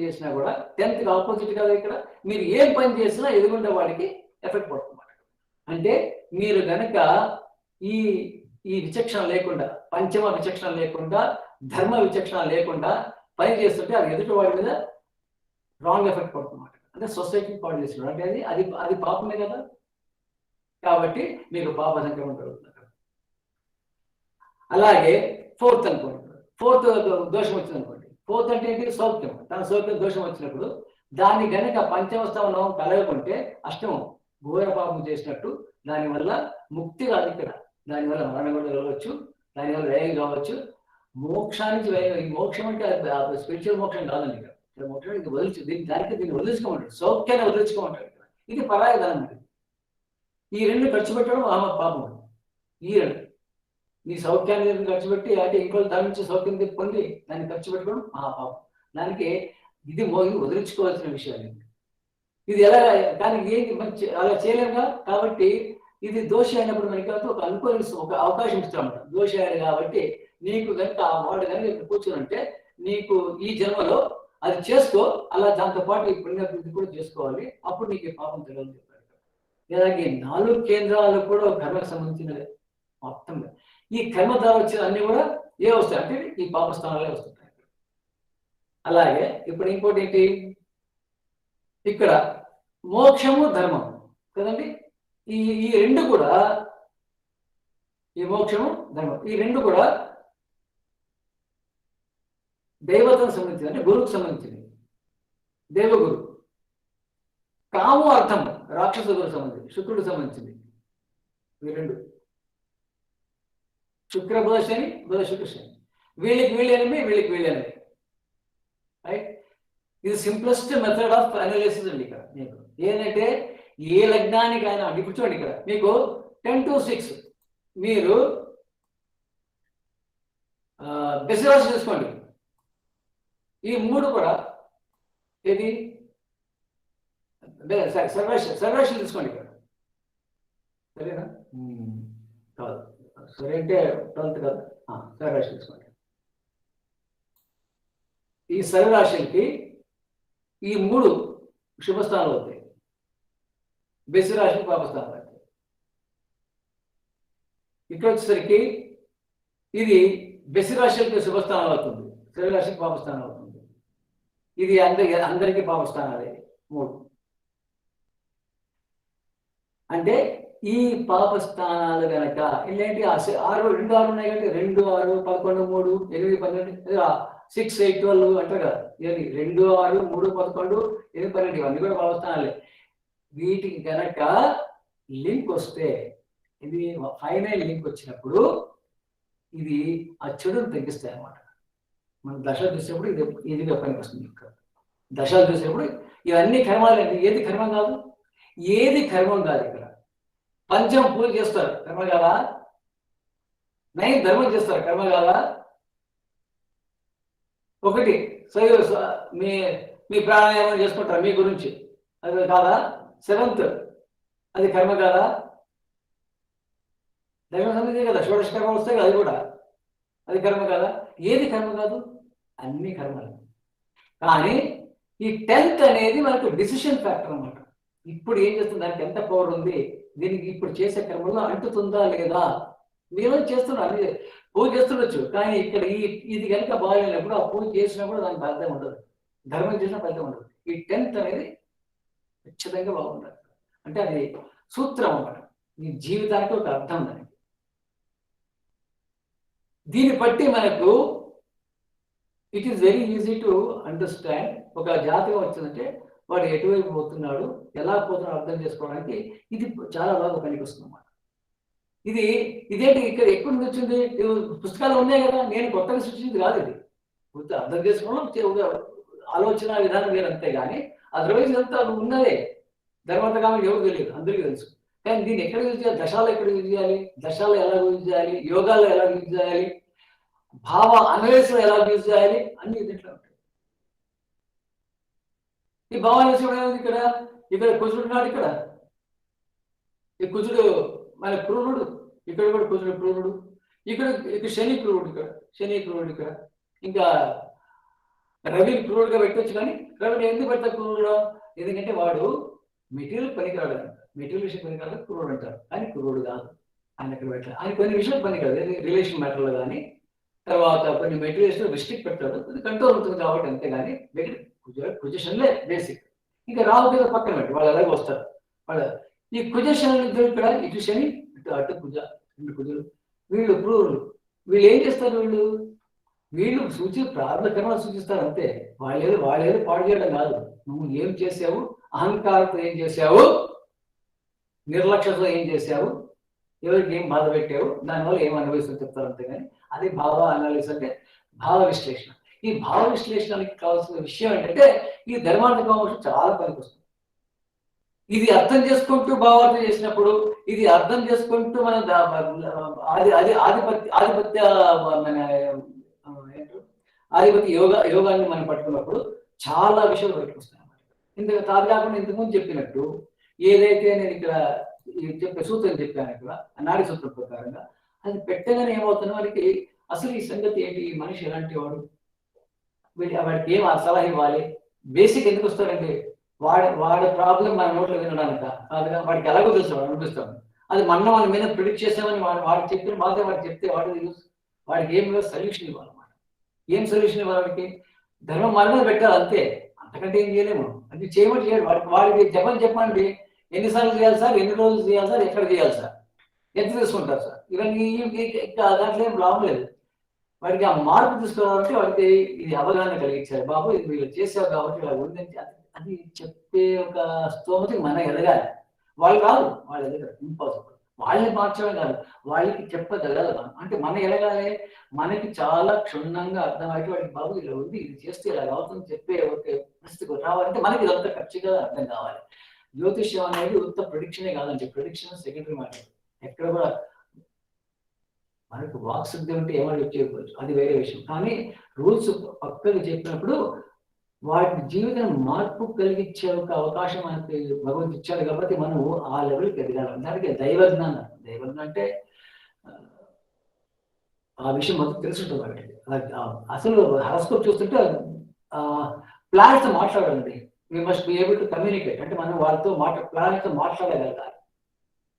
చేసినా కూడా 10th ఆపోజిట్ కదా. ఇక్కడ మీరు ఏ పని చేసినా ఎదుగుండే వాడికి ఎఫెక్ట్ పడుతుంది. అంటే మీరు గనక ఈ విచక్షణ లేకుండా, పంచమ విచక్షణ లేకుండా, ధర్మ విచక్షణ లేకుండా పని చేస్తుంటే అది ఎదుటి వాడి మీద రాంగ్ ఎఫెక్ట్ పడుతుంది. అంటే సొసైటీ పాడు చేస్తున్నాడు. అంటే అది పాపమే కదా. కాబట్టి మీకు పాప సంక్రమణ జరుగుతుంది. అలాగే 4th అనుకోండి, 4th దోషం వచ్చింది అనుకోండి. 4th అంటే ఏంటి, సౌఖ్యం. తన సౌఖ్యం దోషం వచ్చినప్పుడు దాన్ని గనక పంచమస్థానం కలగకుంటే అష్టమం ఘోర పాపం చేసినట్టు. దానివల్ల ముక్తి కాదు ఇక్కడ, దానివల్ల మరణం కూడా కలగవచ్చు, దానివల్ల వ్యయం కావచ్చు, మోక్షానికి వ్యయం. ఈ మోక్షం అంటే స్పిరిచువల్ మోక్షం కాదండి. ఇక్కడ మోక్షం ఇది దీన్ని వదిలించుకోమంటాడు, సౌఖ్యాన్ని వదిలించుకోమంటాడు. ఇది పరాయ ధనం. ఈ 2 ఖర్చు పెట్టడం పాపం. ఈ 2 నీ సౌఖ్యాన్ని ఖర్చు పెట్టి అంటే ఇంట్లో దాని నుంచి సౌఖ్యం పొంది దాన్ని ఖర్చు పెట్టుకోవడం పాపం. దానికి ఇది వదిలించుకోవాల్సిన విషయాలు. ఇది ఎలా, కానీ ఏంటి మంచి అలా చేయలేముగా. కాబట్టి ఇది దోషి అయినప్పుడు మనకి ఒక అవకాశం ఇస్తామంట. దోషి అయ్యాడు కాబట్టి నీకు కనుక వాడు కనుక ఇక్కడ కూర్చోనంటే నీకు ఈ జన్మలో అది చేసుకో, అలా దాంతో పాటు ఈ పుణ్యాభివృద్ధి కూడా చేసుకోవాలి. అప్పుడు నీకు ఈ పాపం తెలియదు చెప్పారు. అలాగే 4 కేంద్రాలు కూడా కర్మకు సంబంధించినది మొత్తం. ఈ కర్మ ద్వారా వచ్చిన అన్ని కూడా వస్తాయి అంటే ఈ పాపస్థానాలే వస్తుంటాయి. అలాగే ఇప్పుడు ఇంకోటి ఏంటి, ఇక్కడ మోక్షము ధర్మం కదండి. ఈ 2 కూడా, ఈ మోక్షము ధర్మం ఈ 2 కూడా దైవతకు సంబంధించింది, అంటే గురువుకు సంబంధించింది. దేవగురు. కాము అర్థం రాక్షస గురువు సంబంధించింది, శుక్రుడికి సంబంధించింది. ఈ 2 శుక్ర బుధ శని, బుధ శుక్ర శని. వీళ్ళకి వీళ్ళని రైట్. ఇది సింప్లెస్ట్ మెథడ్ ఆఫ్ అనాలిసిస్ అండి. ఇక్కడ మీకు ఏంటంటే ఏ లగ్నానికి అయినా ఇప్పుడు చూడండి, ఇక్కడ మీకు 10 to 6 మీరు బెసిరాశి చూసుకోండి. ఈ 3 కూడా ఇది సర్వరాశి తీసుకోండి. ఇక్కడ సరేనా? కాదు, సరే అంటే 12th కాదు, సర్వరాశి తీసుకోండి. ఈ సర్వరాశులకి ఈ 3 శుభస్థానాలు అవుతాయి, బెసిరాశి పాపస్థానాలు అవుతాయి. ఇక్కడ వచ్చేసరికి ఇది బెసిరాశులకి శుభస్థానాలు అవుతుంది, సర్వరాశికి పాపస్థానం అవుతుంది. ఇది అందరికీ పాపస్థానాలే 3. అంటే ఈ పాపస్థానాలు కనుక ఇలాంటి 2, 6 ఉన్నాయి కాబట్టి 2, 6, 11, 3, 8, 12, 6, 8, 12 అంటారు కదా. ఇవన్నీ 2, 6, 3, 11, 8, 12 ఇవన్నీ కూడా పాపస్థానాలే. వీటికి కనుక లింక్ వస్తే, ఇది ఫైనల్ లింక్ వచ్చినప్పుడు ఇది ఆ చెడును తగ్గిస్తాయి అన్నమాట. మన దశ చూసినప్పుడు ఇది పనికి వస్తుంది. దశలు చూసినప్పుడు ఇవన్నీ కర్మాలండి. ఏది కర్మం కాదు? ఏది కర్మం కాదు. ఇక్కడ పంచం పూజ చేస్తారు, కర్మ కాదా? నైన్ ధర్మం చేస్తారు, కర్మ కాదా? ఒకటి మీ మీ ప్రాణాయామం చేసుకుంటారు మీ గురించి, అది కాదా? సెవెంత్, అది కర్మ కాదా? దైవ సన్నిధి కదా, షోడశ కర్మ వస్తాయి కదా, అది కూడా అది కర్మ కాదా? ఏది కర్మ కాదు? అన్ని కర్మలు. కానీ ఈ 10th అనేది మనకు డిసిషన్ ఫ్యాక్టర్ అన్నమాట. ఇప్పుడు ఏం చేస్తుంది, దానికి ఎంత పవర్ ఉంది, దీనికి ఇప్పుడు చేసే కర్మలో అంటుతుందా లేదా? మీరు చేస్తున్నారు, అన్ని పూజ చేస్తుండొచ్చు, కానీ ఇక్కడ ఇది కనుక బాగాలేనప్పుడు ఆ పూజ చేసినప్పుడు దానికి ఫలితం ఉండదు, ధర్మం చేసిన ఫలితం ఉండదు. ఈ 10th అనేది ఖచ్చితంగా బాగుండాలి. అంటే అది సూత్రం అన్నమాట, మీ జీవితానికి ఒక అర్థం దానికి. దీన్ని బట్టి మనకు it is very easy to understand. ఒక జాతకం వచ్చిందంటే వాడు ఎటువైపు పోతున్నాడు, ఎలా పోతున్నాడు అర్థం చేసుకోవడానికి ఇది చాలా బాగా పనికి వస్తుంది అన్నమాట. ఇదేంటి ఇక్కడ ఎక్కడి నుంచి వచ్చింది? పుస్తకాలు ఉన్నాయి కదా, నేను కొత్తగా సృష్టించింది కాదు. ఇది అర్థం చేసుకోవడం ఆలోచన విధానం వేరు, అంతే కానీ అదర్వైజ్ అంతా ఉన్నదే. ధర్మంతకాలం ఎవరు తెలియదు, అందరికీ తెలుసు. కానీ దీన్ని ఎక్కడ యూజ్ చేయాలి, దశాలు ఎక్కడ యూజ్ చేయాలి, దశాలు ఎలా యూజ్ చేయాలి, యోగాలు ఎలా యూజ్ చేయాలి, భావ అన్వేషణ ఎలా యూజ్ చేయాలి, అన్ని దీంట్లో ఉంటాయి. ఈ భావ అన్వేషణ ఇక్కడ ఇక్కడ కుజుడు ఉన్నాడు, ఇక్కడ ఈ కుజుడు మన క్రూరుడు, ఇక్కడ కూడా కుజుడు క్రూరుడు, ఇక్కడ శని క్రూరుడు, ఇక్కడ శని క్రూరుడు, ఇక్కడ ఇంకా రవి క్రూరుడుగా పెట్టవచ్చు. కానీ రవిని ఎందుకు పెడతారు క్రూరుడు? ఎందుకంటే వాడు మెటీరియల్ పనికిరాడు, మెటీరియల్ విషయం పనికిరాడు, క్రూరుడు అంటారు. కానీ క్రూరుడు కాదు, ఆయన ఎక్కడ పెట్టాలి, ఆయన కొన్ని విషయాలు పనికిరాదు, రిలేషన్ మ్యాటర్లో కానీ తర్వాత కొన్ని మెటీరియల్స్ రిస్ట్రిక్ట్ పెట్టాడు, అది కంట్రోల్ అవుతుంది కాబట్టి, అంతేగాని పొజిషన్లే బేసిక్. ఇంకా రాహు మీద పక్కన పెట్టి వాళ్ళు అలాగే వస్తారు. వాళ్ళ ఈ కుజశని ఇక్కడ ఇటు శని, ఇటు అటు కుజ, రెండు కుజులు, వీళ్ళు క్రూరులు. వీళ్ళు ఏం చేస్తారు, వీళ్ళు ప్రారంభ కర్మలు సూచిస్తారు అంతే. వాళ్ళేదో పాడు చేయడం కాదు. నువ్వు ఏం చేసావు, అహంకారంతో ఏం చేసావు, నిర్లక్ష్యంతో ఏం చేసావు, ఎవరికి ఏం బాధ పెట్టావు, దానివల్ల ఏం అనుభవిస్తుందో చెప్తారు, అంతేగాని అది భావ అనాలిసిస్ అంటే భావ విశ్లేషణ. ఈ భావ విశ్లేషణకి కావాల్సిన విషయం ఏంటంటే ఈ ధర్మార్థకం చాలా పనికొస్తుంది. ఇది అర్థం చేసుకుంటూ భావార్థం చేసినప్పుడు, ఇది అర్థం చేసుకుంటూ మన ఆధిపత్య యోగాన్ని మనం పట్టుకున్నప్పుడు చాలా విషయాలు బయటకు వస్తాయి అన్నమాట. ఇందుకు కాదు కాకుండా ఇంతకుముందు చెప్పినట్టు ఏదైతే నేను ఇక్కడ చెప్పే సూత్రం చెప్పాను, ఇక్కడ నాడి సూత్రం ప్రకారంగా అది పెట్టగానే ఏమవుతుంది, వారికి అసలు ఈ సంగతి ఏంటి, ఈ మనిషి ఎలాంటి వాడు, వాడికి ఏం సలహా ఇవ్వాలి, బేసిక్ ఎందుకు వస్తారంటే వాడి ప్రాబ్లం మన నోట్లో వినడానిక కాదుగా, వాడికి ఎలాగో తెలుసు, వాడు అనిపిస్తాడు. అది మన మీద ప్రిడిక్ట్ చేసామని వాడు చెప్పిన బాధ వాడికి చెప్తే వాడికి ఏం సొల్యూషన్ ఇవ్వాలన్నమాట. ఏం సొల్యూషన్ ఇవ్వాలి వాడికి? ధర్మం మన మీద పెట్టాలి అంతే, అంతకంటే ఏం చేయలేము. అది చేయమని చేయాలి. వాడికి చెప్పండి ఎన్నిసార్లు చేయాలి సార్, ఎన్ని రోజులు చేయాలి సార్, ఎక్కడ చేయాలి సార్, ఎంత తీసుకుంటారు సార్, ఇవన్నీ దాంట్లో ఏం లాభం లేదు. వాడికి ఆ మార్పు తీసుకోవాలంటే వాడికి ఇది అవగాహన కలిగించాలి. బాబు ఇది వీళ్ళు చేసావు కాబట్టి ఇలా ఉందని అది చెప్పే ఒక స్తోమతి మనం ఎదగాలి. వాళ్ళు కాదు, వాళ్ళు ఎదగాలి, ఇంపాసిబుల్. వాళ్ళని మార్చడం కాదు, వాళ్ళకి చెప్పగలగాలి. అంటే మనం ఎదగాలి, మనకి చాలా క్షుణ్ణంగా అర్థమైతే వాడికి బాబు ఇలా ఉంది, ఇది చేస్తే ఇలా అవుతుంది చెప్పే ఒక పరిస్థితికి రావాలంటే మనకి ఇదంతా ఖచ్చితంగా అర్థం కావాలి. జ్యోతిష్యం అనేది ఉత్త ప్రిడిక్షనే కాదండి, ప్రిడిక్షన్ సెకండరీ మాట. ఎక్కడ కూడా మనకు వాక్శుద్ధి ఉంటే ఏమని చెప్పవచ్చు, అది వేరే విషయం. కానీ రూల్స్ పక్కగా చెప్పినప్పుడు వాటి జీవితం మార్పు కలిగించే ఒక అవకాశం మనకి భగవంతుడు ఇచ్చాడు కాబట్టి మనం ఆ లెవెల్కి ఎదగాలి. దానికి దైవజ్ఞానం. దైవజ్ఞానం అంటే ఆ విషయం మొత్తం తెలుసుంటుంది వాటికి. అసలు హారోస్కోప్ చూస్తుంటే ప్లానెట్స్ తో మాట్లాడాలండి. We must be able to communicate. అంటే మనం వాళ్ళతో ప్లానెట్స్ తో మాట్లాడగలగాలి.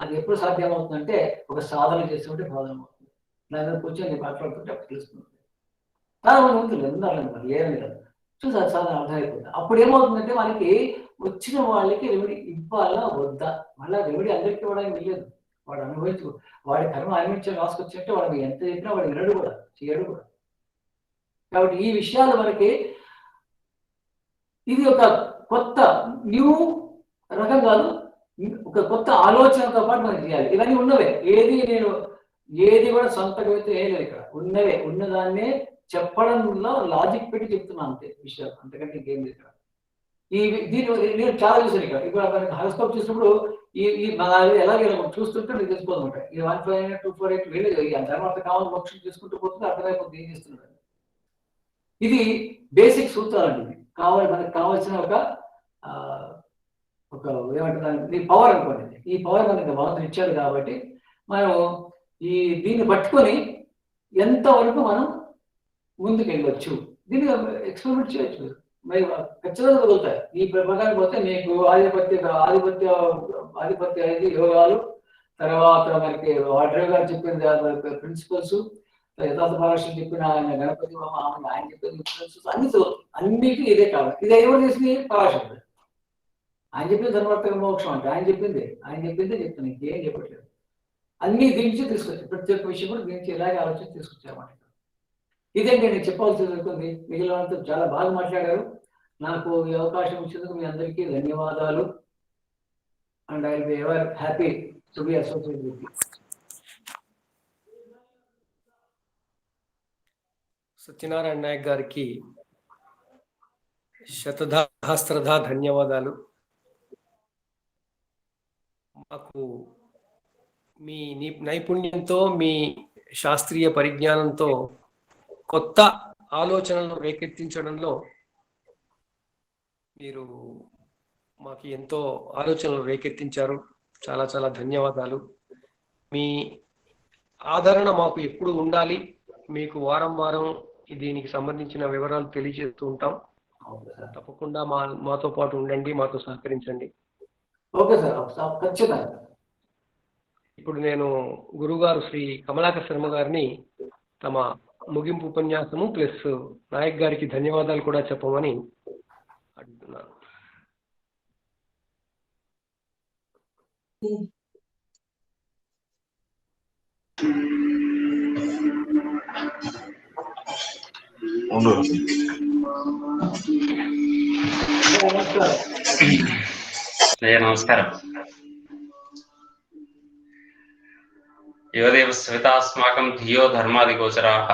అది ఎప్పుడు సాధ్యమవుతుందంటే ఒక సాధన చేస్తుంటే సాధనమవుతుంది. దాని కూర్చొని మాట్లాడుతుంటే అప్పుడు తెలుస్తుంది. చాలా మంది ఉంటుంది, ఉండాలండి, మరి లేదని కదా చూసి అది సాధన అర్థమైపోతుంది. అప్పుడు ఏమవుతుందంటే మనకి వచ్చిన వాళ్ళకి రెమెడీ ఇవ్వాలా వద్దా, మళ్ళీ రెమెడీ అందరికీ ఇవ్వడానికి వెళ్ళలేదు. వాడు అనుభవించు, వాడి కర్మ అనుభవించే రాసుకొచ్చినట్టే వాడు ఎంత చెప్పినా వాడు వినడు కూడా, చేయడు కూడా. కాబట్టి ఈ విషయాలు మనకి ఇది ఒక కొత్త న్యూ రకం కాదు, ఒక కొత్త ఆలోచనతో పాటు మనం చేయాలి. ఇవన్నీ ఉన్నవే, ఏది కూడా సొంతగా అయితే ఏం లేదు. ఇక్కడ ఉన్నవే, ఉన్నదాన్నే చెప్పడంలో లాజిక్ పెట్టి చెప్తున్నాను అంతే విషయాలు, అంతకంటే ఇంకేం లేదు ఇక్కడ. నేను చాలా చూసాను ఇక్కడ. ఇప్పుడు హారోస్కోప్ చూసినప్పుడు ఈ ఎలాగే చూస్తుంటే మీకు తెలిసిపోతూ ఉంటాయి. ఈ 158 248 వెళ్ళి తర్వాత కావాలి మోక్షం చేసుకుంటూ పోతుంది, అర్థమైపోతుంది ఏం చేస్తున్నాడు. ఇది బేసిక్ సూత్రాలు అండి. మనకు కావాల్సిన ఒక ఏమంటారు పవర్ అనుకోండి. ఈ పవర్ మనకి భగవంతుడు ఇచ్చాడు కాబట్టి మనం దీన్ని పట్టుకొని ఎంతవరకు మనం ముందుకు వెళ్ళొచ్చు, దీన్ని ఎక్స్పెరిమెంట్ చేయొచ్చు. మరి ఖచ్చితంగా వదులుతాయి. ఈ ప్రకారం పోతే మీకు ఆధిపత్య అనేది యోగాలు, తర్వాత మనకి వాటర్ గారు చెప్పిన ప్రిన్సిపల్స్, యథార్థ భాషలు చెప్పిన ఆయన గణపతి ఆయన చెప్పిన అన్నిటికీ ఇదే కావాలి. ఇది ఎవరు చేసింది? పరాశరుడు. ఆయన చెప్పింది ధర్మార్థక మోక్షం అంటే ఆయన చెప్పిందే చెప్తాను, ఇంకేం చెప్పట్లేదు. అన్ని దించి తీసుకొచ్చి ప్రతి ఒక్క విషయం కూడా దీనికి ఇలాగే ఆలోచించి తీసుకొచ్చామాట. ఇదేంటి నేను చెప్పాల్సి జరుగుతుంది. మిగిలినంతా చాలా బాగా మాట్లాడారు. నాకు ఈ అవకాశం ఇచ్చినందుకు మీ అందరికీ ధన్యవాదాలు. And I will be ever happy to be associated with you. Satyanarayana Nayak గారికి శతధాస్త్రధా ధన్యవాదాలు. మాకు మీ నైపుణ్యంతో, మీ శాస్త్రీయ పరిజ్ఞానంతో కొత్త ఆలోచనలను రేకెత్తించడంలో మీరు మాకు ఎంతో ఆలోచనలు రేకెత్తించారు. చాలా చాలా ధన్యవాదాలు. మీ ఆదరణ మాకు ఎప్పుడు ఉండాలి. మీకు వారం వారం దీనికి సంబంధించిన వివరాలు తెలియజేస్తూ ఉంటాం. తప్పకుండా మాతో పాటు ఉండండి, మాతో సహకరించండి. ఓకే సార్, ఖచ్చితంగా. ఇప్పుడు నేను గురుగారు శ్రీ కమలాకర్ శర్మ గారిని తమ ముగింపు ఉపన్యాసము ప్లస్ నాయక్ గారికి ధన్యవాదాలు కూడా చెప్పమని అడుగుతున్నాను. నమస్కారం. యోదేవ సవితాస్మాకం ధియో ధర్మాది గోచరాః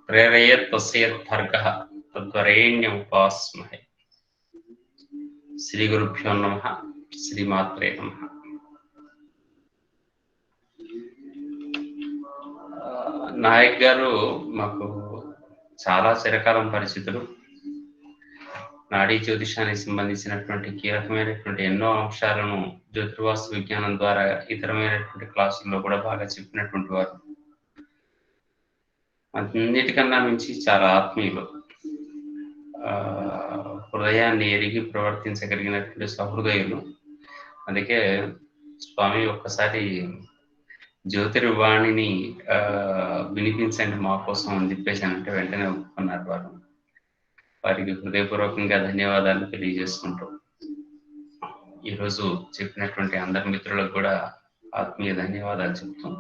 ప్రేరయేత్ తస్యేత్ భర్గః తద్వరేణ్యముపాస్మహే. శ్రీ గురుభ్యో నమః. శ్రీమాత్రే నమః. నాయక్ గారు మాకు చాలా చిరకాలం పరిచితులు. నాడీ జ్యోతిషానికి సంబంధించినటువంటి కీలకమైనటువంటి ఎన్నో అంశాలను జ్యోతిర్వాస్తు విజ్ఞానం ద్వారా ఇతరమైనటువంటి క్లాసుల్లో కూడా బాగా చెప్పినటువంటి వారు. అన్నిటికన్నా మించి చాలా ఆత్మీయులు, హృదయాన్ని ఎరిగి ప్రవర్తించగలిగినటువంటి సహృదయులు. అందుకే స్వామి ఒక్కసారి జ్యోతిర్వాణిని వినిపించండి మా కోసం అని చెప్పేసానంటే వెంటనే ఒప్పుకున్నారు వారు. వారికి హృదయపూర్వకంగా ధన్యవాదాలు తెలియజేసుకుంటూ, ఈరోజు చెప్పినటువంటి అందరి మిత్రులకు కూడా ఆత్మీయ ధన్యవాదాలు చెప్తాం.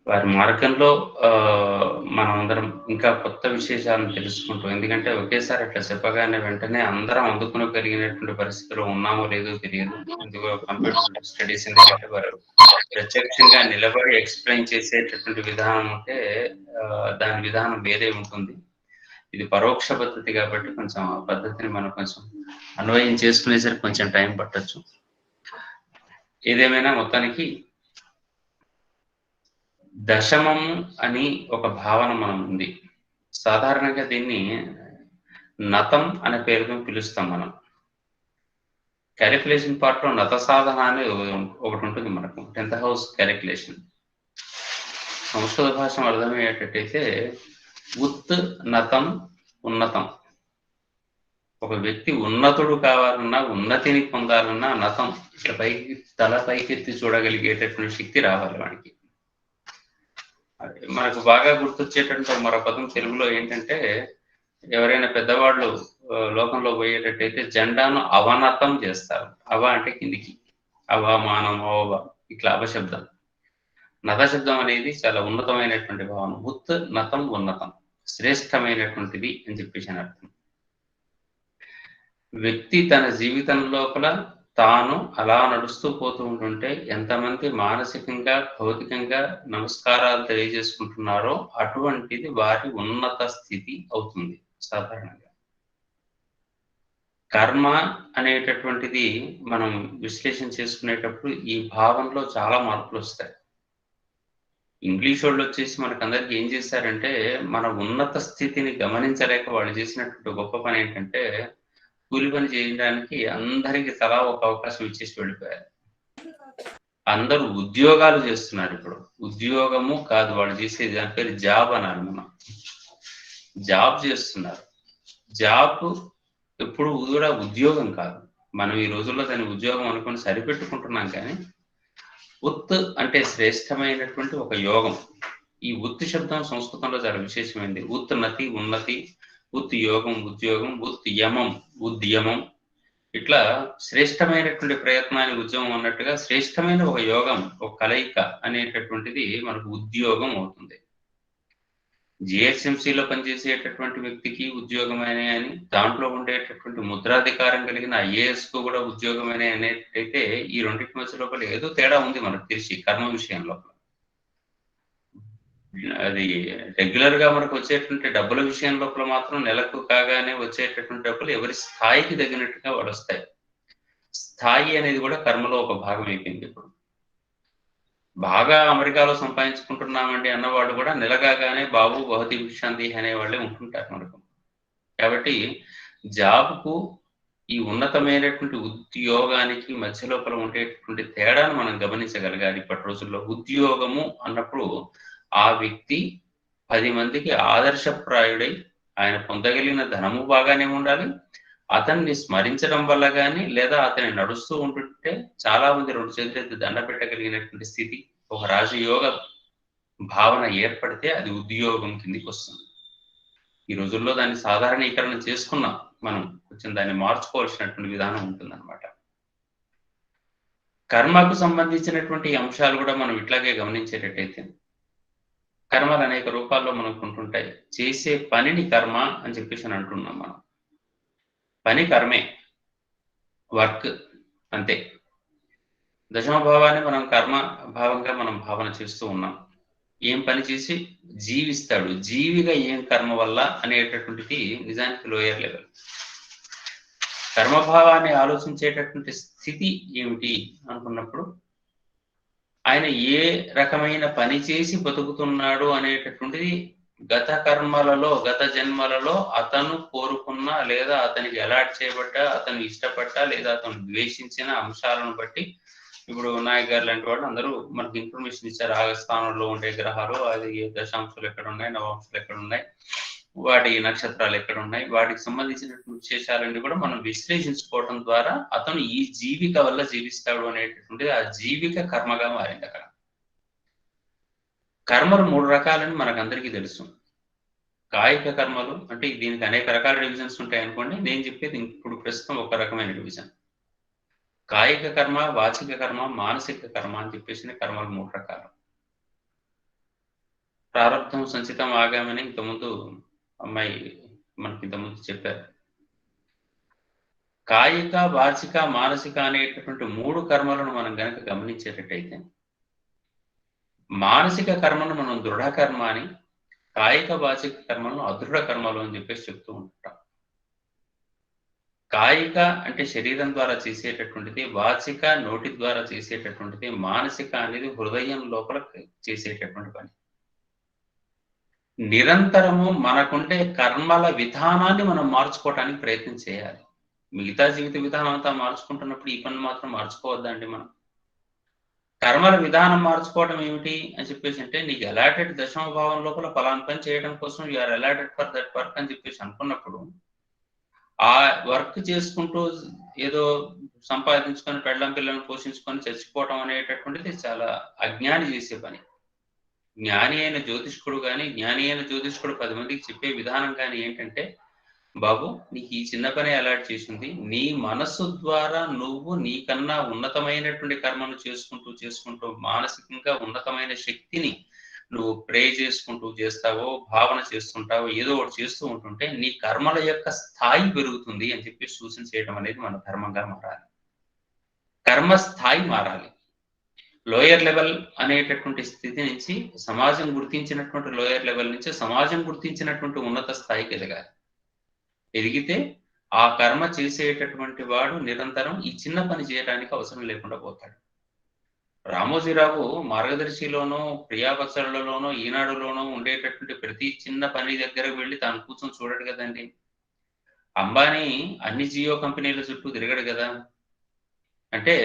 వారి మార్గంలో మనం అందరం ఇంకా కొత్త విశేషాలను తెలుసుకుంటాం. ఎందుకంటే ఒకేసారి అట్లా చెప్పగానే వెంటనే అందరం అందుకునగలిగినటువంటి పరిస్థితిలో ఉన్నామో లేదో తెలియదు. ఎందుకో కంప్యూటర్ స్టడీస్ ఎందుకంటే వారు ప్రత్యక్షంగా నిలబడి ఎక్స్ప్లెయిన్ చేసేటటువంటి విధానం ఉంటే దాని విధానం వేరే ఉంటుంది. ఇది పరోక్ష పద్ధతి కాబట్టి కొంచెం ఆ పద్ధతిని మనం కొంచెం అన్వయం చేసుకునేసరికి కొంచెం టైం పట్టచ్చు. ఏదేమైనా మొత్తానికి దశమం అని ఒక భావన మనం ఉంది. సాధారణంగా దీన్ని నతం అనే పేరుతో పిలుస్తాం మనం. క్యాలిక్యులేషన్ పార్ట్ లో నత సాధన అని ఒకటి ఉంటుంది మనకు, 10th హౌస్ క్యాలిక్యులేషన్. సంస్కృత భాష అర్థమయ్యేటట్టయితే ఉత్ నతం ఉన్నతం. ఒక వ్యక్తి ఉన్నతుడు కావాలన్నా, ఉన్నతిని పొందాలన్నా నతం ఇట్లా పైకి తల పైకెత్తి చూడగలిగేటటువంటి శక్తి రావాలి వాడికి. మనకు బాగా గుర్తొచ్చేటటువంటి మరో పదం తెలుగులో ఏంటంటే, ఎవరైనా పెద్దవాళ్ళు లోకంలో పోయేటట్టయితే జెండాను అవనతం చేస్తారు. అవ అంటే కిందికి, అవమానం, అవవ, ఇట్లా అవశబ్దం. నత శబ్దం అనేది చాలా ఉన్నతమైనటువంటి భావన. ఉత్ నతం ఉన్నతం, శ్రేష్టమైనటువంటిది అని చెప్పేసి అని అర్థం. వ్యక్తి తన జీవితం లోపల తాను అలా నడుస్తూ పోతూ ఉంటుంటే ఎంతమంది మానసికంగా, భౌతికంగా నమస్కారాలు తెలియజేసుకుంటున్నారో అటువంటిది వారి ఉన్నత స్థితి అవుతుంది. సాధారణంగా. కర్మ అనేటటువంటిది మనం విశ్లేషణ చేసుకునేటప్పుడు ఈ భావనలో చాలా మార్పులు వస్తాయి. ఇంగ్లీష్ వాళ్ళు వచ్చేసి మనకందరికి ఏం చేశారంటే, మన ఉన్నత స్థితిని గమనించలేక వాళ్ళు చేసినటువంటి గొప్ప పని ఏంటంటే, కూలి పని చేయడానికి అందరికి తలా ఒక అవకాశం ఇచ్చేసి వెళ్ళిపోయారు. అందరూ ఉద్యోగాలు చేస్తున్నారు ఇప్పుడు. ఉద్యోగము కాదు వాళ్ళు చేసేది, దాని పేరు జాబ్ అనాలి మనం. జాబ్ చేస్తున్నారు. జాబ్ ఎప్పుడు కూడా ఉద్యోగం కాదు. మనం ఈ రోజుల్లో దాన్ని ఉద్యోగం అనుకుని సరిపెట్టుకుంటున్నాం, కానీ ఉత్ అంటే శ్రేష్టమైనటువంటి ఒక యోగం. ఈ ఉత్ శబ్దం సంస్కృతంలో చాలా విశేషమైంది. ఉత్నతి, ఉన్నతి, ఉత్ యోగం, ఉద్యోగం, ఉత్ యమం, ఉద్యమం. ఇట్లా శ్రేష్టమైనటువంటి ప్రయత్నాన్ని ఉద్యమం అన్నట్టుగా శ్రేష్టమైన ఒక యోగం, ఒక కలయిక అనేటటువంటిది మనకు ఉద్యోగం అవుతుంది. జిహెచ్ఎంసీలో పనిచేసేటటువంటి వ్యక్తికి ఉద్యోగమైన అని, దాంట్లో ఉండేటటువంటి ముద్రాధికారం కలిగిన ఐఏఎస్ కు కూడా ఉద్యోగమైన అనేటైతే ఈ రెండింటి మధ్య లోపల ఏదో తేడా ఉంది మనకు తెలిసి కర్మ విషయం లోపల. అది రెగ్యులర్ గా మనకు వచ్చేటువంటి డబ్బుల విషయం లోపల మాత్రం నెలకు కాగానే వచ్చేటటువంటి డబ్బులు ఎవరి స్థాయికి తగినట్టుగా వాడు వస్తాయి. స్థాయి అనేది కూడా కర్మలో ఒక భాగం అయిపోయింది. ఇప్పుడు బాగా అమెరికాలో సంపాదించుకుంటున్నామండి అన్నవాడు కూడా నెలగానే బాబు బహుతి విశాంతి అనేవాళ్ళే ఉంటుంటారు మనకు. కాబట్టి జాబ్కు ఈ ఉన్నతమైనటువంటి ఉద్యోగానికి మధ్య లోపల ఉండేటటువంటి తేడాను మనం గమనించగలగాలి. ఇప్పటి రోజుల్లో ఉద్యోగము అన్నప్పుడు ఆ వ్యక్తి 10 మందికి ఆదర్శప్రాయుడై ఆయన పొందగలిగిన ధనము బాగానే ఉండాలి. అతన్ని స్మరించడం వల్ల కానీ, లేదా అతన్ని నడుస్తూ ఉంటుంటే చాలా మంది 2 చేతులెత్తి దండ పెట్టగలిగినటువంటి స్థితి, ఒక రాజయోగ భావన ఏర్పడితే అది ఉద్యోగం కిందికి వస్తుంది. ఈ రోజుల్లో దాన్ని సాధారణీకరణ చేసుకున్నాం మనం, కొంచెం దాన్ని మార్చుకోవాల్సినటువంటి విధానం ఉంటుందన్నమాట. కర్మకు సంబంధించినటువంటి అంశాలు కూడా మనం ఇట్లాగే గమనించేటట్టయితే, కర్మలు అనేక రూపాల్లో మనకు ఉంటుంటాయి. చేసే పనిని కర్మ అని చెప్పేసి అని అంటున్నాం మనం. పని కర్మే, వర్క్ అంతే. దశమభావాన్ని మనం కర్మ భావంగా మనం భావన చేస్తూ ఉన్నాం. ఏం పని చేసి జీవిస్తాడు, జీవిగా ఏం కర్మ వల్ల అనేటటువంటిది నిజానికి లోయర్ లెవెల్. కర్మభావాన్ని ఆలోచించేటటువంటి స్థితి ఏమిటి అనుకున్నప్పుడు, ఆయన ఏ రకమైన పని చేసి బతుకుతున్నాడు అనేటటువంటిది గత కర్మలలో, గత జన్మలలో అతను కోరుకున్న, లేదా అతనికి అలాట్ చేయబడ్డ, అతను ఇష్టపడ్డ, లేదా అతను ద్వేషించిన అంశాలను బట్టి, ఇప్పుడు నాయక్ గారు లాంటి వాళ్ళు అందరూ మనకి ఇన్ఫర్మేషన్ ఇచ్చారు. ఆగస్థానంలో ఉండే గ్రహాలు, అది దశాంశాలు ఎక్కడ ఉన్నాయి, నవాంశాలు ఎక్కడ ఉన్నాయి, వాటి నక్షత్రాలు ఎక్కడ ఉన్నాయి, వాటికి సంబంధించినటువంటి విశేషాలన్నీ కూడా మనం విశ్లేషించుకోవడం ద్వారా అతను ఈ జీవిక వల్ల జీవిస్తాడు అనేటటువంటిది ఆ జీవిక కర్మగా మారింది. అక్కడ కర్మలు 3 రకాలని మనకందరికీ తెలుసు. కాయిక కర్మలు అంటే దీనికి అనేక రకాల డివిజన్స్ ఉంటాయి అనుకోండి. నేను చెప్పేది ఇప్పుడు ప్రస్తుతం ఒక రకమైన డివిజన్. కాయిక కర్మ, వాచిక కర్మ, మానసిక కర్మ అని చెప్పేసి కర్మలు 3 రకాలు. ప్రారంభం, సంచితం, ఆగామని ఇంతకుముందు అమ్మాయి మనకి ఇంతకుముందు చెప్పారు. కాయిక, వాచిక, మానసిక అనేటటువంటి 3 కర్మలను మనం గనక గమనించేటట్టయితే, మానసిక కర్మను మనం దృఢ కర్మ అని, కాయిక వాచిక కర్మలను అదృఢ కర్మలు అని చెప్పేసి చెప్తూ ఉంటాం. కాయిక అంటే శరీరం ద్వారా చేసేటటువంటిది, వాచిక నోటి ద్వారా చేసేటటువంటిది, మానసిక అనేది హృదయం లోపల చేసేటటువంటి పని. నిరంతరము మనకుండే కర్మల విధానాన్ని మనం మార్చుకోవటానికి ప్రయత్నం చేయాలి. మిగతా జీవిత విధానం అంతా మార్చుకుంటున్నప్పుడు ఈ పని మాత్రం మార్చుకోవద్దండి. మనం కర్మల విధానం మార్చుకోవడం ఏమిటి అని చెప్పేసి అంటే, నీకు అలాటెడ్ దశమ భావం లోపల ఫలాన్ పని చేయడం కోసం you are allotted for that work అని చెప్పేసి అనుకున్నప్పుడు, ఆ వర్క్ చేసుకుంటూ ఏదో సంపాదించుకొని పెళ్ళం పిల్లలను పోషించుకొని చచ్చిపోవడం అనేటటువంటిది చాలా అజ్ఞాని చేసే పని. జ్ఞాని అయిన జ్యోతిష్కుడు కానీ, జ్ఞాని అయిన జ్యోతిష్కుడు 10 మందికి చెప్పే విధానం కానీ ఏంటంటే, బాబు నీకు ఈ చిన్న పని అలాట్ చేసింది, నీ మనస్సు ద్వారా నువ్వు నీకన్నా ఉన్నతమైనటువంటి కర్మను చేసుకుంటూ మానసికంగా ఉన్నతమైన శక్తిని నువ్వు ప్రే చేసుకుంటూ చేస్తావో, భావన చేస్తుంటావో, ఏదో ఒకటి చేస్తూ ఉంటుంటే నీ కర్మల యొక్క స్థాయి పెరుగుతుంది అని చెప్పి సూచన చేయడం అనేది మన ధర్మంగా మారాలి. కర్మ స్థాయి మారాలి. లోయర్ లెవెల్ అనేటటువంటి స్థితి నుంచి సమాజం గుర్తించినటువంటి లోయర్ లెవెల్ నుంచి సమాజం గుర్తించినటువంటి ఉన్నత స్థాయికి ఎదగాలి. ఎదిగితే ఆ కర్మ చేసేటటువంటి వాడు నిరంతరం ఈ చిన్న పని చేయడానికి అవసరం లేకుండా పోతాడు. రామోజీరావు మార్గదర్శిలోనో, ప్రియావత్సలలోనో, ఈనాడులోనో ఉండేటటువంటి ప్రతి చిన్న పని దగ్గరకు వెళ్ళి తాను కూర్చొని చూడడు కదండి. అంబానీ అన్ని జియో కంపెనీల చుట్టూ తిరగడు కదా. అంటే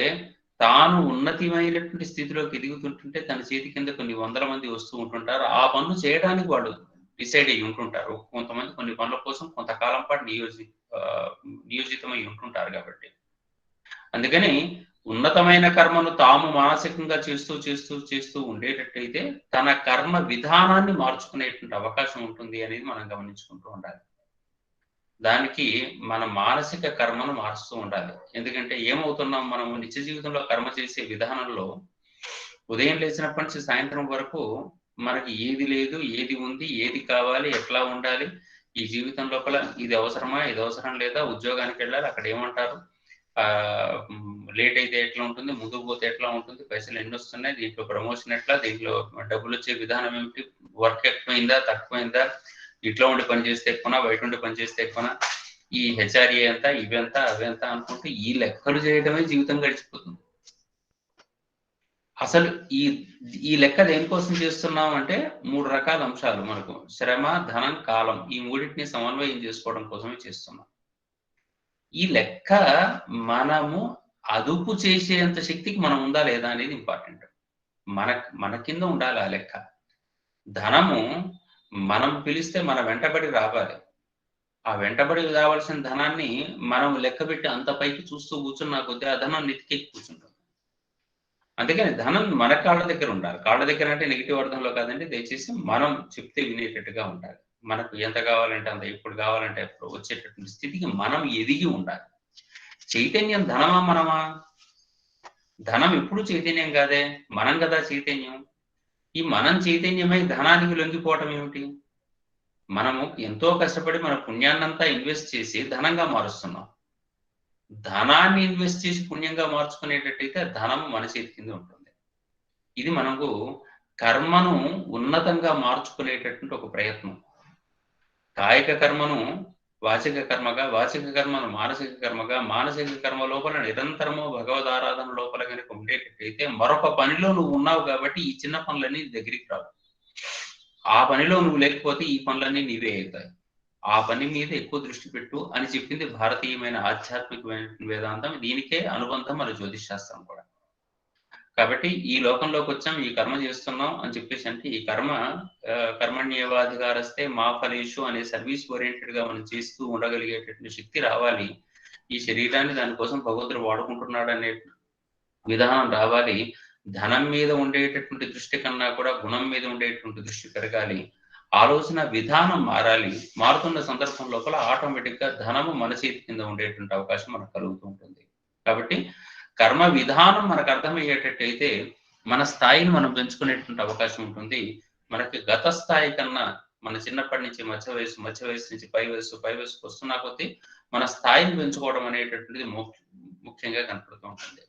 తాను ఉన్నతమైనటువంటి స్థితిలోకి ఎదుగుతుంటుంటే తన చేతి కింద కొన్ని వందల మంది వస్తూ ఉంటుంటారు. ఆ పనులు చేయడానికి వాళ్ళు డిసైడ్ అయ్యి ఉంటుంటారు. కొంతమంది కొన్ని పనుల కోసం కొంతకాలం పాటు నియోజితమై ఉంటుంటారు కాబట్టి. అందుకని ఉన్నతమైన కర్మను తాము మానసికంగా చేస్తూ చేస్తూ చేస్తూ ఉండేటట్టయితే తన కర్మ విధానాన్ని మార్చుకునేటువంటి అవకాశం ఉంటుంది అనేది మనం గమనించుకుంటూ ఉండాలి. దానికి మన మానసిక కర్మను మారుస్తూ ఉండాలి. ఎందుకంటే ఏమవుతున్నాం, మనము నిత్య జీవితంలో కర్మ చేసే విధానంలో ఉదయం లేచినప్పటి నుంచి సాయంత్రం వరకు మనకి ఏది లేదు, ఏది ఉంది, ఏది కావాలి, ఎట్లా ఉండాలి, ఈ జీవితం లోపల ఇది అవసరమా, ఇది అవసరం లేదా, ఉద్యోగానికి వెళ్ళాలి, అక్కడ ఏమంటారు, లేట్ అయితే ఎట్లా ఉంటుంది, ముందుకు పోతే ఎట్లా ఉంటుంది, పైసలు ఎన్ని వస్తున్నాయి, దీంట్లో ప్రమోషన్ ఎట్లా, దీంట్లో డబ్బులు వచ్చే విధానం ఏమిటి, వర్క్ ఎక్కువైందా తక్కువైందా, ఇంట్లో ఉండి పని చేస్తే ఎక్కువనా, బయట ఉండి పని చేస్తే ఎక్కువనా, ఈ హెచ్ఆర్ఏ ఎంత, ఇవెంత అವೆంత అనుకుంటే ఈ లెక్కలు చేయడమే జీవితం గడిచిపోతుంది. అసలు ఈ లెక్క దేనికోసం చేస్తున్నాం అంటే 3 రకాల అంశాలు మనకు శ్రమ, ధనం, కాలం, ఈ మూడింటిని సమన్వయం చేసుకోవడం కోసమే చేస్తున్నాం. ఈ లెక్క మనము అదుపు చేసేంత శక్తికి మనం ఉందా లేదా అనేది ఇంపార్టెంట్. మన కింద ఉండాలి ఆ లెక్క. ధనము మనం పిలిస్తే మన వెంటబడి రావాలి. ఆ వెంటబడి రావాల్సిన ధనాన్ని మనం లెక్క పెట్టి అంత పైకి చూస్తూ కూర్చున్నా కొద్దీ ఆ ధనం నెత్తికెక్కి కూర్చుంటుంది. అందుకని ధనం మన కాళ్ళ దగ్గర ఉండాలి. కాళ్ళ దగ్గర అంటే నెగిటివ్ అర్థంలో కాదండి, దయచేసి మనం చెప్తే వినేటట్టుగా ఉండాలి. మనకు ఎంత కావాలంటే అంత, ఎప్పుడు కావాలంటే ఎప్పుడు వచ్చేటటువంటి స్థితికి మనం ఎదిగి ఉండాలి. చైతన్యం ధనమా మనమా? ధనం ఎప్పుడు చైతన్యం కాదే, మనం కదా చైతన్యం. ఈ మనం చైతన్యమై ధనానికి లొంగిపోవటం ఏమిటి? మనము ఎంతో కష్టపడి మన పుణ్యాన్నంతా ఇన్వెస్ట్ చేసి ధనంగా మారుస్తున్నాం. ధనాన్ని ఇన్వెస్ట్ చేసి పుణ్యంగా మార్చుకునేటట్టయితే ధనము మన చేతి కింద ఉంటుంది. ఇది మనకు కర్మను ఉన్నతంగా మార్చుకునేటటువంటి ఒక ప్రయత్నం. కాయిక కర్మను వాచిక కర్మగా, వాచిక కర్మను మానసిక కర్మగా, మానసిక కర్మ లోపల నిరంతరము భగవద్ ఆరాధన లోపల కనుక ఉండేటట్టయితే మరొక పనిలో నువ్వు ఉన్నావు కాబట్టి ఈ చిన్న పనులన్నీ దగ్గరికి రావు. ఆ పనిలో నువ్వు లేకపోతే ఈ పనులన్నీ నీవే అవుతాయి. ఆ పని మీద ఎక్కువ దృష్టి పెట్టు అని చెప్పింది భారతీయమైన ఆధ్యాత్మికమైన వేదాంతం. దీనికే అనుబంధం మన జ్యోతిష్ శాస్త్రం కూడా. కాబట్టి ఈ లోకంలోకి వచ్చాం, ఈ కర్మ చేస్తున్నాం అని చెప్పేసి అంటే ఈ కర్మణ్యేవాధికారస్తే మా ఫలేషు అనే సర్వీస్ ఓరియంటెడ్ గా మనం చేస్తూ ఉండగలిగేటటువంటి శక్తి రావాలి. ఈ శరీరాన్ని దానికోసం భగవంతుడు వాడుకుంటున్నాడు అనే విధానం రావాలి. ధనం మీద ఉండేటటువంటి దృష్టి కన్నా కూడా గుణం మీద ఉండేటువంటి దృష్టి పెరగాలి. ఆలోచన విధానం మారాలి. మారుతున్న సందర్భం లోపల ఆటోమేటిక్ గా ధనము మన చేతి కింద ఉండేటువంటి అవకాశం మనకు కలుగుతూ ఉంటుంది. కాబట్టి కర్మ విధానం మనకు అర్థమయ్యేటట్టయితే మన స్థాయిని మనం పెంచుకునేటువంటి అవకాశం ఉంటుంది. మనకి గత స్థాయి కన్నా మన చిన్నప్పటి నుంచి మధ్య వయసు నుంచి పై వయసుకు వస్తున్నా కొద్దీ మన స్థాయిని పెంచుకోవడం అనేటటువంటిది ముఖ్యంగా కనపడుతూ ఉంటుంది.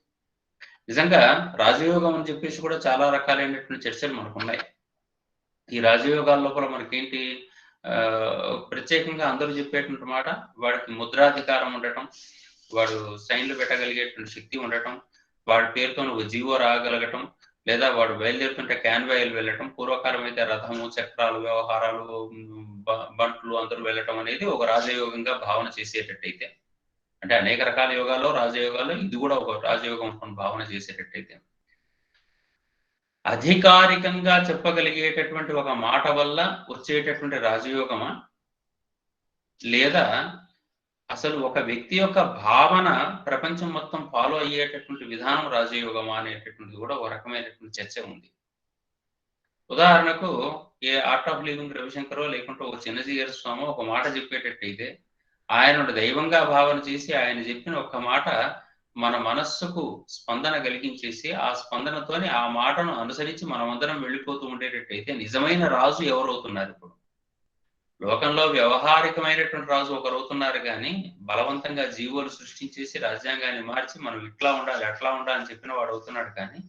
నిజంగా రాజయోగం అని చెప్పేసి కూడా చాలా రకాలైనటువంటి చర్చలు మనకు ఉన్నాయి. ఈ రాజయోగాల లోపల మనకేంటి, ప్రత్యేకంగా అందరూ చెప్పేటువంటి మాట, వాడికి ముద్రాధికారం ఉండటం, వాడు సైన్లు పెట్టగలిగేటువంటి శక్తి ఉండటం, వాడి పేరుతో నువ్వు జీవో రాగలగటం, లేదా వాడు బయలుదేరుతుంటే క్యాన్వాయిలు వెళ్ళటం, పూర్వకాలం అయితే రథము, చక్రాలు, వ్యవహారాలు, బంట్లు అందరూ వెళ్ళటం అనేది ఒక రాజయోగంగా భావన చేసేటట్టయితే, అంటే అనేక రకాల యోగాల్లో రాజయోగాల్లో ఇది కూడా ఒక రాజయోగం భావన చేసేటట్టయితే, అధికారికంగా చెప్పగలిగేటటువంటి ఒక మాట వల్ల వచ్చేటటువంటి రాజయోగమా, లేదా అసలు ఒక వ్యక్తి యొక్క భావన ప్రపంచం మొత్తం ఫాలో అయ్యేటటువంటి విధానం రాజయోగమా అనేటటువంటిది కూడా ఒక రకమైనటువంటి చర్చ ఉంది. ఉదాహరణకు ఏ ఆర్ట్ ఆఫ్ లివింగ్ రవిశంకరో లేకుంటే ఒక చిన్నజీయర్ స్వామి ఒక మాట చెప్పేటట్టయితే ఆయన దైవంగా భావన చేసి ఆయన చెప్పిన ఒక్క మాట మన మనస్సుకు స్పందన కలిగించేసి ఆ స్పందనతోనే ఆ మాటను అనుసరించి మనమందరం వెళ్ళిపోతూ ఉండేటట్టయితే నిజమైన రాజు ఎవరవుతున్నారు? ఇప్పుడు లోకంలో వ్యవహారికమైనటువంటి రాజు ఒకరవుతున్నారు, కానీ బలవంతంగా జీవోలు సృష్టించేసి రాజ్యాంగాన్ని మార్చి మనం ఇట్లా ఉండాలి అట్లా ఉండాలని చెప్పిన వాడు అవుతున్నాడు. కానీ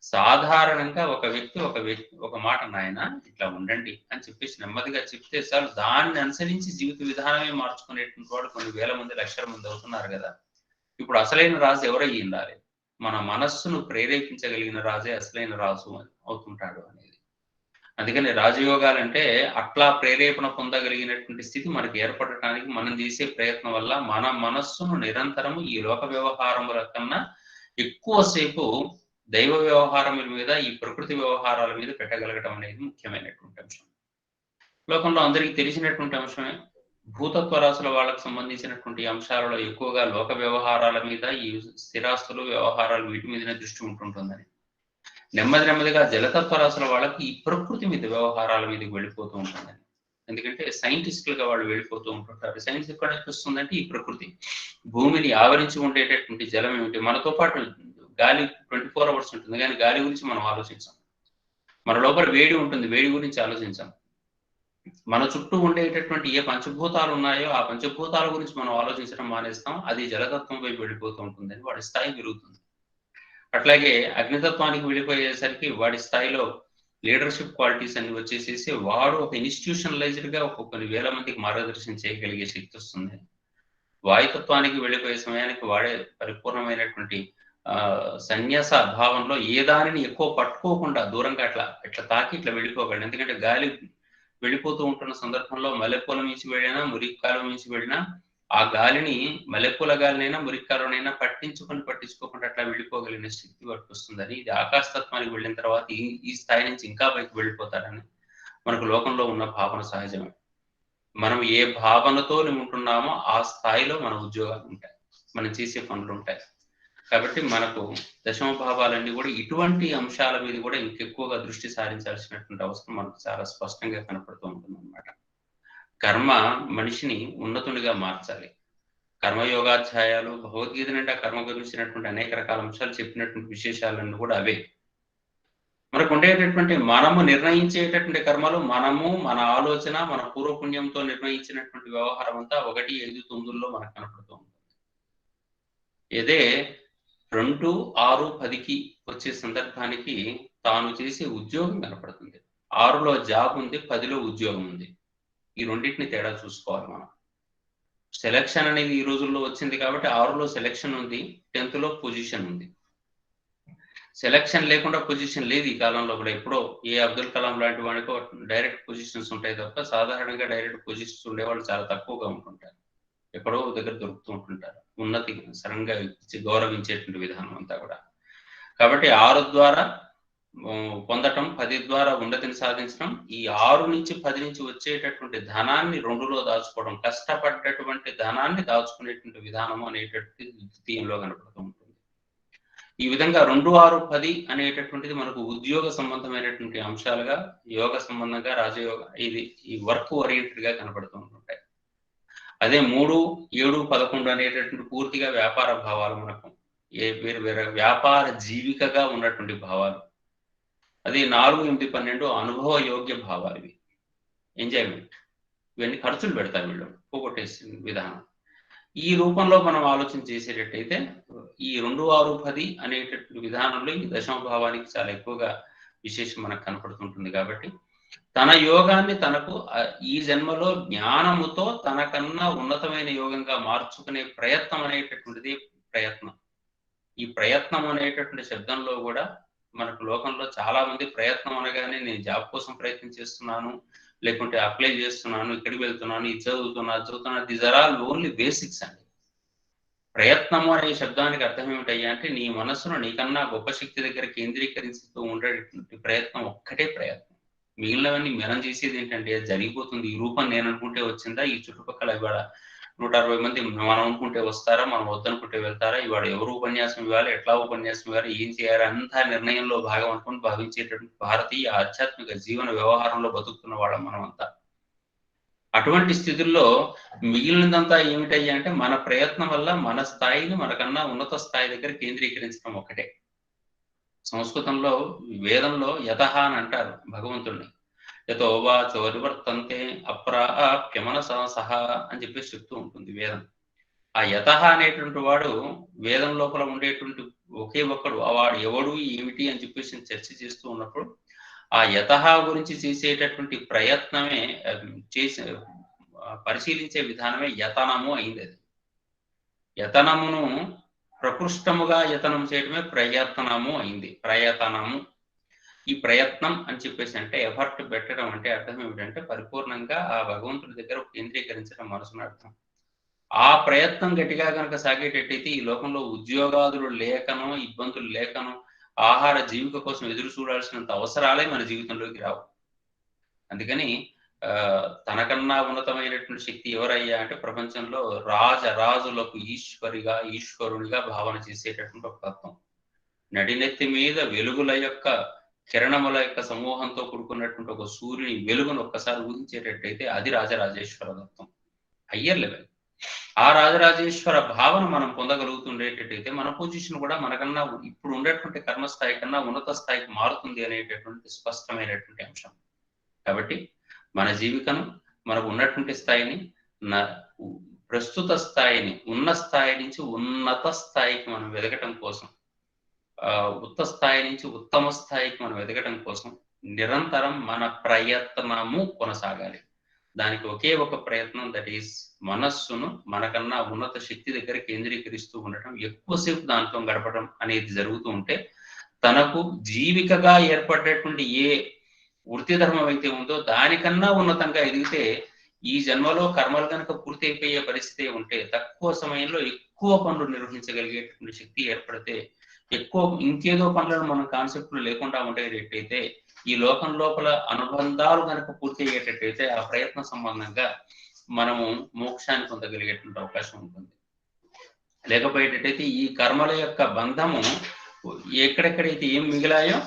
సాధారణంగా ఒక వ్యక్తి ఒక మాట నాయన ఇట్లా ఉండండి అని చెప్పేసి నెమ్మదిగా చెప్తే చాలు దాన్ని అనుసరించి జీవిత విధానమే మార్చుకునేటువంటి వాడు కొన్ని వేల మంది లక్షల మంది అవుతున్నారు కదా. ఇప్పుడు అసలైన రాజు ఎవరై ఉండాలి? మన మనస్సును ప్రేరేపించగలిగిన రాజే అసలైన రాజు అవుతుంటాడు అనేది. అందుకని రాజయోగాలంటే అట్లా ప్రేరేపణ పొందగలిగినటువంటి స్థితి మనకి ఏర్పడటానికి మనం చేసే ప్రయత్నం వల్ల మన మనస్సును నిరంతరము ఈ లోక వ్యవహారముల కన్నా ఎక్కువసేపు దైవ వ్యవహారముల మీద, ఈ ప్రకృతి వ్యవహారాల మీద పెట్టగలగటం అనేది ముఖ్యమైనటువంటి అంశం. లోకంలో అందరికీ తెలిసినటువంటి అంశమే. భూతత్వ రాశుల వాళ్ళకు సంబంధించినటువంటి అంశాలలో ఎక్కువగా లోక వ్యవహారాల మీద, ఈ స్థిరాస్తులు వ్యవహారాలు వీటి మీదనే దృష్టి ఉంటుంటుందని. నెమ్మదిగా జలతత్వ రాశుల వాళ్ళకి ఈ ప్రకృతి మీద వ్యవహారాల మీదకి వెళ్ళిపోతూ ఉంటుందని. ఎందుకంటే సైంటిస్టులుగా వాళ్ళు వెళ్ళిపోతూ ఉంటుంటారు. సైన్స్ ఎక్కడ వస్తుందంటే ఈ ప్రకృతి, భూమిని ఆవరించి ఉండేటటువంటి జలం ఏమిటి, మనతో పాటు గాలి 24 hours ఉంటుంది, కానీ గాలి గురించి మనం ఆలోచించాం. మన లోపల వేడి ఉంటుంది, వేడి గురించి ఆలోచించాం. మన చుట్టూ ఉండేటటువంటి ఏ పంచభూతాలు ఉన్నాయో ఆ పంచభూతాల గురించి మనం ఆలోచించడం మానేస్తాం. అది జలతత్వం వైపు వెళ్ళిపోతూ ఉంటుందని వాడి స్థాయి పెరుగుతుంది. అట్లాగే అగ్నితత్వానికి వెళ్ళిపోయేసరికి వాడి స్థాయిలో లీడర్షిప్ క్వాలిటీస్ అన్ని వచ్చేసేసి వాడు ఒక ఇన్స్టిట్యూషనలైజ్డ్ గా కొన్ని వేల మందికి మార్గదర్శనం చేయగలిగే శక్తి వస్తుంది. వాయుతత్వానికి వెళ్ళిపోయే సమయానికి వాడే పరిపూర్ణమైనటువంటి సన్యాస భావంలో ఏ దానిని ఎక్కువ పట్టుకోకుండా దూరంగా ఇట్లా తాకి ఇట్లా వెళ్ళిపోగలడు. ఎందుకంటే గాలి వెళ్ళిపోతూ ఉంటున్న సందర్భంలో మల్లెపూల మించి వెళ్ళినా, మురిక్కాలం మించి వెళ్ళినా ఆ గాలిని, మల్లెపూల గాలినైనా మురిక్కాలనైనా పట్టించుకోకుండా అట్లా వెళ్ళిపోగలిగిన శక్తి వాటికి వస్తుందని, ఇది ఆకాశతత్వానికి వెళ్ళిన తర్వాత ఈ స్థాయి నుంచి ఇంకా పైకి వెళ్ళిపోతారని మనకు లోకంలో ఉన్న భావన సహజమే. మనం ఏ భావనతో ఉంటున్నామో ఆ స్థాయిలో మన ఉద్యోగాలు ఉంటాయి, మనం చేసే పనులు ఉంటాయి. కాబట్టి మనకు దశమ భావాలన్నీ కూడా ఇటువంటి అంశాల మీద కూడా ఇంకెక్కువగా దృష్టి సారించాల్సినటువంటి అవసరం మనకు చాలా స్పష్టంగా కనపడుతూ ఉంటుంది అన్నమాట. కర్మ మనిషిని ఉన్నతునిగా మార్చాలి. కర్మయోగాధ్యాయాలు, భగవద్గీత నిండా కర్మ గురించినటువంటి అనేక రకాల అంశాలు చెప్పినటువంటి విశేషాలన్నీ కూడా అవే. మనకు ఉండేటటువంటి మనము నిర్ణయించేటటువంటి కర్మలు, మనము మన ఆలోచన, మన పూర్వపుణ్యంతో నిర్ణయించినటువంటి వ్యవహారం అంతా 1, 5, 9లో మనకు కనపడుతూ ఉంటుంది. ఇదే 2, 6, 10కి వచ్చే సందర్భానికి తాను చేసే ఉద్యోగం కనపడుతుంది. 6లో జాబ్ ఉంది, 10లో ఉద్యోగం ఉంది. ఈ రెండింటిని తేడా చూసుకోవాలి మనం. సెలక్షన్ అనేది ఈ రోజుల్లో వచ్చింది కాబట్టి 6లో సెలక్షన్ ఉంది, 10th పొజిషన్ ఉంది. సెలక్షన్ లేకుండా పొజిషన్ లేదు ఈ కాలంలో కూడా. ఎప్పుడో ఏ అబ్దుల్ కలాం లాంటి వాడికో డైరెక్ట్ పొజిషన్స్ ఉంటాయి తప్ప సాధారణంగా డైరెక్ట్ పొజిషన్స్ ఉండేవాళ్ళు చాలా తక్కువగా ఉంటుంటారు. ఎక్కడో దగ్గర దొరుకుతూ ఉంటుంటారు. ఉన్నతి సరంగా గౌరవించేటువంటి విధానం అంతా కూడా. కాబట్టి 6 ద్వారా పొందటం, 10 ద్వారా ఉన్నతిని సాధించడం, ఈ 6 నుంచి 10 నుంచి వచ్చేటటువంటి ధనాన్ని 2లో దాచుకోవడం, కష్టపడ్డటువంటి ధనాన్ని దాచుకునేటువంటి విధానం అనేటటువంటి ద్వితీయంలో కనపడుతూ ఉంటుంది. ఈ విధంగా 2, 6, 10 అనేటటువంటిది మనకు ఉద్యోగ సంబంధమైనటువంటి అంశాలుగా, యోగ సంబంధంగా, రాజయోగ, ఇది ఈ వర్క్ ఓరియంటెడ్ గా కనపడుతూ ఉంటుంటాయి. అదే 3, 7, 11 అనేటటువంటి పూర్తిగా వ్యాపార భావాలు, మనకు వేరే వ్యాపార జీవికగా ఉన్నటువంటి భావాలు. అదే 4, 8, 12 అనుభవ యోగ్య భావాలు. ఇవి ఎంజాయ్మెంట్, ఇవన్నీ ఖర్చులు పెడతారు వీళ్ళు, పోగొట్టేసే విధానం. ఈ రూపంలో మనం ఆలోచన చేసేటట్టయితే ఈ 2, 6, 10 అనేటటువంటి విధానంలో ఈ దశమ భావానికి చాలా ఎక్కువగా విశేషం మనకు కనపడుతుంటుంది. కాబట్టి తన యోగాన్ని తనకు ఈ జన్మలో జ్ఞానముతో తనకన్నా ఉన్నతమైన యోగంగా మార్చుకునే ప్రయత్నం అనేటటువంటిది ప్రయత్నం. ఈ ప్రయత్నం అనేటటువంటి శబ్దంలో కూడా మనకు లోకంలో చాలా మంది ప్రయత్నం అనగానే నేను జాబ్ కోసం ప్రయత్నం చేస్తున్నాను, లేకుంటే అప్లై చేస్తున్నాను, ఇక్కడికి వెళ్తున్నాను, ఇది చదువుతున్నా, these are all only basics అండి. ప్రయత్నము అనే శబ్దానికి అర్థం ఏమిటయ్యా అంటే నీ మనస్సును నీకన్నా గొప్ప శక్తి దగ్గర కేంద్రీకరిస్తూ ఉండేటువంటి ప్రయత్నం ఒక్కటే ప్రయత్నం. మిగిలినవన్నీ మనం చేసేది ఏంటంటే జరిగిపోతుంది. ఈ రూపం నేను అనుకుంటే వచ్చిందా, ఈ చుట్టుపక్కల ఇవాళ 160 మంది మనం అనుకుంటే వస్తారా, మనం వద్దనుకుంటే వెళ్తారా, ఇవాళ ఎవరు ఉపన్యాసం ఇవ్వాలి, ఎట్లా ఉపన్యాసం ఇవ్వాలి, ఏం చేయాలి, అంతా నిర్ణయంలో భాగం అనుకుని భావించేటటువంటి భారతీయ ఆధ్యాత్మిక జీవన వ్యవహారంలో బతుకుతున్న వాళ్ళం మనమంతా. అటువంటి స్థితుల్లో మిగిలినదంతా ఏమిటయ్యా అంటే మన ప్రయత్నం వల్ల మన స్థాయిని మనకన్నా ఉన్నత స్థాయి దగ్గర కేంద్రీకరించడం ఒక్కటే. సంస్కృతంలో వేదంలో యతః అని అంటారు భగవంతుడిని. యతో వాచో నివర్తంతే అప్రాప్య మనసా సహా అని చెప్పేసి చెప్తూ ఉంటుంది వేదం. ఆ యతః అనేటువంటి వాడు వేదం లోపల ఉండేటువంటి ఒకే ఒక్కడు వాడు ఎవడు ఏమిటి అని చెప్పేసి చర్చ చేస్తూ ఉన్నప్పుడు ఆ యతహ గురించి చేసేటటువంటి ప్రయత్నమే చేసే పరిశీలించే విధానమే యతనము అయింది. అది యతనమును ప్రకృష్టముగా యతనం చేయడమే ప్రయత్నము అయింది. ప్రయతనము, ఈ ప్రయత్నం అని చెప్పేసి అంటే ఎఫర్ట్ పెట్టడం అంటే అర్థం ఏమిటంటే పరిపూర్ణంగా ఆ భగవంతుడి దగ్గర కేంద్రీకరించడం మనసును అర్థం. ఆ ప్రయత్నం గట్టిగా కనుక సాగేటట్టయితే ఈ లోకంలో ఉద్యోగాదులు లేకనో ఇబ్బందులు లేకనో ఆహార జీవిక కోసం ఎదురు చూడాల్సినంత అవసరాలే మన జీవితంలోకి రావు. అందుకని తనకన్నా ఉన్నతమైనటువంటి శక్తి ఎవరయ్యా అంటే ప్రపంచంలో రాజులకు ఈశ్వరునిగా భావన చేసేటటువంటి ఒక తత్వం. నడినెత్తి మీద వెలుగుల యొక్క కిరణముల యొక్క సమూహంతో కూడుకున్నటువంటి ఒక సూర్యుని వెలుగును ఒక్కసారి ఊహించేటట్టయితే అది రాజరాజేశ్వర తత్వం, హయ్యర్ లెవెల్. ఆ రాజరాజేశ్వర భావన మనం పొందగలుగుతుండేటట్టయితే మన పొజిషన్ కూడా మనకన్నా ఇప్పుడు ఉండేటువంటి కర్మస్థాయి కన్నా ఉన్నత స్థాయికి మారుతుంది అనేటటువంటి స్పష్టమైనటువంటి అంశం. కాబట్టి మన జీవితం మనకు ఉన్నటువంటి స్థాయిని ప్రస్తుత స్థాయిని ఉన్న స్థాయి నుంచి ఉన్నత స్థాయికి మనం ఎదగటం కోసం, ఉత్త స్థాయి నుంచి ఉత్తమ స్థాయికి మనం ఎదగటం కోసం నిరంతరం మన ప్రయత్నము కొనసాగాలి. దానికి ఒకే ఒక ప్రయత్నం, దట్ ఈస్ మనస్సును మనకన్నా ఉన్నత శక్తి దగ్గర కేంద్రీకరిస్తూ ఉండటం, ఎక్కువసేపు దాంట్లో గడపడం అనేది జరుగుతూ ఉంటే తనకు జీవికగా ఏర్పడేటువంటి ఏ వృత్తి ధర్మం అయితే ఉందో దానికన్నా ఉన్నతంగా ఎదిగితే ఈ జన్మలో కర్మలు కనుక పూర్తి అయిపోయే పరిస్థితి ఉంటే తక్కువ సమయంలో ఎక్కువ పనులు నిర్వహించగలిగేటువంటి శక్తి ఏర్పడితే, ఎక్కువ ఇంకేదో పనులను మనం కాన్సెప్ట్లు లేకుండా ఉండేటట్టయితే, ఈ లోకం లోపల అనుబంధాలు కనుక పూర్తి అయ్యేటట్టయితే ఆ ప్రయత్న సంబంధంగా మనము మోక్షాన్ని పొందగలిగేటువంటి అవకాశం ఉంటుంది. లేకపోయేటట్టయితే ఈ కర్మల యొక్క బంధము ఎక్కడెక్కడైతే ఏం మిగిలాయో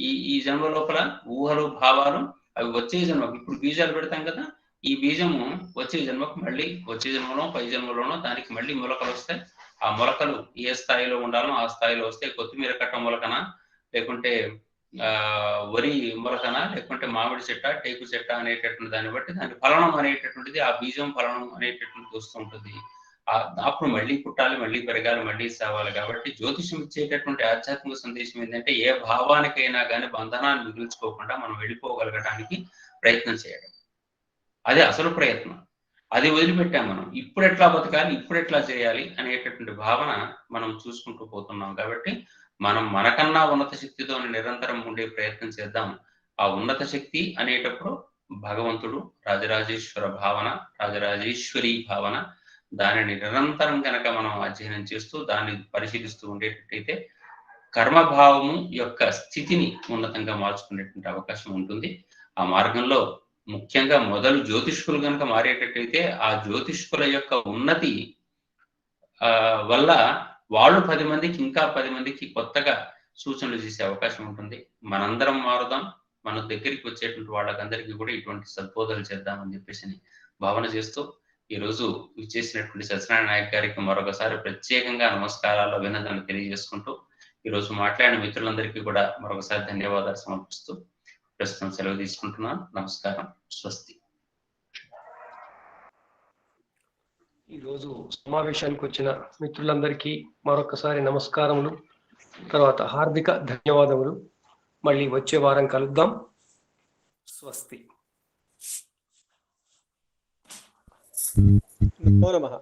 ఈ జన్మ లోపల ఊహలు భావాలు అవి వచ్చే జన్మకు, ఇప్పుడు బీజాలు పెడతాం కదా, ఈ బీజము వచ్చే జన్మకు మళ్ళీ వచ్చే జన్మలో పై జన్మలోనో దానికి మళ్ళీ మొలకలు వస్తాయి. ఆ మొలకలు ఏ స్థాయిలో ఉండాలో ఆ స్థాయిలో వస్తే కొత్తిమీర కట్ట మొలకనా, లేకుంటే వరి మొలకనా, లేకుంటే మామిడి చెట్ట టేకు చెట్ట అనేటటువంటి దాన్ని బట్టి దాని ఫలనం అనేటటువంటిది, ఆ బీజం ఫలనం అనేటటువంటిది వస్తూ ఉంటుంది. అప్పుడు మళ్ళీ పుట్టాలి, మళ్ళీ పెరగాలి, మళ్ళీ సావాలి. కాబట్టి జ్యోతిషం ఇచ్చేటటువంటి ఆధ్యాత్మిక సందేశం ఏంటంటే ఏ భావానికైనా కానీ బంధనాన్ని మిగుల్చుకోకుండా మనం వెళ్ళిపోగలగడానికి ప్రయత్నం చేయడం, అదే అసలు ప్రయత్నం. అది వదిలిపెట్టాం మనం. ఇప్పుడు ఎట్లా బతకాలి, ఇప్పుడు ఎట్లా చేయాలి అనేటటువంటి భావన మనం చూసుకుంటూ పోతున్నాం. కాబట్టి మనం మనకన్నా ఉన్నత శక్తితో నిరంతరం ఉండే ప్రయత్నం చేద్దాం. ఆ ఉన్నత శక్తి అనేటప్పుడు భగవంతుడు, రాజరాజేశ్వర భావన, రాజరాజేశ్వరి భావన, దానిని నిరంతరం కనుక మనం అధ్యయనం చేస్తూ దాన్ని పరిశీలిస్తూ ఉండేటట్టయితే కర్మభావము యొక్క స్థితిని ఉన్నతంగా మార్చుకునేటువంటి అవకాశం ఉంటుంది. ఆ మార్గంలో ముఖ్యంగా మొదలు జ్యోతిష్కులు కనుక మారేటట్టయితే ఆ జ్యోతిష్కుల యొక్క ఉన్నతి వల్ల వాళ్ళు 10 మందికి ఇంకా 10 మందికి కొత్తగా సూచనలు చేసే అవకాశం ఉంటుంది. మనందరం మారుదాం, మన దగ్గరికి వచ్చేటువంటి వాళ్ళకందరికీ కూడా ఇటువంటి సద్బోధనలు చేద్దామని చెప్పేసి భావన చేస్తూ ఈరోజు ఇచ్చేసినటువంటి సత్యనారాయణ నాయక్ గారికి మరొకసారి ప్రత్యేకంగా నమస్కారాలు, అభినందనలు తెలియజేసుకుంటూ ఈరోజు మాట్లాడిన మిత్రులందరికీ కూడా మరొకసారి ధన్యవాదాలు సమర్పిస్తూ ప్రస్తుతం సెలవు తీసుకుంటున్నాను. నమస్కారం, స్వస్తి. ఈరోజు సమావేశానికి వచ్చిన మిత్రులందరికీ మరొకసారి నమస్కారములు, తర్వాత హార్దిక ధన్యవాదములు. మళ్ళీ వచ్చే వారం కలుద్దాం. స్వస్తి. నమో నమః.